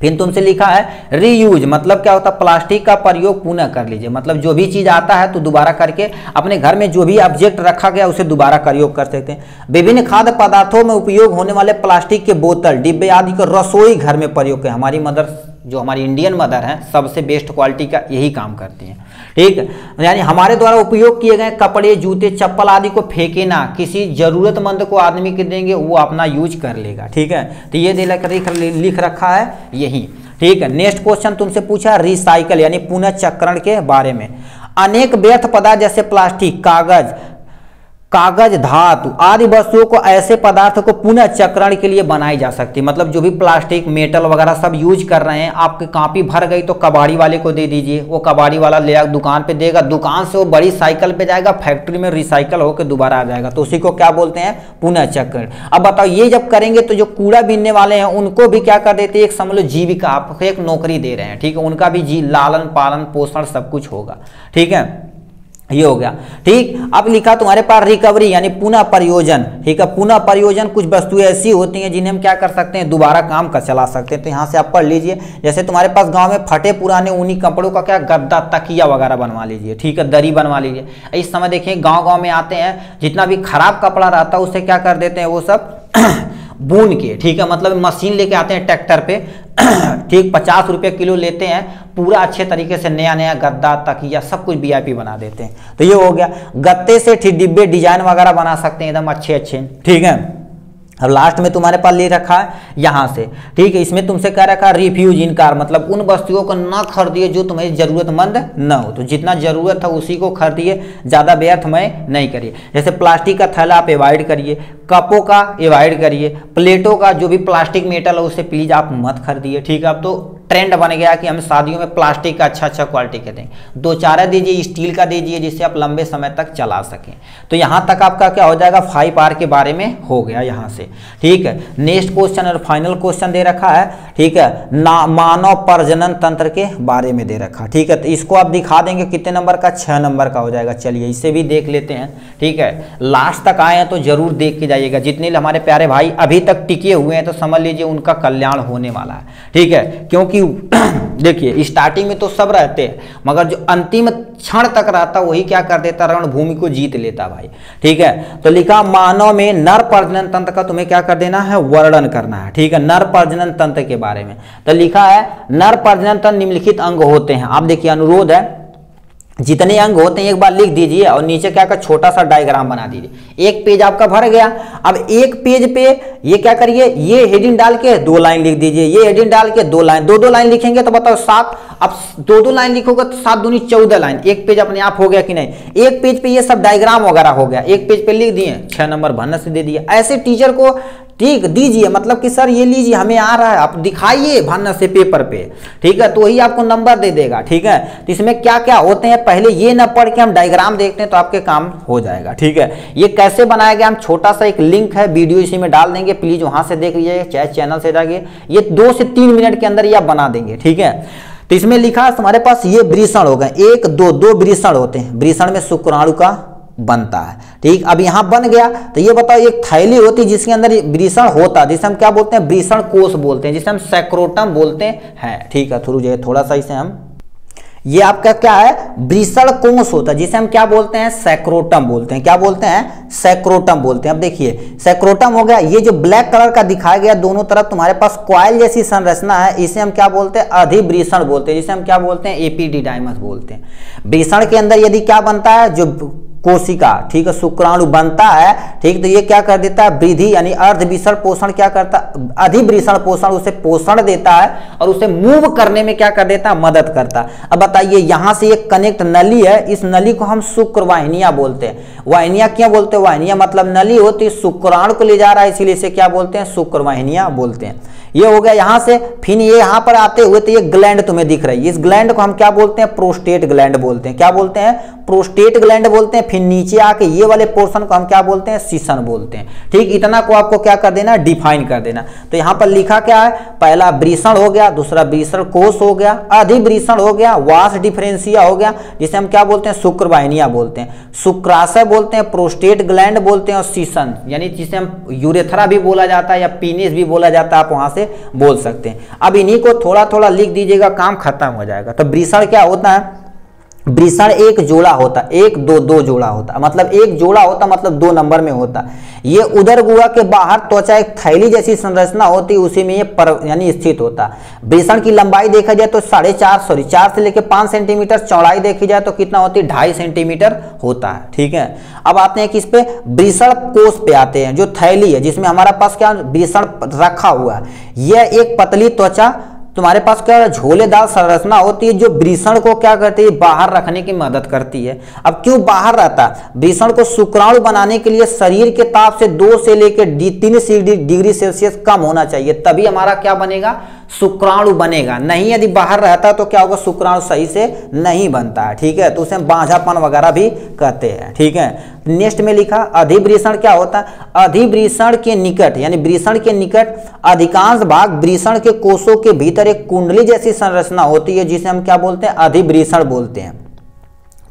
फिर तुमसे लिखा है रीयूज मतलब क्या होता है, प्लास्टिक का प्रयोग पुनः कर लीजिए, मतलब जो भी चीज आता है तो दोबारा करके अपने घर में जो भी ऑब्जेक्ट रखा गया उसे दोबारा प्रयोग कर सकते हैं। विभिन्न खाद्य पदार्थों में उपयोग होने वाले प्लास्टिक के बोतल डिब्बे आदि को रसोई घर में प्रयोग करें। हमारी मदर, जो हमारी इंडियन मदर हैं, सबसे बेस्ट क्वालिटी का यही काम करती हैं, ठीक है। यानी हमारे द्वारा उपयोग किए गए कपड़े जूते चप्पल आदि को फेंके ना, किसी जरूरतमंद को आदमी के देंगे, वो अपना यूज कर लेगा, ठीक है। तो ये लिख रखा है यही, ठीक है। नेक्स्ट क्वेश्चन तुमसे पूछा रिसाइकल यानी पुनः चक्रण के बारे में। अनेक व्यर्थ पदार्थ जैसे प्लास्टिक, कागज धातु आदि वस्तुओं को, ऐसे पदार्थ को पुनः चक्रण के लिए बनाई जा सकती है। मतलब जो भी प्लास्टिक मेटल वगैरह सब यूज कर रहे हैं, आपकी कॉपी भर गई तो कबाड़ी वाले को दे दीजिए, वो कबाड़ी वाला ले दुकान पे देगा, दुकान से वो बड़ी साइकिल पे जाएगा, फैक्ट्री में रिसाइकल होकर दोबारा आ जाएगा, तो उसी को क्या बोलते हैं, पुनः चक्रण। अब बताओ ये जब करेंगे तो जो कूड़ा बीनने वाले हैं उनको भी क्या कर देते हैं, एक समझ लो जीविका, आपको एक नौकरी दे रहे हैं, ठीक है, उनका भी लालन पालन पोषण सब कुछ होगा, ठीक है, ये हो गया, ठीक। अब लिखा तुम्हारे पास रिकवरी यानी पुनः प्रयोजन, ठीक है। पुनः प्रयोजन कुछ वस्तुएं ऐसी होती हैं जिन्हें हम क्या कर सकते हैं, दोबारा काम कर चला सकते हैं। तो यहाँ से आप पढ़ लीजिए, जैसे तुम्हारे पास गांव में फटे पुराने ऊनी कपड़ों का क्या गद्दा तकिया वगैरह बनवा लीजिए, ठीक है, दरी बनवा लीजिए। इस समय देखिए गाँव में आते हैं, जितना भी खराब कपड़ा रहता है उसे क्या कर देते हैं, वो सब बुन के, ठीक है, मतलब मशीन लेके आते हैं ट्रैक्टर पे, ठीक, 50 रुपये किलो लेते हैं, पूरा अच्छे तरीके से नया नया गद्दा तकिया सब कुछ VIP बना देते हैं। तो ये हो गया, गत्ते से ठीक डिब्बे डिजाइन वगैरह बना सकते हैं एकदम अच्छे अच्छे, ठीक है। अब लास्ट में तुम्हारे पास ले रखा है यहाँ से, ठीक है, इसमें तुमसे क्या रखा है, रिफ्यूज इनकार मतलब उन वस्तुओं को ना खरीदिए जो तुम्हें जरूरतमंद न हो, तो जितना जरूरत था उसी को खरीदिए, ज़्यादा व्यर्थ में नहीं करिए। जैसे प्लास्टिक का थैला आप अवॉइड करिए, कपों का अवॉइड करिए, प्लेटों का जो भी प्लास्टिक मेटल है उसे प्लीज़ आप मत खरीदिए, ठीक है। अब तो ट्रेंड बन गया कि हम शादियों में प्लास्टिक का अच्छा क्वालिटी के दें, 2-4 दीजिए, स्टील का दीजिए जिससे आप लंबे समय तक चला सकें। तो यहाँ तक आपका क्या हो जाएगा, 5R के बारे में हो गया यहाँ से, ठीक है। नेक्स्ट क्वेश्चन और फाइनल क्वेश्चन दे रखा है, ठीक है, मानव प्रजनन तंत्र के बारे में दे रखा, ठीक है। तो इसको आप दिखा देंगे कितने नंबर का, 6 नंबर का हो जाएगा। चलिए इसे भी देख लेते हैं, ठीक है। लास्ट तक आए हैं तो जरूर देख के जाइएगा, जितने हमारे प्यारे भाई अभी तक टिके हुए हैं तो समझ लीजिए उनका कल्याण होने वाला है, ठीक है। क्योंकि देखिए स्टार्टिंग में तो सब रहते हैं, मगर जो अंतिम क्षण तक रहता वही क्या कर देता, रणभूमि को जीत लेता भाई, ठीक है। तो लिखा मानव में नर प्रजनन तंत्र का तुम्हें क्या कर देना है, वर्णन करना है, ठीक है, नर प्रजनन तंत्र के बारे में। तो लिखा है नर प्रजनन तंत्र निम्नलिखित अंग होते हैं। आप देखिए अनुरोध है, जितने अंग होते हैं एक बार लिख दीजिए और नीचे क्या कर छोटा सा डायग्राम बना दीजिए। एक पेज आपका भर गया। अब एक पेज पे ये क्या करिए, ये हेडिंग डाल के 2 लाइन लिख दीजिए, ये हेडिंग डाल के 2 लाइन, 2 लाइन लिखेंगे तो बताओ 7। अब 2 लाइन लिखोगे तो 7 दूनी 14 लाइन, एक पेज अपने आप हो गया कि नहीं। एक पेज पे ये सब डायग्राम वगैरह हो गया, एक पेज पे लिख दिए, 6 नंबर भरने से दे दिया। ऐसे टीचर को ठीक दीजिए, मतलब कि सर ये लीजिए हमें आ रहा है, आप दिखाइए भरने से पेपर पे, ठीक है, तो ही आपको नंबर दे देगा। ठीक है, तो इसमें क्या क्या होते हैं पहले ये ना पढ़ के हम डायग्राम देखते हैं तो आपके काम हो जाएगा। ठीक है, ये कैसे बनाया गया हम छोटा सा एक लिंक है, वीडियो इसी में डाल देंगे, प्लीज वहां से देख लीजिए, चाहे चैनल से जाइए। ये 2 से 3 मिनट के अंदर ये आप बना देंगे। ठीक है, तो इसमें लिखा है तुम्हारे पास ये वृषण हो गए, 1 2 वृषण होते हैं, वृषण में शुक्राणु का बनता है। ठीक, अब यहां बन गया तो ये बताओ एक थैली होती है जिसके अंदर वृषण होता है, जिसे हम क्या बोलते हैं, वृषण कोश बोलते हैं, जिसे हम सैक्रोटम बोलते हैं। ठीक है, थोड़ा सा इसे हम, ये आपका क्या है, वृषण कोश होता है जिसे हम क्या बोलते हैं, सैक्रोटम बोलते हैं। क्या बोलते हैं, सैक्रोटम बोलते हैं। अब देखिए सैक्रोटम हो गया, ये जो ब्लैक कलर का दिखाया गया दोनों तरफ तुम्हारे पास कॉइल जैसी संरचना है, इसे हम क्या बोलते हैं, अधिवृषण बोलते हैं, जिसे हम क्या बोलते हैं, एपिडिडाइमस बोलते हैं। वृषण के अंदर यदि क्या बनता है, जो कोशिका, ठीक है, शुक्राणु बनता है, ठीक, तो ये क्या कर देता है, वृद्धि यानी अर्धवृषण पोषण क्या करता है, अधिवृषण पोषण उसे पोषण देता है और उसे मूव करने में क्या कर देता है, मदद करता है। अब बताइए यहां से एक कनेक्ट नली है, इस नली को हम शुक्रवाहिनियां बोलते हैं। वाहिनियां क्यों बोलते हैं, वाहिनियां मतलब नली होती है, शुक्राणु को ले जा रहा है, इसीलिए इसे क्या बोलते हैं, शुक्रवाहिनियां बोलते हैं। ये हो गया यहां से, फिर ये यहां पर आते हुए तो ये ग्लैंड तुम्हें दिख रही है, इस ग्लैंड को हम क्या बोलते हैं, प्रोस्टेट ग्लैंड बोलते हैं। क्या बोलते हैं, प्रोस्टेट ग्लैंड बोलते हैं। फिर नीचे आके ये वाले पोर्शन को हम क्या बोलते हैं, सीसन बोलते हैं। ठीक, इतना को आपको क्या कर देना, डिफाइन कर देना। तो यहां पर लिखा क्या है, पहला वृषण हो गया, दूसरा वृषण कोश हो गया, अधिवृषण हो गया, वास डिफरेंशिया हो गया, जिसे हम क्या बोलते हैं, शुक्रवाहिनियां बोलते हैं, शुक्राशय बोलते हैं, प्रोस्टेट ग्लैंड बोलते हैं, और सीसन यानी जिसे हम यूरेथ्रा भी बोला जाता है या पीनिस भी बोला जाता है, आप वहां से बोल सकते हैं। अब इन्हीं को थोड़ा थोड़ा लिख दीजिएगा, काम खत्म हो जाएगा। तो वृषण क्या होता है, वृषण एक जोड़ा होता, 1 2 2 जोड़ा होता, मतलब एक जोड़ा होता मतलब 2 नंबर में होता। ये उदर गुहा के बाहर त्वचा एक थैली जैसी संरचना होती, उसी में ये यानी स्थित होता। वृषण की लंबाई देखा जाए तो 4 से लेकर 5 सेंटीमीटर, चौड़ाई देखी जाए तो कितना होती है, 2.5 सेंटीमीटर होता है। ठीक है, अब आते हैं किस पे, वृषण कोश पे आते हैं, जो थैली है जिसमें हमारा पास क्या वृषण रखा हुआ है। यह एक पतली त्वचा तुम्हारे पास क्या झोलेदार संरचना होती है, जो वृषण को क्या करती है, बाहर रखने की मदद करती है। अब क्यों बाहर रहता है, वृषण को शुक्राणु बनाने के लिए शरीर के ताप से 2 से लेकर 3 डिग्री सेल्सियस कम होना चाहिए, तभी हमारा क्या बनेगा, शुक्राणु बनेगा। नहीं यदि बाहर रहता तो क्या होगा, शुक्राणु सही से नहीं बनता है। ठीक है, तो उसे बांझापन वगैरह भी कहते हैं। ठीक है, नेक्स्ट में लिखा अधिवृषण क्या होता है, अधिवृषण के निकट यानी वृषण के निकट अधिकांश भाग वृषण के कोषों के भीतर एक कुंडली जैसी संरचना होती है, जिसे हम क्या बोलते हैं, अधिवृषण बोलते हैं।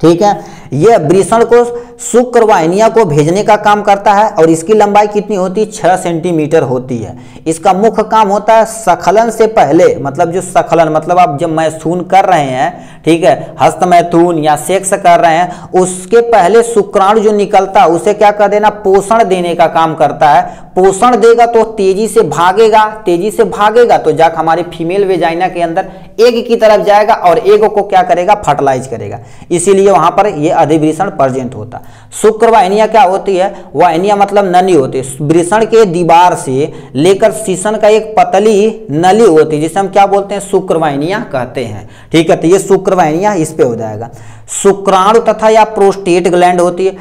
ठीक है, यह वृषण को शुक्रवाहिनियां को भेजने का काम करता है और इसकी लंबाई कितनी होती है, 6 सेंटीमीटर होती है। इसका मुख्य काम होता है सखलन से पहले, मतलब जो सखलन मतलब आप जब मैथुन कर रहे हैं, ठीक है, हस्त मैथुन या सेक्स कर रहे हैं, उसके पहले शुक्राणु जो निकलता है उसे क्या कर देना, पोषण देने का काम करता है। पोषण देगा तो तेजी से भागेगा तो जाकर हमारी फीमेल वेजाइना के अंदर एग की तरफ जाएगा और एग को क्या करेगा, फर्टिलाइज करेगा, इसीलिए वहां पर यह अधिवृषण प्रेजेंट होता। शुक्रवाहिनियां क्या होती है, वाहिनियां मतलब नली होती है, वृषण के दीवार से लेकर सीसन का एक पतली नली होती है, जिसे हम क्या बोलते हैं, शुक्रवाहिनियां कहते हैं। ठीक है, तो ये शुक्रवाहिनियां इस पे हो जाएगा। शुक्राणु तथा या प्रोस्टेट ग्लैंड होती है।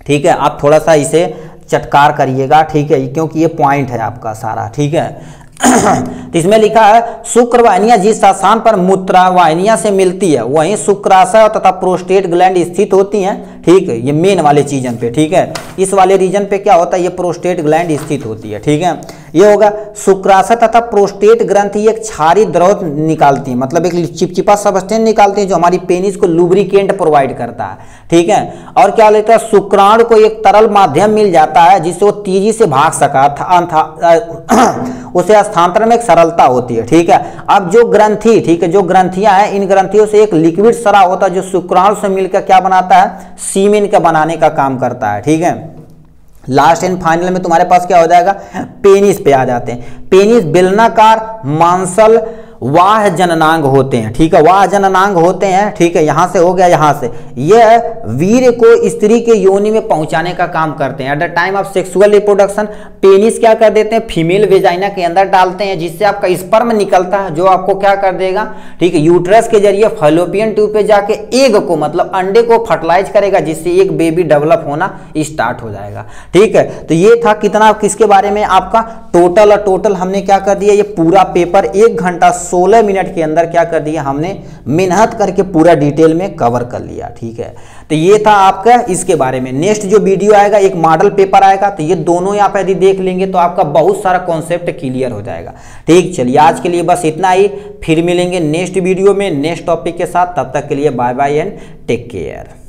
ठीक है, आप थोड़ा सा इसे चटकार करिएगा, ठीक है, क्योंकि ये पॉइंट है आपका सारा। ठीक है, तो इसमें लिखा है शुक्रवाहिनियां जिस स्थान पर मूत्रवाहिनियां से मिलती है वहीं शुक्राशय तथा प्रोस्टेट ग्लैंड स्थित होती हैं। ठीक है, ये मेन वाले चीजन पे, ठीक है, इस वाले रीजन पे क्या होता है, ये प्रोस्टेट ग्लैंड स्थित होती है। ठीक है, ये होगा शुक्राशय तथा प्रोस्टेट ग्रंथि एक क्षारी द्रव निकालती है, मतलब एक चिपचिपा सब्सटेंस निकालती है जो हमारी पेनिस को लुब्रिकेंट प्रोवाइड करता है। ठीक है, और क्या लेता है, शुक्राणु को एक तरल माध्यम मिल जाता है जिससे वो तेजी से भाग सका उसे स्थानांतरण में एक सरलता होती है। ठीक है, अब जो ग्रंथि, ठीक है, जो ग्रंथियां हैं, इन ग्रंथियों से एक लिक्विड स्राव होता है जो शुक्राणु से मिलकर क्या बनाता है, सीमेन का बनाने का काम करता है। ठीक है, लास्ट एंड फाइनल में तुम्हारे पास क्या हो जाएगा, पेनिस पे आ जाते हैं। पेनिस बेलनाकार मांसल वाह जननांग होते हैं, ठीक है, वाह जननांग होते हैं, ठीक है, यहां से हो गया, यहां से यह वीर्य को स्त्री के योनि में पहुंचाने का काम करते हैं। At the time of sexual reproduction penis क्या कर देते हैं, फीमेल वेजाइना के अंदर डालते हैं, जिससे आपका स्पर्म निकलता है, जो आपको क्या कर देगा, ठीक है, यूट्रस के जरिए फैलोपियन ट्यूब पे जाके एग को मतलब अंडे को फर्टिलाइज करेगा, जिससे एक बेबी डेवलप होना स्टार्ट हो जाएगा। ठीक है, तो ये था कितना किसके बारे में आपका टोटल, और टोटल हमने क्या कर दिया, ये पूरा पेपर 1 घंटा 16 मिनट के अंदर क्या कर दिया हमने, मेहनत करके पूरा डिटेल में कवर कर लिया। ठीक है, तो ये था आपका इसके बारे में। नेक्स्ट जो वीडियो आएगा एक मॉडल पेपर आएगा, तो ये दोनों आप यदि देख लेंगे तो आपका बहुत सारा कॉन्सेप्ट क्लियर हो जाएगा। ठीक, चलिए आज के लिए बस इतना ही, फिर मिलेंगे नेक्स्ट वीडियो में नेक्स्ट टॉपिक के साथ। तब तक के लिए bye bye and take care.